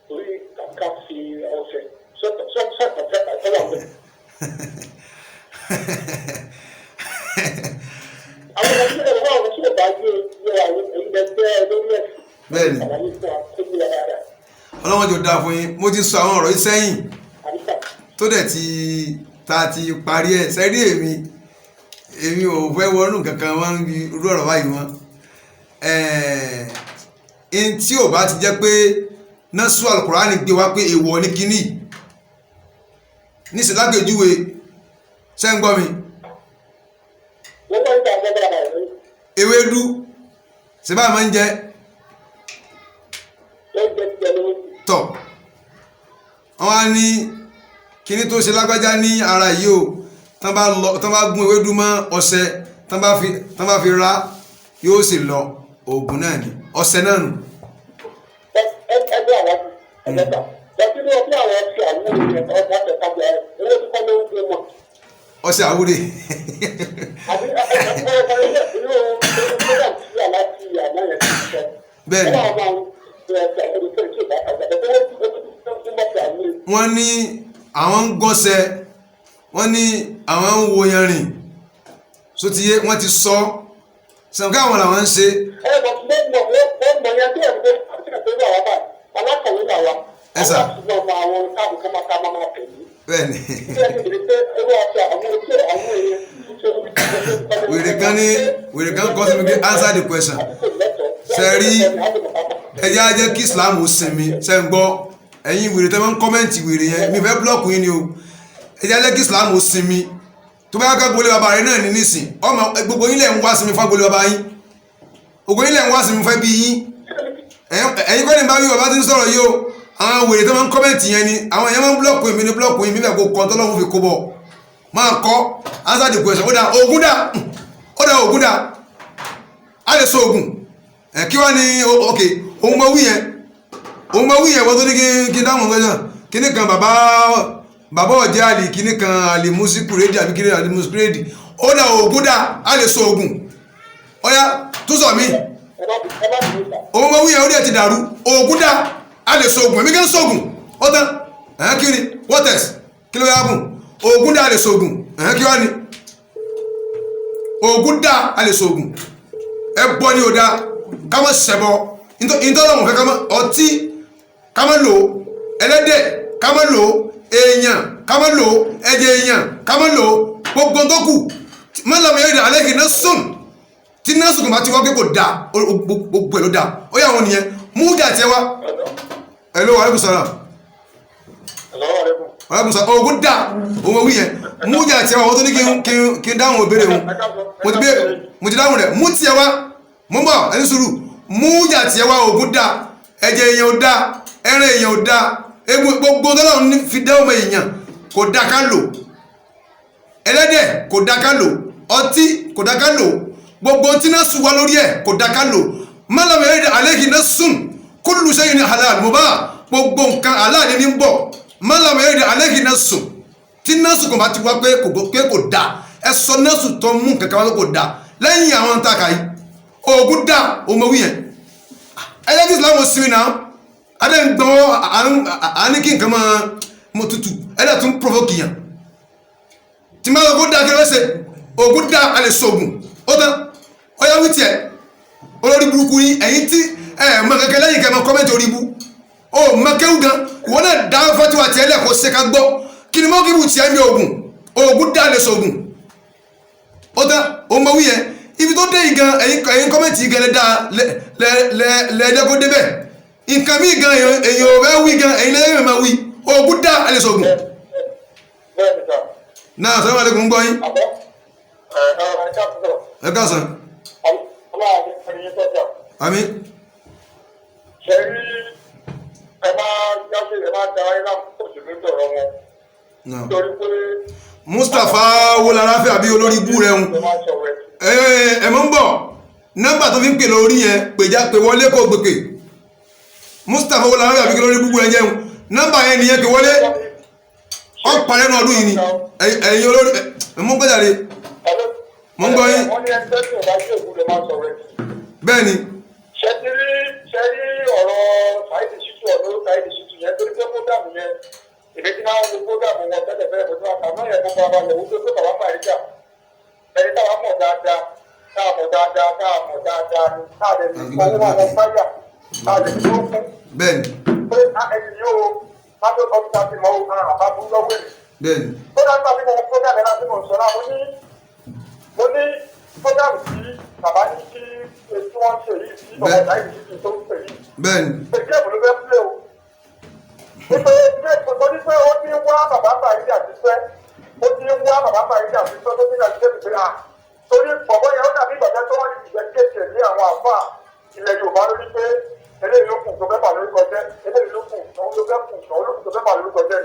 torí ká fi ọ̀sẹ̀ sọ́wọ́ àgbẹ̀. Àwọn ọmọ tí ọ̀rọ̀ tí ò bá gbé àwọn ẹgbẹ́ lórí ẹ̀sìn. Bẹ́ẹ̀ni. Ọlọ́wọ́n jò dáa fún yín, mo ti sọ àwọn ọ̀rọ̀ yìí sẹ́yìn tó dẹ̀ ti parí ẹ̀ sẹ́rí èmi ò fẹ́ wọnú kankan wọn ń bi irú ọ̀rọ̀ báyìí wọn. Ẹn tí ò bá ti jẹ́ pé násù Al-Kùránì gbé wá pé èèwọ̀ ní kíní níṣẹ́ lágbèjúwe ṣẹ́ ń gbọ́ mi. Ewédú ṣe bá máa ń jẹ. tọ̀ wọ́n á ní kíní tó ṣe lágbájá ní ara yìí o tán bá gún ewédú mọ́ ọṣẹ tán bá fi ra yóò sì lọ oògùn náà ni ọṣẹ náà nù. ẹgbẹ́ àwọn ẹgbẹ́ta lọ́sí ní ọdún àwọn ọtí àwọn ènìyàn ọgbà tẹ̀kájà owó tó kọ́ ló ń gbé wọn. ọṣẹ àwúrè. àbí inú program tí aláàtì àná yẹn ti sọ. bẹ́ẹ̀ni wọ́n ní àwọn ń gọ́sẹ̀ wọ́n ní àwọn ń wo yanrìn sotiye wọ́n ti sọ sànkà àwọn làwọn ń ṣe. bẹ́ẹ̀ni wèrè kan kọ́ sí mi pé answer the question ṣe rí ẹjẹ́ ajẹ́ kí Islam ó sinmi ṣe ń gbọ́ ẹ̀yin wèrè tẹ́ máa ń kọ́mẹ́ǹtì wèrè yẹn mi fẹ́ búlọ́ọ̀kù yín ni o ẹjẹ́ ajẹ́ kí Islam ó sinmi tó bá ká gbolé bàbá rẹ náà ní nísìn ọmọ gbogbo yín lẹ̀ ń wá sinmi fún gbolé bàbá yín gbogbo yín lẹ̀ ń wá sinmi fún bí yín ẹ̀yin kọ́ni bá wí bàbá ti ń sọ̀rọ̀ yìí o àwọn wèrè tẹ́ máa ń kọ́mẹ́ǹtì yẹn ni àwọn èèyàn máa ń búlọ́ọ̀kù yín mi ní búlọ́ọ̀kù yín mi fẹ́ kó kọ́ tọ́lọ́hún fi kó bọ̀ máa kọ́ answer the question ó dà Ògún dà á lè so Ògùn kí wá ní ok òun mọ wí yẹn wọ́n tó ní kí dáhùn ọ̀gá kíní kan bàbá ọ̀jẹ́ àlì kíní kan àlì musikuredi àbí kíní àlì musikuredi ó dà Ògún dà á lè so Ògùn ọ̀yá tó sọ mí òun mọ wí yẹn ó dẹ̀ ti dàrú Ògún dà á lè so Ògùn èmi kí ń so Ògùn ó tán kí ni wọ́tẹ̀s kí ló yá bùn Ògún dà á lè so Ògùn kí wá ní Ògún dà á lè so Ògùn ẹ bọ́ ní o dá kama sẹbọ ntọ́lọ́mù fẹ́ kama ọtí kama lò ẹlẹ́dẹ̀ kama lò èèyàn kama lò ẹ̀jẹ̀ èèyàn kama lò gbogbo tó kù mọ́lámù yẹn alẹ́ kìí ná sùn tí náà sùn kò bá ti wá pé kò da gbogbo ẹ̀ ló da ó yà wọn nìyẹn mú jà tiẹ̀ wá hello aleykum salaam aleykum salaam Ògún dà òun wí yẹn mú jà tiẹ̀ wá wọ́n tó ní kí n dáhùn òbèrè wọn mo ti dáhùn rẹ̀ mú tiẹ̀ wá mo ń bọ̀ ẹni sùúrù mú jà tiẹ̀ wá Ògún dà ẹ̀jẹ̀ èèyàn ò dà ẹran èèyàn ò dà gbogbo tọ́lọ́run fi dá ọmọ èèyàn kò dá ká lò ẹlẹ́dẹ̀ kò dá ká lò ọtí kò dá ká lò gbogbo tí náà sùn wá lórí ẹ̀ kò dá ká lò mọ́làmù ẹ̀rẹ́dẹ̀ àlẹ́kì náà sùn kullu shay'in halal mubah gbogbo nǹkan aláàdé ní bọ̀ mọ́làmù ẹ̀rẹ́dẹ̀ àlẹ́kì náà sùn tí náà sùn kò bá ti wá pé kò dá ẹ sọ náà sùn tó mú nǹkan kan wá pé kò dá lẹ́yìn àwọn tá a kà yìí Ògún dà òmòwí yẹn ẹjẹ́ kí Islam sinmi náà adé ń gbọ́ àní kí nǹkan máa mọ tutù ẹ̀dẹ̀ tún provoke yàn tí máa lọ́kọ́ dá kí ló ṣe Ògún dà alẹ́ sọ̀gùn ó tán ọyá wí tiẹ̀ olórí burúkú yín ẹ̀yìn tí mọ kẹkẹ lẹ́yìn kẹ́ mọ kọ́mẹ́ntì orí bu ó mọ kéwù gan ìwọ náà dá fatiwa tiẹ̀ lẹ́kọ̀ọ́ ṣe ká gbọ́ kí ni mọ́ kí bù tiẹ̀ mi Ògún dà alẹ́ sọ̀gùn ó tán òmòwí yẹn ibi tó dé yìí gan ẹ̀yin kọ́mẹ̀ntì yìí gan lẹ́ẹ̀dẹ́ kó débẹ̀ nǹkan mí gan èyàn ò fẹ́ wí gan ẹ̀yin lẹ́yìn máa wí Ògún dà alẹ́ sọ̀gùn. náà sọ́dọ̀ wàlẹ́ kò ń gbọ́ yín. ẹ káàsán. àmín. ṣe rí ẹ máa da ẹ náà pọ̀ sí lórí ọ̀rọ̀ wọn. nítorí pé. Mustapha wọláráfẹ́ àbí olórí ibú rẹ̀ ń ẹ mọ́ ń bọ̀ nọ́mbà tó fi ń pè lórí yẹn pè wọlé kó gbèpè Mustapha wọláráfẹ́ àbí olórí ibú rẹ̀ jẹun nọ́mbà yẹn nìyẹn pè wọlé ọ̀pá lẹ́nu ọdún yìí ni ẹ̀yin olórí mọ́ gbẹ́dàre mọ́ ń gbọ́ yín. bẹ́ẹ̀ ni. ṣe rí ọ̀rọ̀ Saheed Shittu yẹn torí pé fúdàmù yẹn ìrètí náà ń lo fúdàmù wọn tẹ́lẹ̀ fẹ́rẹ̀ pẹ̀lú àtàwọn náà yẹn kó bá balẹ̀ wọ́n tó tó bàbá Bariga ẹni táwa mọ̀ dáadáa ni káàdé ní owó àwọn fáyà káàdé ní ó fún. bẹ́ẹ̀ni. pé ẹni yóò má tó kọ́ níta sí mọ́ àbá fún lọ́wọ́ èmi. bẹ́ẹ̀ni. tó dájú àti mo fúdàmù náà tí mo sọ náà mo ní fúdàmù tí bàbá ní kí wọ́n ṣe yìí sí ọmọ Saheed Shittu tó ń pè yìí. bẹ́ẹ̀ni. èké ìbùdó fẹ́ pílẹ̀ o. nítorí pé ó ti ń wá bàbá Bariga ti fẹ́ ó ti ń wá bàbá Bariga ti fẹ́ tó ti ń àti tẹ́lifí à torí bọ̀bọ̀ yẹn ó dàbí ìgbàgbẹ́ tó wọ́n ti gbẹ́ kéèké ní àwọn àfà ilẹ̀ Yorùbá lórí pé eléyìí ló kù tó fẹ́ bà lórúkọ jẹ́ eléyìí ló kù òun ló fẹ́ kù òun ló kù tó fẹ́ bà lórúkọ jẹ́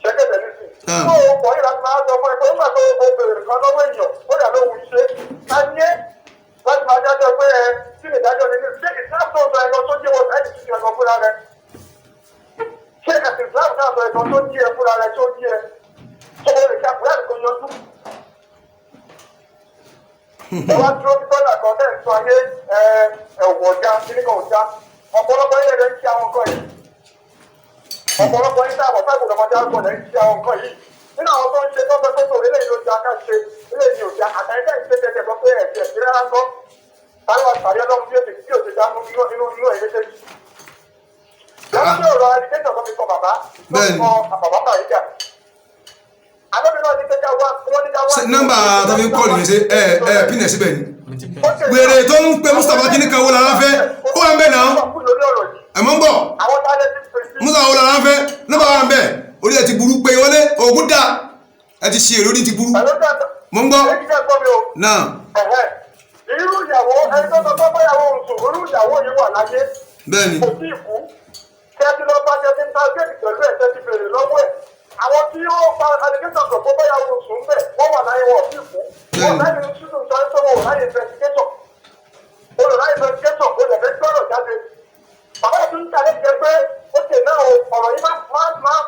ṣẹ́kẹ̀tẹ̀ nísìn. tó o pọ̀ yìí láti máa sọ fún ẹ pé nígbà tó o bèrè kan lọ́wọ́ èèyàn ó yà ló wù í ṣe ká ní ẹ́ láti máa dájọ́ pé ẹ kí ni ìdájọ́ nínú ṣé ìsìláàmù tó sọ ẹ̀kan tó jẹ́ wọ́n láti tún ẹ̀kan fúnra rẹ̀ ṣé ẹ̀sìn ìsìláàmù náà sọ ẹ̀kan tó jí ẹ fúnra rẹ̀ tó jí ẹ tó o lè ṣe àkùrẹ́ àti tó yanjú. ẹ wá dúró ní tọ́jà kan tẹ̀ ń sọ ayé ẹ̀wọ̀n ọ̀já kíníkan ọ̀já ọ̀pọ̀lọpọ̀ ilé rẹ̀ ń ṣe àwọn nǹkan yìí ọ̀pọ̀lọpọ̀ ilé àwọn fáìlì ọmọdé àgbọ̀n rẹ̀ ń ṣe àwọn nǹkan yìí nínú àwọn tó ń ṣe tó ń fẹ́ tó tòun eléyìí ló ń ṣe aká ṣe eléyìí ò ṣe àtàyẹ́tẹ̀ ń ṣe tẹ̀tẹ̀ tó pé ẹ̀sìn ẹ̀sìn rárá ń kọ́ táwọn àtàrí ọlọ́run bí èsì tí ò ṣe dánú inú èyí ṣe yìí. lọ́wọ́ sí ọ̀rọ̀ adìgẹ́sọ̀ tó fi kọ bàbá tó kọ bàbá Bariga nọ́mbà tó fi ń kọ́ nìyẹn ṣe pínlẹ̀ síbẹ̀ ni wèrè tó ń pe Mustapha kìíní kan wo lára fẹ́ ó wà ń bẹ̀ náà ẹ̀mọ́ ń bọ̀ Mustapha wo lára fẹ́ nọ́mbà wà ń bẹ̀ orí ẹ̀ ti burú pé wọlé ògùn dà ẹ̀ ti ṣe èrè orí ti burú mọ́ ń gbọ́ náà. irú ìyàwó ẹni tó sọ fún báyàwó oṣù irú ìyàwó yìí wà láyé kò sí ìkú kẹ́tí ló bá jẹ́ nípa géèmì pẹ̀lú ẹ̀sẹ̀ ti bèrè lọ́wọ́ ẹ̀ àwọn tí ó bá alẹ́gẹ́sọ̀ sọ fún báyàwó oṣù ń bẹ̀ wọ́n wà láyé wọ̀ sí ìkú wọ́n láyé ní ṣíṣù sọ pé wọ́n ò láyé investigation olùláyé investigation kò lè fẹ́ gbọ́dọ̀ jáde bàbá yẹn tún tàlẹ́ jẹ pé ó ṣe náà ọ̀rọ̀ yìí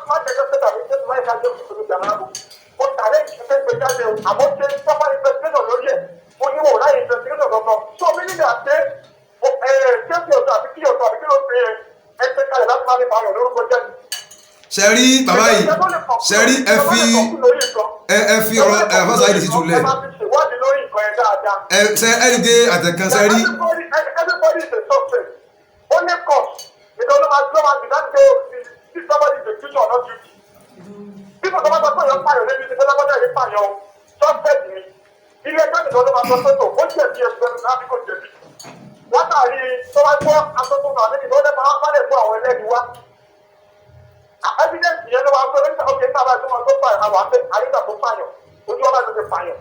má jẹ́jọ́ pé tàbí ṣé máa ń ká jẹ́ òṣèlú jàmáàbù ó tàlẹ́ ìṣẹ́ pé jáde àmọ́ ṣe proper investigation lórí ẹ̀ ó ní wò láyé investigation kankan so mi nígbà pé ṣéèkì ọ̀tọ̀ àbí kí ọ̀tọ̀ àbí kí ló fi ẹgbẹ́ kalẹ̀ láti máa ní bàyàn lórúkọ jẹ́ sẹ́rí bàbá yìí sẹ́rí ẹ fi ọ̀rọ̀ àfáàsá yìí tuntun lẹ̀ ẹ rí gé àtẹ̀kan sẹ́rí. everybody is a suspect only cost because no matter that day if somebody is a future or not guilty people don't matter your fire maybe the fellow body is fire suspect ni ilé ẹgbẹ́ nìkan ló máa sọ pé tó ó jẹ̀bi ẹgbẹ́ náà bí kò jẹ̀bi látàrí tó bá gbọ́ asọ́tò náà níbi tó dẹ́ máa bá lè fún àwọn ẹlẹ́ni wá evidence yẹn ló máa gbé nígbà ó kì í sábà tó máa tó pààyàn àwọn àfẹ àyíká tó pààyàn ojú ọba tó ti pààyàn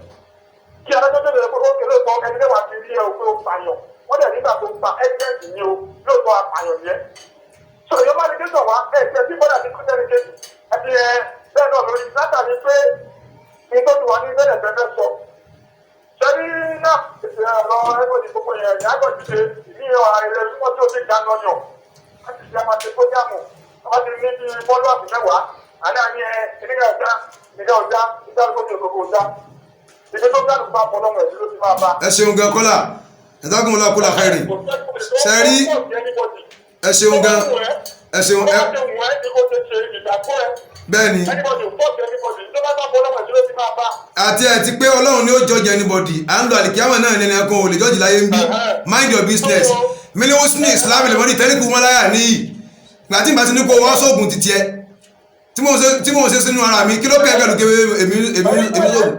kí adájọ́ tó lè kó ó kéré sọ ẹni lẹ́wà ti rí ẹ o pé ó pààyàn wọ́n dẹ̀ nígbà tó pa evidence yẹn o yóò tó apààyàn yẹn so ìyọ́n bá ní kí sọ̀ wá ẹ̀ ṣe tí bọ́dà ti kú sẹ́ni kéjì ẹ̀dí ẹ bẹ́ẹ̀ náà lórí látàrí pé nítorí wà ní bẹ́ẹ̀ fẹ́ sọ sẹ́ni náà ètò ẹ̀rọ ẹgbẹ́ ìdìbò yẹn ìyàgò ti ṣe ìníyàn àìrẹ́ wọ́n tí ó ti dáná yàn láti ṣe àmàṣe fójámù wọ́n ti ní bí bọ́ọ̀lù àti mẹ́wàá àná ní ìdíkà ọ̀já ìdárúkọ́jú òkòkò ọ̀já ìdí tó dárú bá pọ̀ lọ́mọ ẹ̀dí ló ti máa bá. ẹ ṣeun gan kọ́lá ẹ dákun lọ kọ́lá kẹrì sẹ́rí ẹ ṣeun gan ẹ ṣeun ẹ. bẹ́ẹ̀ni àti ẹ ti pé ọlọ́run ni ó judge anybody à ń lo àlìkíyàmọ̀ náà ní ẹnìkan ò lè judge láyé ń bí mind your business mílíọ̀nù sí ní islam lè mọ́ni tẹ́lẹ̀ kú wọn láyà níyì gbàtí ìbá ti ní kó wọ́n sóògùn títí ẹ tí mò ń ṣe sínú ara mi kí ló pẹ́ pẹ̀lú kéwé èmi sóògùn.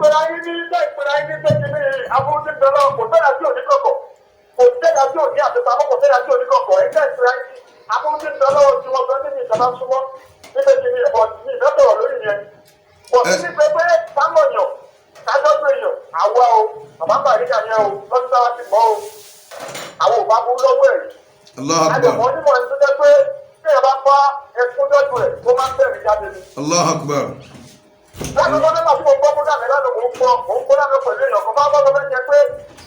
àwa o bàbá Bariga yẹn o lọ́dún táwa ti mọ́ o àwọn ò bá mú lọ́wọ́ ẹ̀ yìí. àjọ̀mọ́ onímọ̀ ẹni tó jẹ́ pé bí ẹ bá fa ẹkún lọ́dún ẹ̀ ó máa ń bẹ̀rẹ̀ jáde ni. Allahu Akbar. láti ọjọ́ nígbà tí mo gbọ́ fún dàmí lánàá mò ń kó lábẹ́ pẹ̀lú èèyàn kan máa bá lọ́wọ́ yẹn pé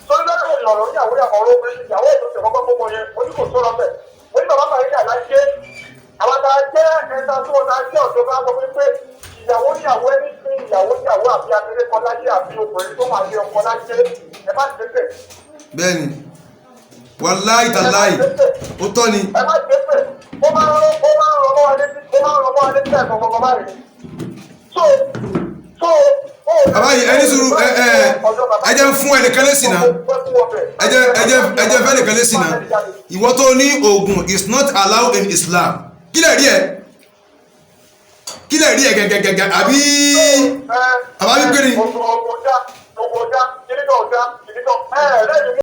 sórí lọ́dún èèyàn ọ̀rọ̀ ìyàwó ìyàwó ọ̀rọ̀ obìnrin ìyàwó ètò ìṣẹ̀kọ́kọ́ gbogbo yẹn oní kò sọ̀rọ̀ bẹ̀ oní bàbá Bariga láyé àwọn tá a jẹ́ ẹ̀ta tó wọn tá a jẹ́ ọ̀dọ́ bá gbọ́ pé ìyàwó ìyàwó ẹni sí ìyàwó ìyàwó àbí abẹ́rẹ́ kan láyé àbí obìnrin tó máa lé ọkọ láyé ẹ má ṣe bẹ̀. bẹ́ẹ̀ni wàláì tàláì ó tọ́ ni. ẹ má ṣe bẹ̀ ó máa ń rán ọmọ alẹ́ sí ẹ̀kọ́ kọ̀ọ̀kan báyìí. bàbá yìí ẹni sùúrù ẹ jẹ́ fún ẹnìkan lẹ́sìn náà ẹ jẹ́ fẹ́ ẹnìkan lẹ́sìn náà ìwọ tó ní oògùn is not allowed in Islam kí lè rí ẹ gẹ́gẹ́gẹ́gẹ́ àbí pé ni.